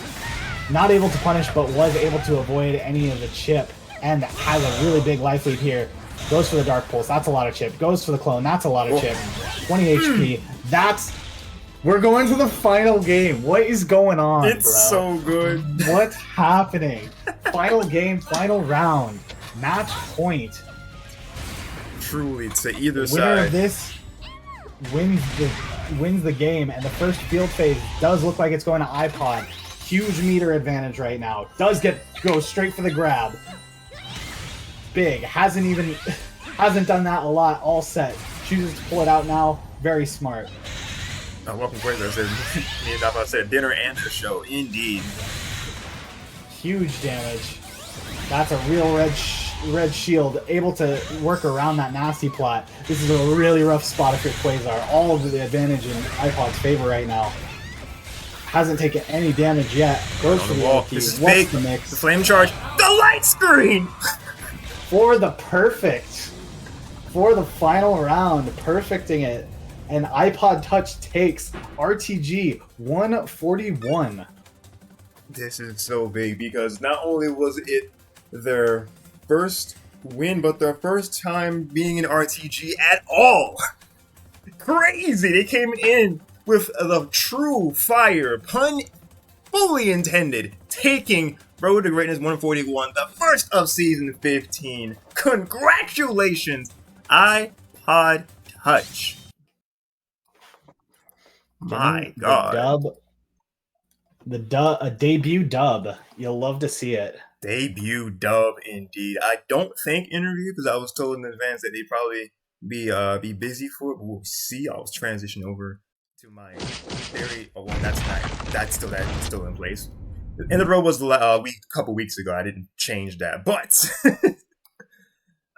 Speaker 2: Not able to punish, but was able to avoid any of the chip, and has a really big life lead here. Goes for the Dark Pulse, that's a lot of chip. Goes for the clone, that's a lot of chip. 20 HP, we're going to the final game. What is going on,
Speaker 1: It's
Speaker 2: bro?
Speaker 1: so good.
Speaker 2: What's happening? Final game, final round. Match point.
Speaker 1: Truly, to either
Speaker 2: Winner
Speaker 1: side.
Speaker 2: of this wins the game, and the first field phase does look like it's going to iPod. Huge meter advantage right now. Go straight for the grab. Big. Hasn't done that a lot all set. Chooses to pull it out now. Very smart.
Speaker 1: Welcome, Quasar. Said me and Dafa said dinner and a show. Indeed.
Speaker 2: Huge damage. That's a real red red shield, able to work around that nasty plot. This is a really rough spot for Quasar. All of the advantage in iPod's favor right now. Hasn't taken any damage yet. Goes for the LP.
Speaker 1: This is
Speaker 2: What's
Speaker 1: big.
Speaker 2: the mix?
Speaker 1: The flame charge. The light screen!
Speaker 2: For the perfect. For the final round, perfecting it. And ipodtouch takes RTG 141.
Speaker 1: This is so big because not only was it their first win, but their first time being in RTG at all. Crazy! They came in with the true fire, pun fully intended, taking Road to Greatness 141, the first of season 15. Congratulations, ipodtouch. My God.
Speaker 2: A debut dub. You'll love to see it.
Speaker 1: Debut dub indeed. I don't think interview because I was told in advance that they'd probably be busy for it, but we'll see. I'll transition over to my very that's still in place. And the road was a couple weeks ago. I didn't change that, but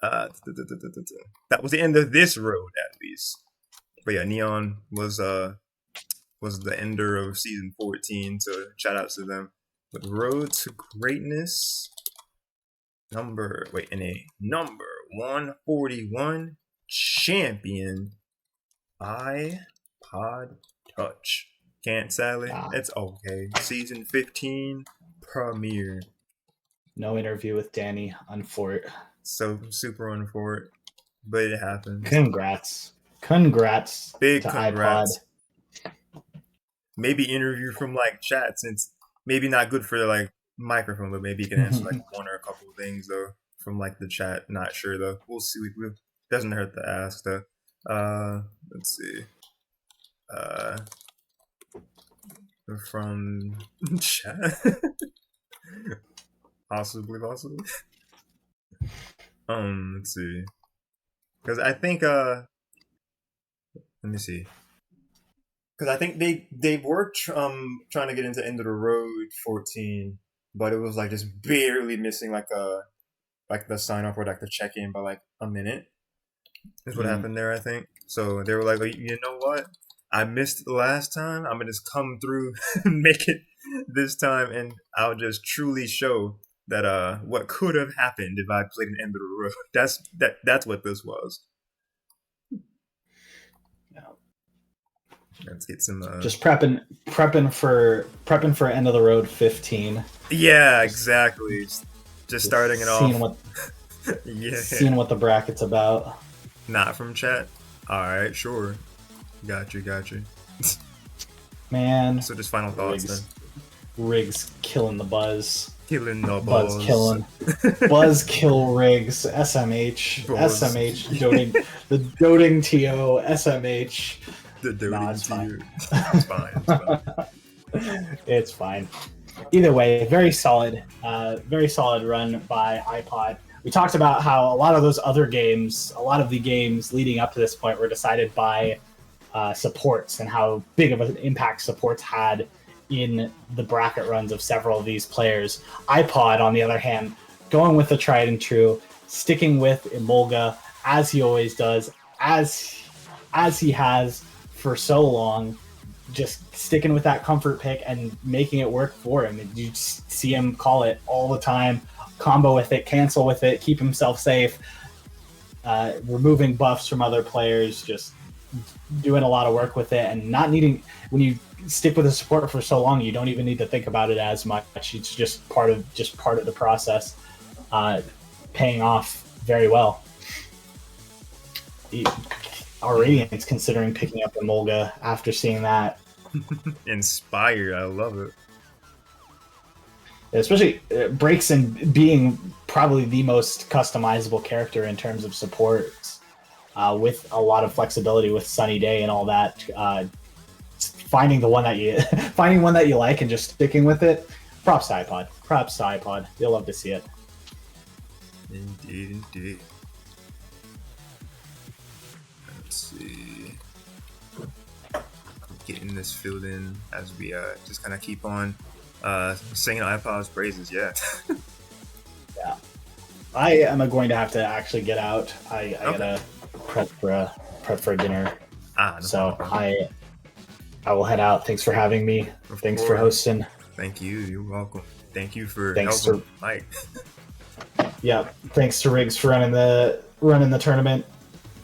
Speaker 1: that was the end of this road at least. But yeah, Neon was the ender of season 14, so shout outs to them. But Road to Greatness number 141 champion ipodtouch. Can't sadly. It's okay. Season 15 premiere.
Speaker 2: No interview with Danny, unfort.
Speaker 1: So super unfort, but it happens.
Speaker 2: Congrats.
Speaker 1: Big
Speaker 2: to
Speaker 1: congrats.
Speaker 2: iPod.
Speaker 1: Maybe interview from like chat, since maybe not good for like microphone, but maybe you can answer like one or a couple of things though from like the chat. Not sure though. We'll see. Doesn't hurt to ask though. Let's see. From chat. Possibly. Let's see. Because I think let me see. Because I think they were trying to get into End of the Road 14, but it was like just barely missing like the sign off or like the check in by like a minute. Is what happened there, I think. So they were like, you know what? I missed it the last time. I'm gonna just come through and make it this time, and I'll just truly show that what could have happened if I played an End of the Road. That's what this was. Let's get some.
Speaker 2: Just prepping for End of the Road 15.
Speaker 1: Yeah, exactly. Just starting it off.
Speaker 2: Seeing what the bracket's about.
Speaker 1: Not from chat. All right, sure. Got you.
Speaker 2: Man.
Speaker 1: So just final thoughts then.
Speaker 2: Riggs killing the buzz.
Speaker 1: Killing the
Speaker 2: buzz. Buzz kill Riggs. SMH.
Speaker 1: Buzz.
Speaker 2: SMH. Doting. The doting TO. SMH.
Speaker 1: The doting TO.
Speaker 2: It's fine. Either way, very solid run by iPod. We talked about how a lot of the games leading up to this point were decided by supports and how big of an impact supports had in the bracket runs of several of these players. iPod, on the other hand, going with the tried and true, sticking with Emolga as he always does, as he has for so long, just sticking with that comfort pick and making it work for him. You see him call it all the time, combo with it, cancel with it, keep himself safe, removing buffs from other players, just doing a lot of work with it, and not needing, when you stick with a support for so long, you don't even need to think about it as much. It's just part of the process, paying off very well. Our Radiant's considering picking up Emolga after seeing that.
Speaker 1: Inspired, I love it.
Speaker 2: Especially breaks in being probably the most customizable character in terms of supports, with a lot of flexibility with Sunny Day and all that. Finding one that you like and just sticking with it. Props to iPod. You'll love to see it.
Speaker 1: Indeed. Let's see. Getting this filled in as we just kind of keep on singing iPod's praises. Yeah.
Speaker 2: Yeah. I am going to have to actually get out. I
Speaker 1: Okay.
Speaker 2: gotta prep for dinner.
Speaker 1: No
Speaker 2: So
Speaker 1: problem.
Speaker 2: I will head out. Thanks for having me.
Speaker 1: Of
Speaker 2: Thanks for
Speaker 1: course.
Speaker 2: hosting.
Speaker 1: Thank you. You're welcome. Thank you for
Speaker 2: Thanks
Speaker 1: helping
Speaker 2: to
Speaker 1: Mike.
Speaker 2: yeah. Thanks to Riggs for running the tournament,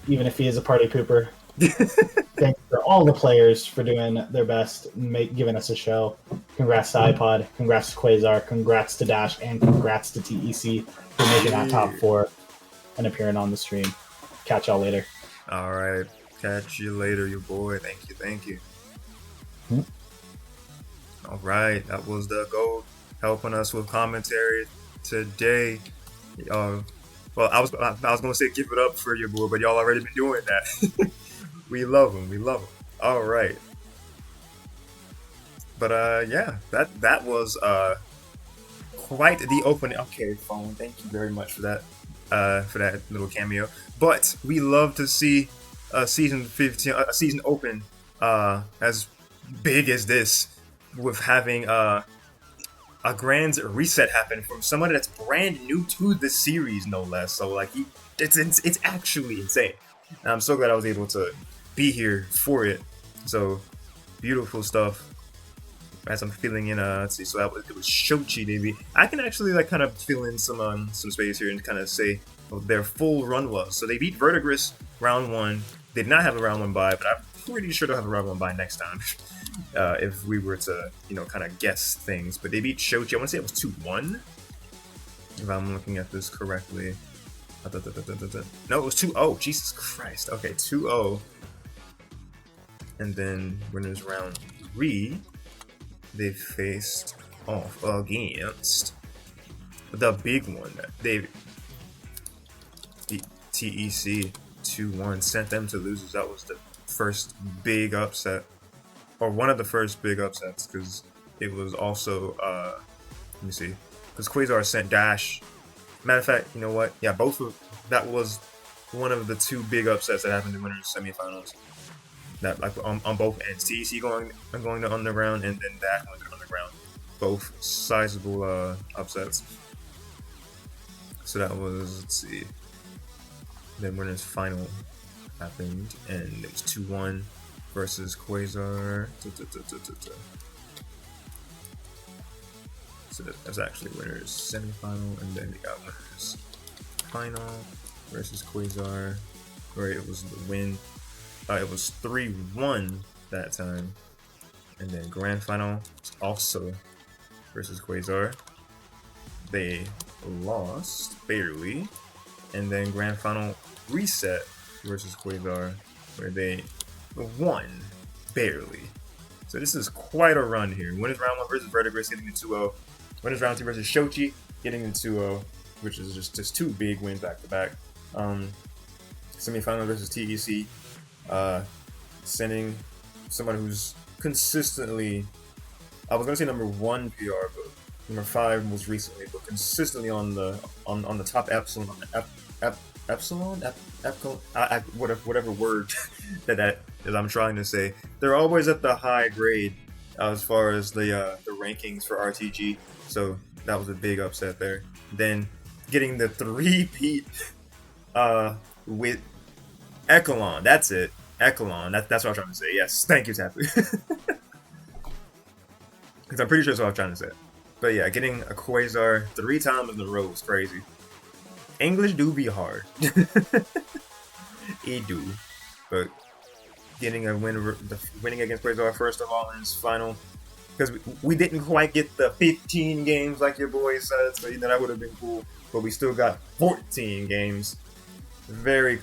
Speaker 2: even if he is a party pooper. Thanks for all the players for doing their best and giving us a show. Congrats to iPod, congrats to Quasar, congrats to Dash, and congrats to TEC for making that top
Speaker 1: Yeah.
Speaker 2: 4 and appearing on the stream. Catch y'all later.
Speaker 1: All right. Catch you later, your boy. Thank you. Thank you. All right. That was the GOAT helping us with commentary today. Well, I was gonna say give it up for your boy, but y'all already been doing that. We love him. We love him. All right. But yeah, that was quite the opening. Okay, phone. Thank you very much for that little cameo. But we love to see season 15, a season open as big as this, with having a grand reset happen from someone that's brand new to the series, no less. So like, it's actually insane. And I'm so glad I was able to be here for it. So beautiful stuff. As I'm filling in, let's see, so it was Shochi, baby. I can actually like kind of fill in some space here and kind of say what their full run was. So they beat Verdigris round 1. They did not have a round 1 bye, but I'm pretty sure they'll have a round 1 bye next time. If we were to, kind of guess things. But they beat Shochi. I want to say it was 2-1, if I'm looking at this correctly. No, it was 2-0. Jesus Christ. Okay, 2-0. And then winners round 3. They faced off against the big one. They beat TEC 2-1, sent them to losers. That was the first big upset, or one of the first big upsets, because it was also, let me see, because Quasar sent Dash. Matter of fact, you know what? Yeah, that was one of the 2 big upsets that happened in winners semifinals. That like on both ends, TEC going to underground, and then that going to underground, both sizable upsets. So that was, let's see, then winners final happened, and it was 2-1 versus Quasar. So that's actually winners semifinal, and then they got winners final versus Quasar, where it was the win. It was 3-1 that time, and then grand final also versus Quasar. They lost barely, and then grand final reset versus Quasar, where they won barely. So this is quite a run here. Winners round 1 versus Verdigris, getting to 2-0. Winners round 2 versus Shochi, getting to 2-0, which is just 2 big wins back to back. Semifinal versus TEC. Sending someone who's consistently, I was gonna say number 1 PR, but number 5 was recently, but consistently on the top epsilon, whatever word that I'm trying to say. They're always at the high grade as far as the rankings for RTG. So that was a big upset there. Then getting the 3-peat with Echelon. That's it. Echelon. That's what I'm trying to say. Yes. Thank you, Tapu. Because I'm pretty sure that's what I'm trying to say. But yeah, getting a Quasar 3 times in a row was crazy. English do be hard. It do. But getting a winning against Quasar first of all in his final, because we didn't quite get the 15 games like your boy said, so that would have been cool. But we still got 14 games. Very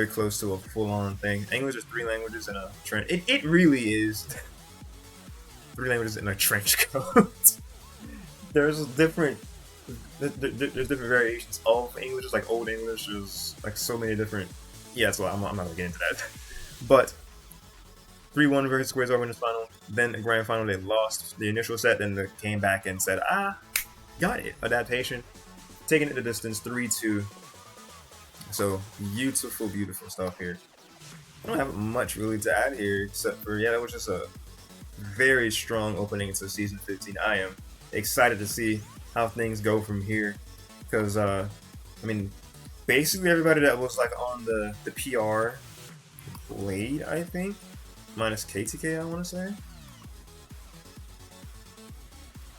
Speaker 1: close to a full-on thing. English is 3 languages in a trench. It really is 3 languages in a trench coat. There's different variations of English. It's like Old English. There's like so many different. Yeah, so I'm not gonna get into that. But 3-1 versus Quasar winners final. Then the grand final, they lost the initial set. Then they came back and said, got it. Adaptation, taking it the distance, 3-2. So beautiful, beautiful stuff here. I don't have much really to add here, except for, yeah, that was just a very strong opening to season 15. I am excited to see how things go from here. because I mean, basically everybody that was like on the PR played, I think, minus KTK, I want to say.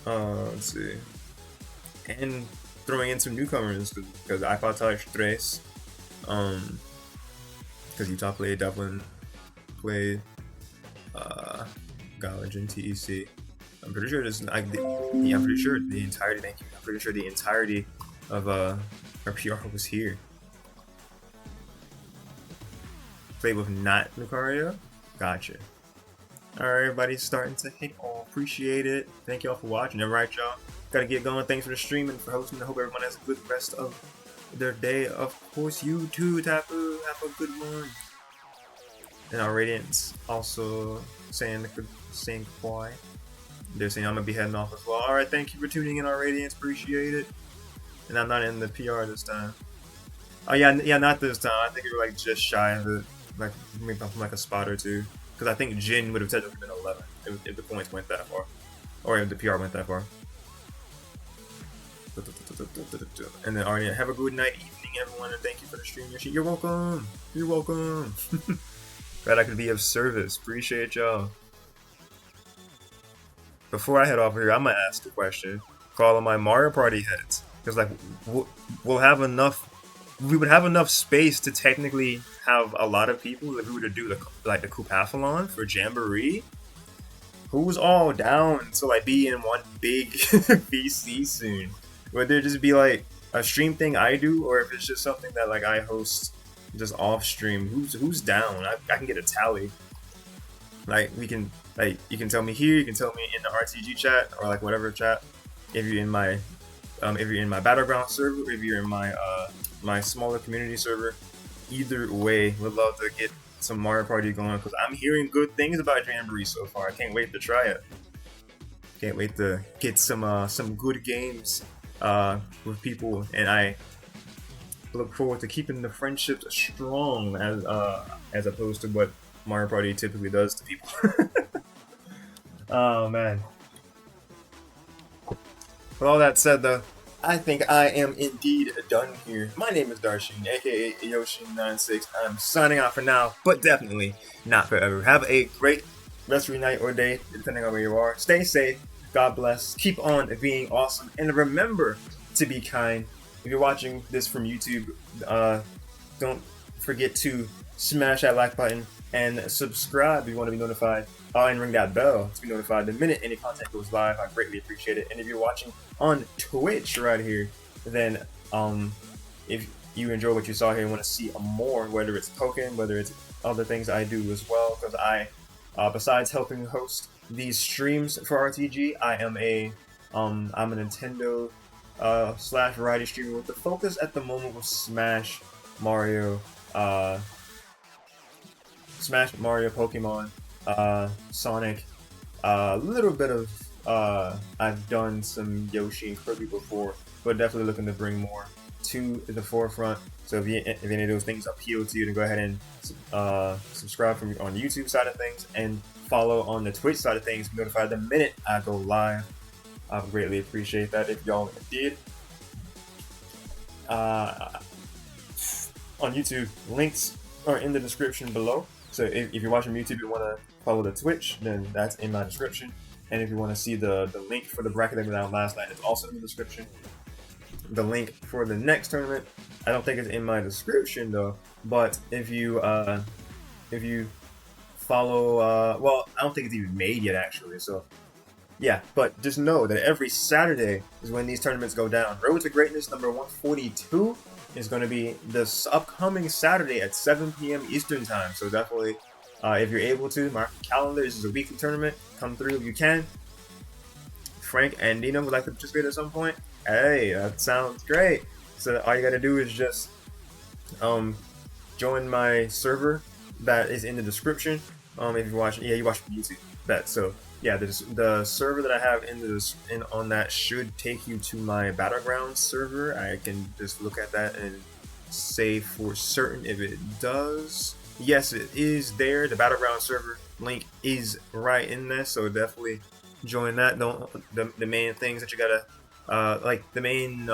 Speaker 1: Let's see, and throwing in some newcomers because ipodtouch 3, because Utah played, Dublin played, College and TEC. I'm pretty sure I'm pretty sure the entirety. Thank you. I'm pretty sure the entirety of our PR was here. Played with not Lucario. Gotcha. Alright, everybody's starting to hit all. Appreciate it. Thank y'all for watching. Alright, y'all. Gotta get going. Thanks for the stream and for hosting. I hope everyone has a good rest of their day. Of course, you too, Tapu. Have a good one. And our Radiant's also saying goodbye. They're saying I'm gonna be heading off as well. Alright, thank you for tuning in, our Radiance. Appreciate it. And I'm not in the PR this time. Oh yeah, not this time. I think we were like just shy of it, like maybe from like a spot or two. Because I think Jin would have technically been 11 if the points went that far, or if the PR went that far. And then already have a good night, evening, everyone, and thank you for the stream. You're welcome. You're welcome. Glad I could be of service. Appreciate y'all. Before I head off here, I'm gonna ask a question for all of my Mario Party heads, because like we'll have enough. We would have enough space to technically have a lot of people if we were to do the Coupathlon for Jamboree. Who's all down to like be in one big VC soon? Would there just be like a stream thing I do, or if it's just something that like I host just off stream? Who's down? I can get a tally. Like we can, like you can tell me here, you can tell me in the RTG chat or like whatever chat. If you're in my battleground server, or if you're in my my smaller community server, either way, would love to get some Mario Party going because I'm hearing good things about Jamboree so far. I can't wait to try it. Can't wait to get some good games with people, and I look forward to keeping the friendships strong as opposed to what Mario Party typically does to people. Oh man. With all that said, though, I think I am indeed done here. My name is Darshin, aka Yoshin96. I'm signing off for now, but definitely not forever. Have a great rest of your night or day, depending on where you are. Stay safe. God bless. Keep on being awesome, and remember to be kind. If you're watching this from YouTube, don't forget to smash that like button and subscribe if you want to be notified. And ring that bell to be notified the minute any content goes live. I greatly appreciate it. And if you're watching on Twitch right here, then if you enjoy what you saw here and want to see more, whether it's Pokken, whether it's other things I do as well, because I, besides helping host these streams for RTG, I am I'm a Nintendo slash variety streamer with the focus at the moment with Smash, Mario, Pokemon, Sonic, a little bit of I've done some Yoshi and Kirby before, but definitely looking to bring more to the forefront. So if any of those things appeal to you, then go ahead and subscribe from on the YouTube side of things and follow on the Twitch side of things. Be notified the minute I go live. I would greatly appreciate that if y'all did. On YouTube, links are in the description below. So if you're watching YouTube and you want to follow the Twitch, then that's in my description. And if you want to see the link for the bracket that we did last night, it's also in the description. The link for the next tournament, I don't think it's in my description though. But if you follow, well, I don't think it's even made yet actually. So yeah, but just know that every Saturday is when these tournaments go down. Road to Greatness number 142 is going to be this upcoming Saturday at 7 p.m. Eastern Time. So definitely, if you're able to, mark your calendar. This is a weekly tournament. Come through if you can. Frank and Nina would like to participate at some point. Hey, that sounds great. So all you got to do is just join my server that is in the description. If you're watching, yeah, you watch from YouTube. That so. Yeah, the server that I have on that should take you to my Battlegrounds server. I can just look at that and say for certain if it does. Yes, it is there. The Battlegrounds server link is right in there, so definitely join that. The main things that you gotta Like the main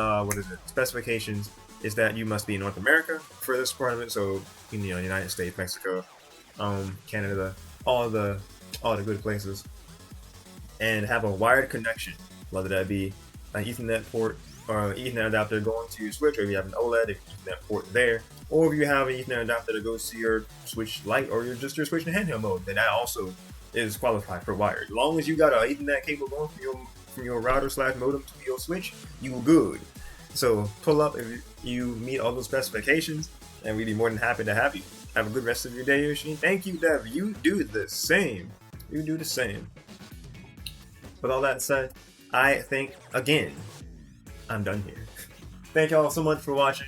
Speaker 1: specifications is that you must be in North America for this part of it. So United States, Mexico, Canada, all the good places, and have a wired connection, whether that be an Ethernet port or an Ethernet adapter going to your Switch, or if you have an OLED, Ethernet port there, or if you have an Ethernet adapter that goes to your Switch Lite or your Switch in handheld mode, then that also is qualified for wired. As long as you got an Ethernet cable going from your router / modem to your Switch, you good. So pull up if you meet all those specifications, and we'd be more than happy to have you. Have a good rest of your day, Yoshi. Thank you, Dev. You do the same. You do the same. With all that said, I think, again, I'm done here. Thank y'all so much for watching.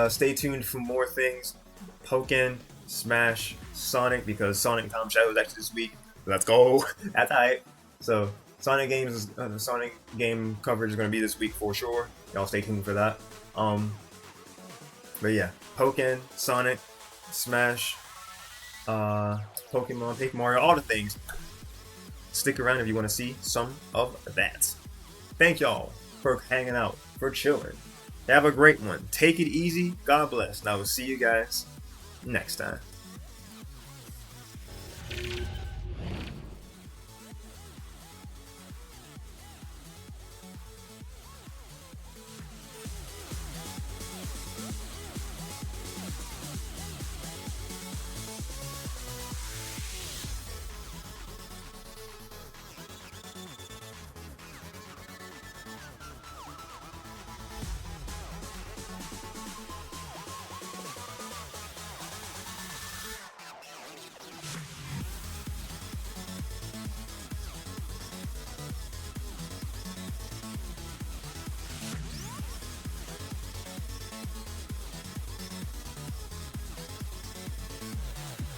Speaker 1: Stay tuned for more things. Pokken, Smash, Sonic, because Sonic Tom Shadow is actually this week. Let's go. That's hype. So, Sonic game coverage is going to be this week for sure. Y'all stay tuned for that. But yeah, Pokken, Sonic, Smash, Pokemon, Paper Mario, all the things. Stick around if you want to see some of that. Thank y'all for hanging out, for chilling. Have a great one. Take it easy. God bless. And I will see you guys next time.